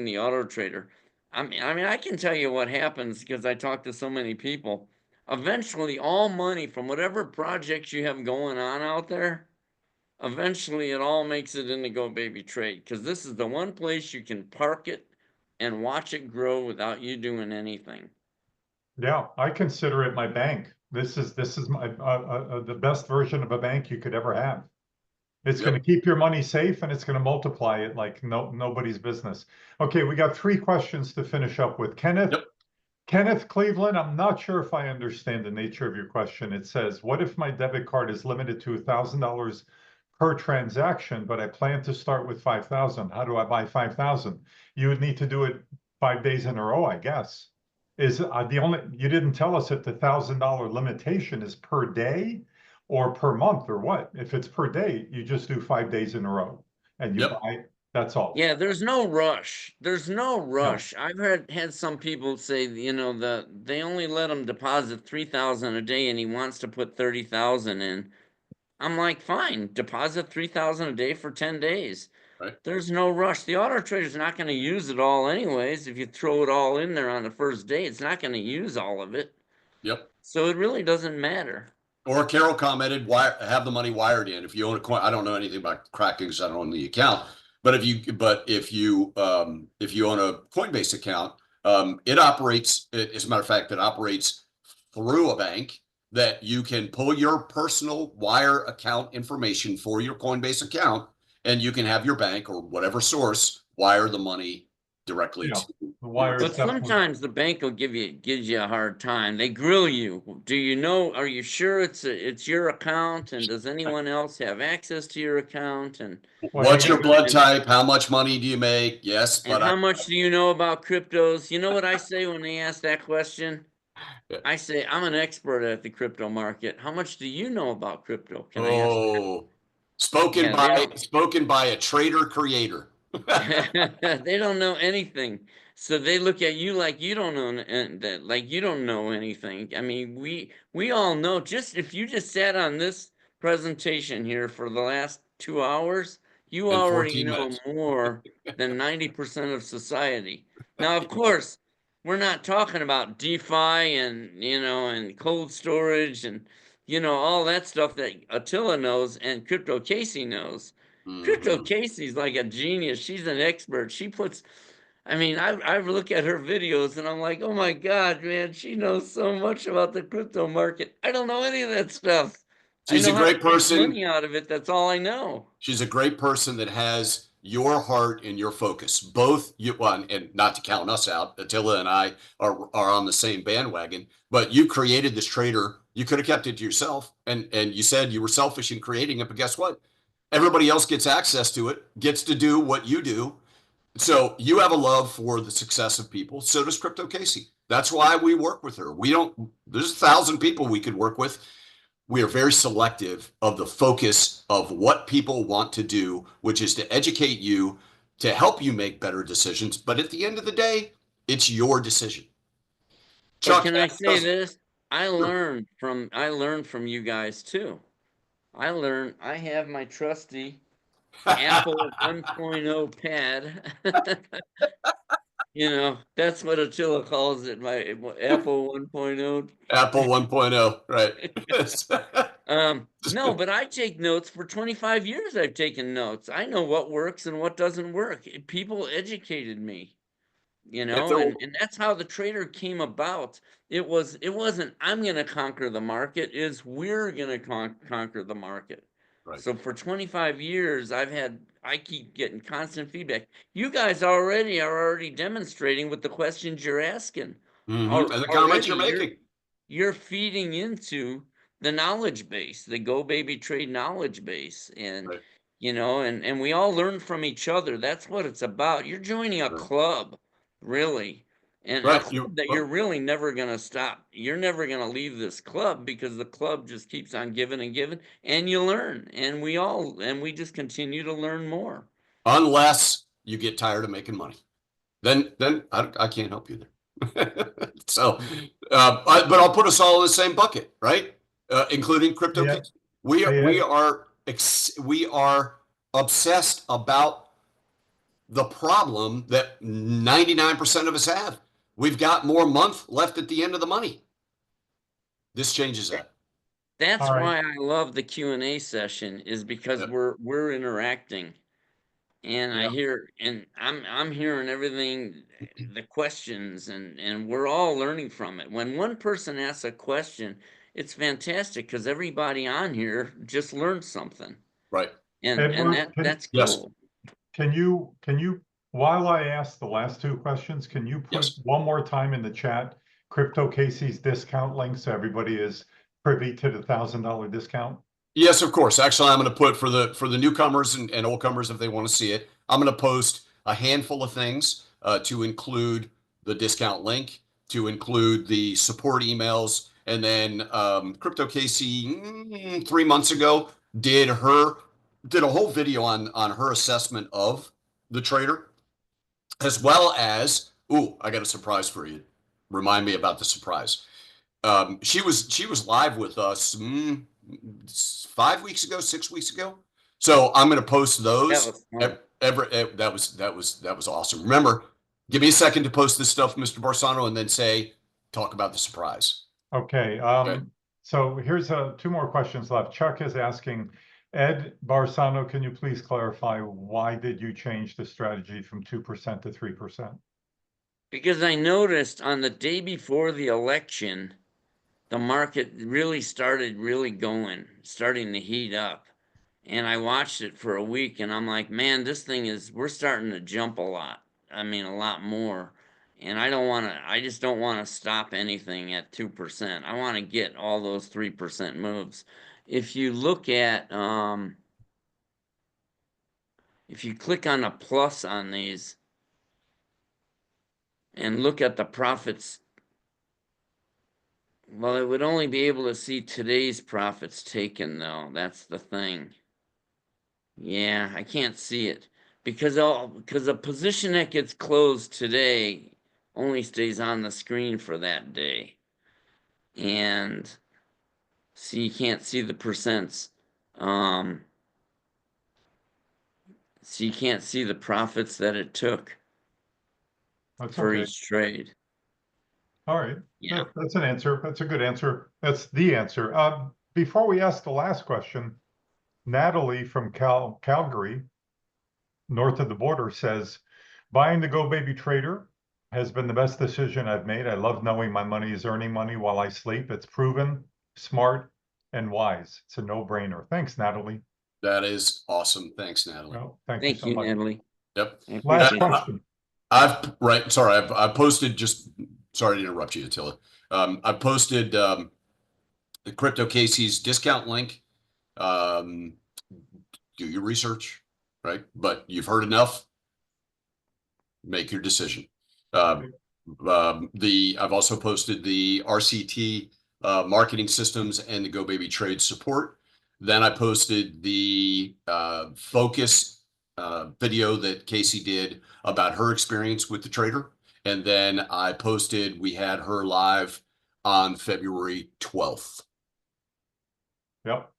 the auto trader. I mean, I can tell you what happens because I talk to so many people. Eventually, all money from whatever projects you have going on out there, eventually it all makes it into GoBabyTrade, because this is the one place you can park it and watch it grow without you doing anything. Yeah, I consider it my bank. This is my the best version of a bank you could ever have. It's Yep. going to keep your money safe and it's going to multiply it like nobody's business. Okay, we got 3 questions to finish up with. Yep. Kenneth Cleveland, I'm not sure if I understand the nature of your question. It says, what if my debit card is limited to $1,000 per transaction, but I plan to start with 5,000? How do I buy 5,000? You would need to do it 5 days in a row, I guess. Is you didn't tell us if the $1,000 limitation is per day or per month or what. If it's per day, you just do 5 days in a row and you Yep. buy, that's all. Yeah, there's no rush. There's no No. rush. I've had some people say, you know, they only let him deposit 3,000 a day and he wants to put 30,000 in. I'm like, fine, deposit 3,000 a day for 10 days. Right. There's no rush. The auto trader's not going to use it all anyways. If you throw it all in there on the first day, it's not going to use all of it. Yep. So it really doesn't matter. Or Carol commented, have the money wired in. If you own a coin, I don't know anything about cracking because I don't own the account. But if you own a Coinbase account, it operates. As a matter of fact, it operates through a bank that you can pull your personal wire account information for your Coinbase account, and you can have your bank or whatever source wire the money directly Yeah, to the wire your is But account. definitely. sometimes the bank will gives you a hard time. They grill you. Do you know? Are you sure it's your account? And does anyone else have access to your account? And Well, hey, What's your but blood type? How much money do you make? Yes, and but I. how much do you know about cryptos? You know what I say when they ask that question? Yeah. I say I'm an expert at the crypto market. How much do you know about crypto? Can I ask that? Oh, spoken Yeah, they by don't. spoken by a trader creator. They don't know anything. So they look at you like you don't know that, like you don't know anything. I mean, we all know. Just if you just sat on this presentation here for the last 2 hours, you In already 14 know minutes. more than 90% of society. Now, of course, we're not talking about DeFi and and cold storage and all that stuff that Attila knows and Crypto Casey knows. Crypto Mhm. Casey's like a genius. She's an expert. She puts, I mean, I've looked at her videos and I'm like, oh my God, man, she knows so much about the crypto market. I don't know any of that stuff. I She's a know how to great make person. money out of it. That's all I know. She's a great person that has your heart and your focus. Both you, well, and not to count us out, Attila and I are on the same bandwagon. But you created this trader. You could have kept it to yourself, and you said you were selfish in creating it. But guess what? Everybody else gets access to it, gets to do what you do. So you have a love for the success of people. So does Crypto Casey. That's why we work with her. We don't. There's 1,000 people we could work with. We are very selective of the focus of what people want to do, which is to educate you, to help you make better decisions. But at the end of the day, it's your decision. But Chuck, can I say does, this? sure. I learned from you guys too. I have my trusty Apple 1.0 pad. That's what Attila calls it, my Apple 1.0. Apple 1.0, right? No, but I take notes. For 25 years I've taken notes. I know what works and what doesn't work. People educated me, If there, and that's how the trader came about. It wasn't I'm going to conquer the market, is we're going to conquer the market. right. So for 25 years I keep getting constant feedback. You guys are already demonstrating with the questions you're asking. Mm-hmm. And the comments Already you're making. you're feeding into the knowledge base, the GoBabyTrade knowledge base. And Right. and we all learn from each other. That's what it's about. You're joining a Right. club, really. And a Right. club that you're really never going to stop. You're never going to leave this club because the club just keeps on giving and giving, and you learn. And we just continue to learn more. Unless you get tired of making money. Then I can't help you there. So, but I'll put us all in the same bucket, right? Including crypto. Yeah, We yeah, we are we are obsessed about the problem that 99% of us have. We've got more month left at the end of the money. This changes that. That's all right. why I love the Q&A session, is because Yep. we're interacting. And Yeah. I'm hearing everything, the questions, and we're all learning from it. When one person asks a question, it's fantastic because everybody on here just learned something. Right. And Edward, that's Yes. cool. can you, while I ask the last two questions, can you put Yes. one more time in the chat, Crypto Casey's discount link so everybody is privy to the $1,000 discount? Yes, of course. Actually, I'm going to put for the newcomers and old comers if they want to see it. I'm going to post a handful of things to include the discount link, to include the support emails, and then Crypto Casey 3 months ago did a whole video on her assessment of the trader, as well as I got a surprise for you. Remind me about the surprise. She was live with us 5 weeks ago, 6 weeks ago. So I'm going to post That those. was fun. That was awesome. Remember, give me a second to post this stuff, Mr. Barsano, and then talk about the surprise. Okay, so here's two more questions left. Chuck is asking, Ed Barsano, can you please clarify why did you change the strategy from 2% to 3%? Because I noticed on the day before the election, the market really started starting to heat up. And I watched it for a week and I'm like, man, we're starting to jump a lot. I mean, a lot more. And I just don't want to stop anything at 2%. I want to get all those 3% moves. If you look at, if you click on a plus on these and look at the profits, well, it would only be able to see today's profits taken though. That's the thing. Yeah, I can't see it because a position that gets closed today only stays on the screen for that day. And see, you can't see the percents. So you can't see the profits that it took That's for okay. each trade. All right, Yeah. that's an answer. That's a good answer. That's the answer. Before we ask the last question, Natalie from Calgary, north of the border, says, buying the GoBabyTrader has been the best decision I've made. I love knowing my money is earning money while I sleep. It's proven, smart, and wise. It's a no-brainer. Thanks, Natalie. That is awesome. Thanks, Natalie. Well, thank you Thank so you, much. Natalie. Last appreciate that. question. I've posted sorry to interrupt you, Attila. I posted the Crypto Casey's discount link. Do your research, right? But you've heard enough. Make your decision. I've also posted the RCT marketing systems and the GoBabyTrade support. Then I posted the focus video that Casey did about her experience with the trader. And then I posted, we had her live on February 12th. Yep.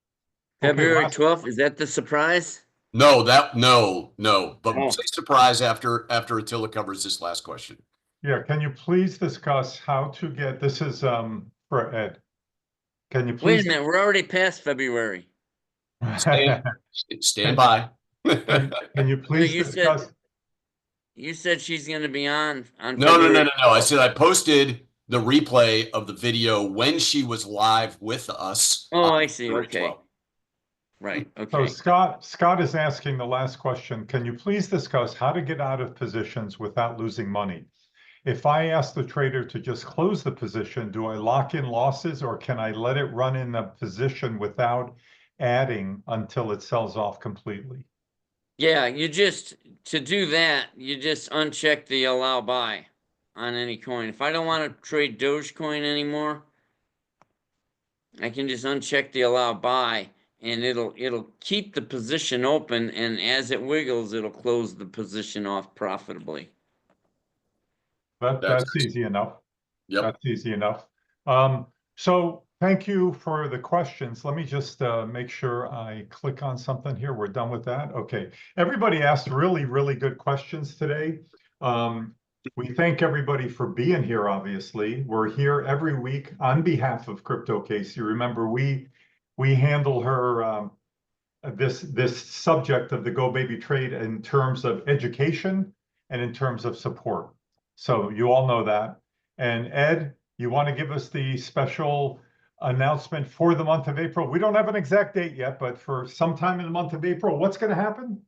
February last- 12th, is that the surprise? No, but Oh. say surprise after Attila covers this last question. Yeah, can you please discuss how to get, this is for Ed. Can you Wait please? a minute, we're already past February. Stand by. Can you please discuss? You said she's going to be on No. February. I said I posted the replay of the video when she was live with us. Oh, on I see. February Okay. 12th. Right. So Okay. Scott is asking the last question. Can you please discuss how to get out of positions without losing money? If I ask the trader to just close the position, do I lock in losses or can I let it run in the position without adding until it sells off completely? Yeah, to do that, you just uncheck the allow buy on any coin. If I don't want to trade Dogecoin anymore, I can just uncheck the allow buy and it'll keep the position open, and as it wiggles, it'll close the position off profitably. That's easy enough. Yep. That's easy enough. So thank you for the questions. Let me just make sure I click on something here. We're done with that. Okay. Everybody asked really, really good questions today. We thank everybody for being here, obviously. We're here every week on behalf of Crypto Casey. Remember, we handle her this subject of the GoBabyTrade in terms of education and in terms of support. So you all know that. And Ed, you want to give us the special announcement for the month of April. We don't have an exact date yet, but for sometime in the month of April, what's going to happen?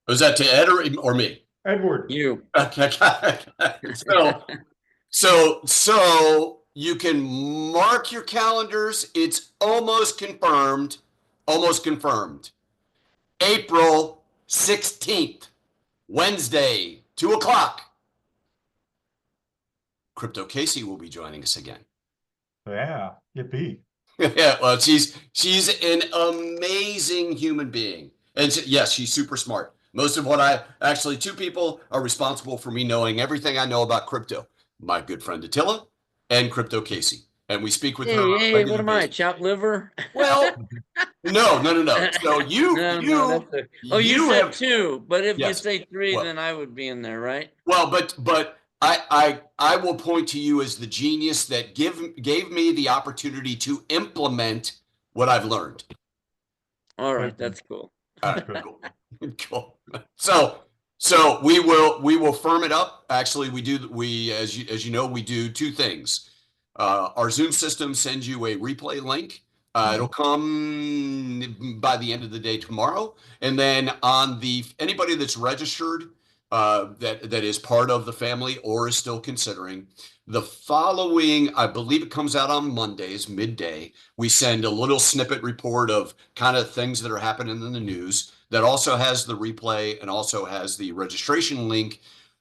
Was that to Ed or me? Edward. You. Okay. So you can mark your calendars. It's almost confirmed. Almost confirmed. April 16th, Wednesday, 2:00. Crypto Casey will be joining us again. Yeah, yippee. Yeah, well, she's an amazing human being. And yes, she's super smart. Most of what two people are responsible for me knowing everything I know about crypto. My good friend Attila and Crypto Casey. And we speak with her on a Hey, regular what am I, basis. chopped liver? Well, no. So No, you you said have, two, but if you yes. say three, Well, then I would be in there, right? well, but I will point to you as the genius that gave me the opportunity to implement what I've learned. All right, Good. that's cool. All right, cool. Cool. So we will firm it up. Actually, as you know, we do two things. Our Zoom system sends you a replay link. It'll come by the end of the day tomorrow, and then on anybody that's registered that is part of the family or is still considering, the following, I believe it comes out on Mondays midday. We send a little snippet report of kind of things that are happening in the news that also has the replay and also has the registration link.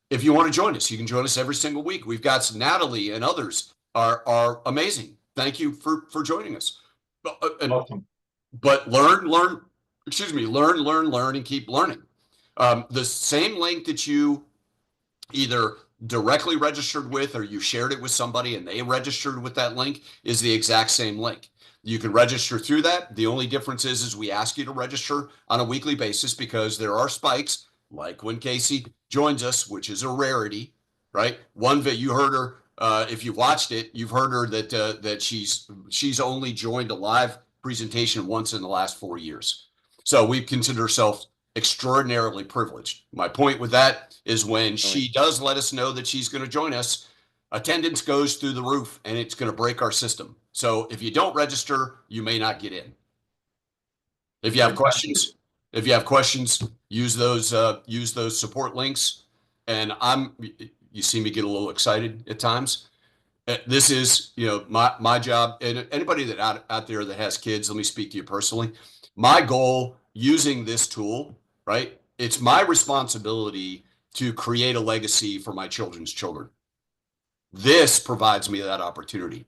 If you want to join us, you can join us every single week. We've got Natalie and others are amazing. Thank you for joining us. Awesome. But learn, and keep learning. The same link that you either directly registered with or you shared it with somebody and they registered with that link is the exact same link. You can register through that. The only difference is we ask you to register on a weekly basis because there are spikes, like when Casey joins us, which is a rarity, right? One that you heard her, if you watched it, you've heard her that she's only joined a live presentation once in the last 4 years. So we consider ourselves extraordinarily privileged. My point with that is when she does let us know that she's going to join us, attendance goes through the roof and it's going to break our system. So if you don't register, you may not get in. If you have questions, use those support links. And you see me get a little excited at times. This is, my job, and anybody that out there that has kids, let me speak to you personally. My goal using this tool, right? It's my responsibility to create a legacy for my children's children. This provides me that opportunity.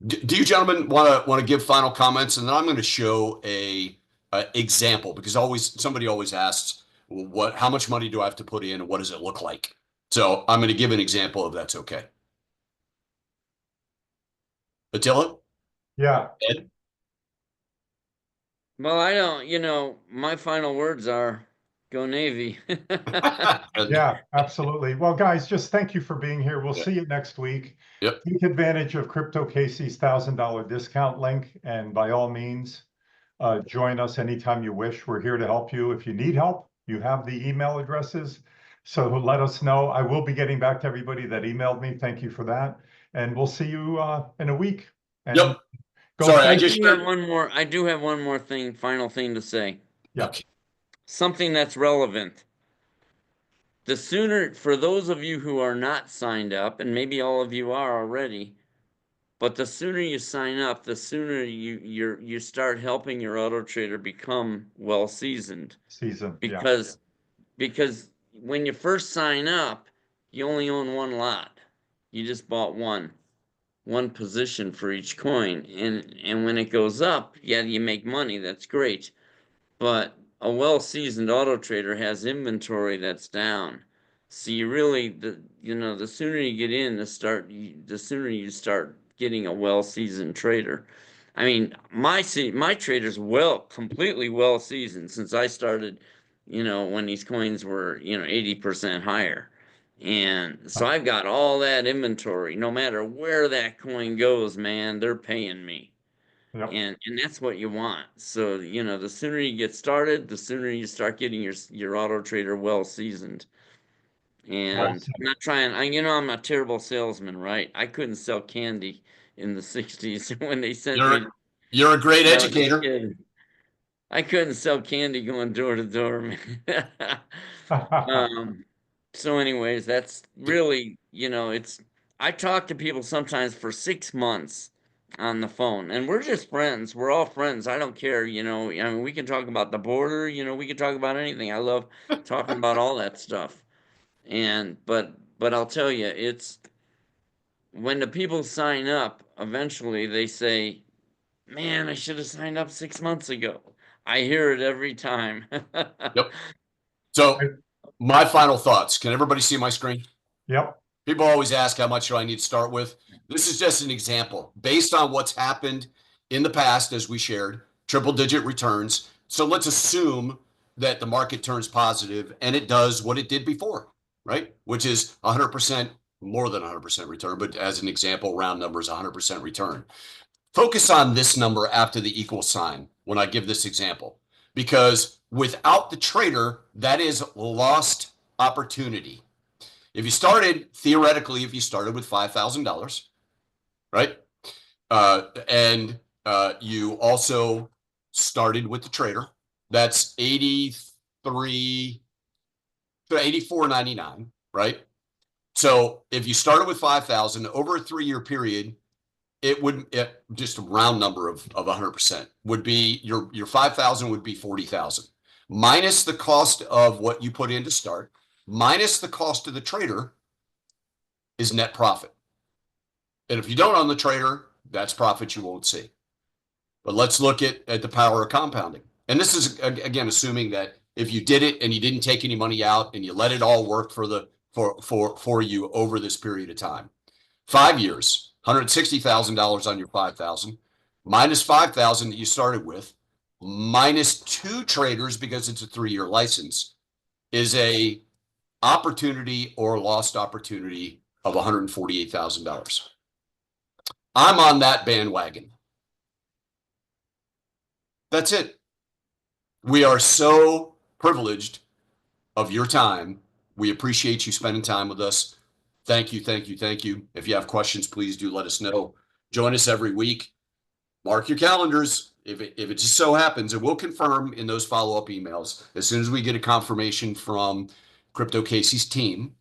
Do you gentlemen want to give final comments, and then I'm going to show a example because somebody always asks, well, how much money do I have to put in, and what does it look like? So I'm going to give an example if that's okay. Attila? Yeah. Ed? Well, I don't, my final words are go Navy. Yeah, absolutely. Well, guys, just thank you for being here. We'll see you next week. Yep. Take advantage of Crypto Casey's $1,000 discount link. And by all means, join us anytime you wish. We're here to help you. If you need help, you have the email addresses. So let us know. I will be getting back to everybody that emailed me. Thank you for that. And we'll see you in a week. And Yep. go. Sorry, I do have one more final thing to say. Yeah. Okay. Something that's relevant. The sooner, for those of you who are not signed up, and maybe all of you are already, but the sooner you sign up, the sooner you start helping your auto trader become well seasoned. Because when you first sign up, you only own one lot. You just bought one position for each coin, and when it goes up, yeah, you make money. That's great, but a well-seasoned auto trader has inventory that's down. So you really, the sooner you get in, the sooner you start getting a well-seasoned trader. I mean, my trader's completely well-seasoned since I started, when these coins were, 80% higher. And so I've got all that inventory. No matter where that coin goes, man, they're paying me. Yep. And that's what you want. So, the sooner you get started, the sooner you start getting your auto trader well seasoned. And I'm not trying, I'm a terrible salesman, right? I couldn't sell candy in the 60s when they sent You're me. you're a great when I was a educator. kid. I couldn't sell candy going door to door, man. So anyways, that's really, I talk to people sometimes for 6 months on the phone, and we're just friends. We're all friends. I don't care, I mean, we can talk about the border, we can talk about anything. I love talking about all that stuff. But I'll tell you, it's when the people sign up, eventually they say, man, I should have signed up 6 months ago. I hear it every time. Yep. So my final thoughts. Can everybody see my screen? Yep. People always ask how much do I need to start with. This is just an example based on what's happened in the past, as we shared, triple digit returns. So let's assume that the market turns positive and it does what it did before, right? Which is 100%, more than 100% return, but as an example, round numbers, 100% return. Focus on this number after the equal sign when I give this example, because without the trader, that is lost opportunity. If you started, theoretically, if you started with $5,000, right? And you also started with the trader, that's 83 to 84.99, right? So if you started with 5,000 over a 3-year period, it would just a round number of 100% would be your 5,000 would be 40,000 minus the cost of what you put in to start minus the cost of the trader is net profit. And if you don't own the trader, that's profit you won't see. But let's look at the power of compounding. And this is again assuming that if you did it and you didn't take any money out and you let it all work for you over this period of time. 5 years, $160,000 on your 5,000, minus 5,000 that you started with, minus 2 traders because it's a 3-year license, is a opportunity or lost opportunity of $148,000. I'm on that bandwagon. That's it. We are so privileged of your time. We appreciate you spending time with us. Thank you, thank you, thank you. If you have questions, please do let us know. Join us every week. Mark your calendars. If it just so happens, and we'll confirm in those follow-up emails as soon as we get a confirmation from Crypto Casey's team.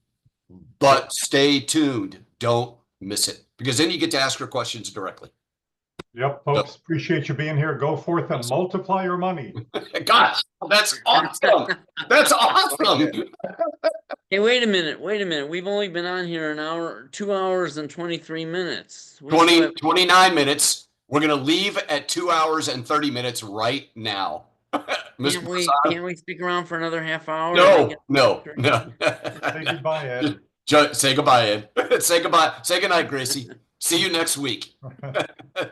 But stay tuned. Don't miss it, because then you get to ask her questions directly. Yep, folks, appreciate you being here. Go forth and multiply your money. God, that's awesome. That's awesome. Hey, wait a minute. We've only been on here an hour, 2 hours and 23 minutes. 29 minutes. We're going to leave at 2 hours and 30 minutes right now. Can't we stick around for another half hour? No. Say goodbye, Ed. Say goodbye, Ed. Say goodbye. Say goodnight, Gracie. See you next week.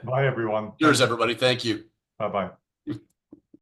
Bye, everyone. Cheers, everybody. Thank you. Bye-bye.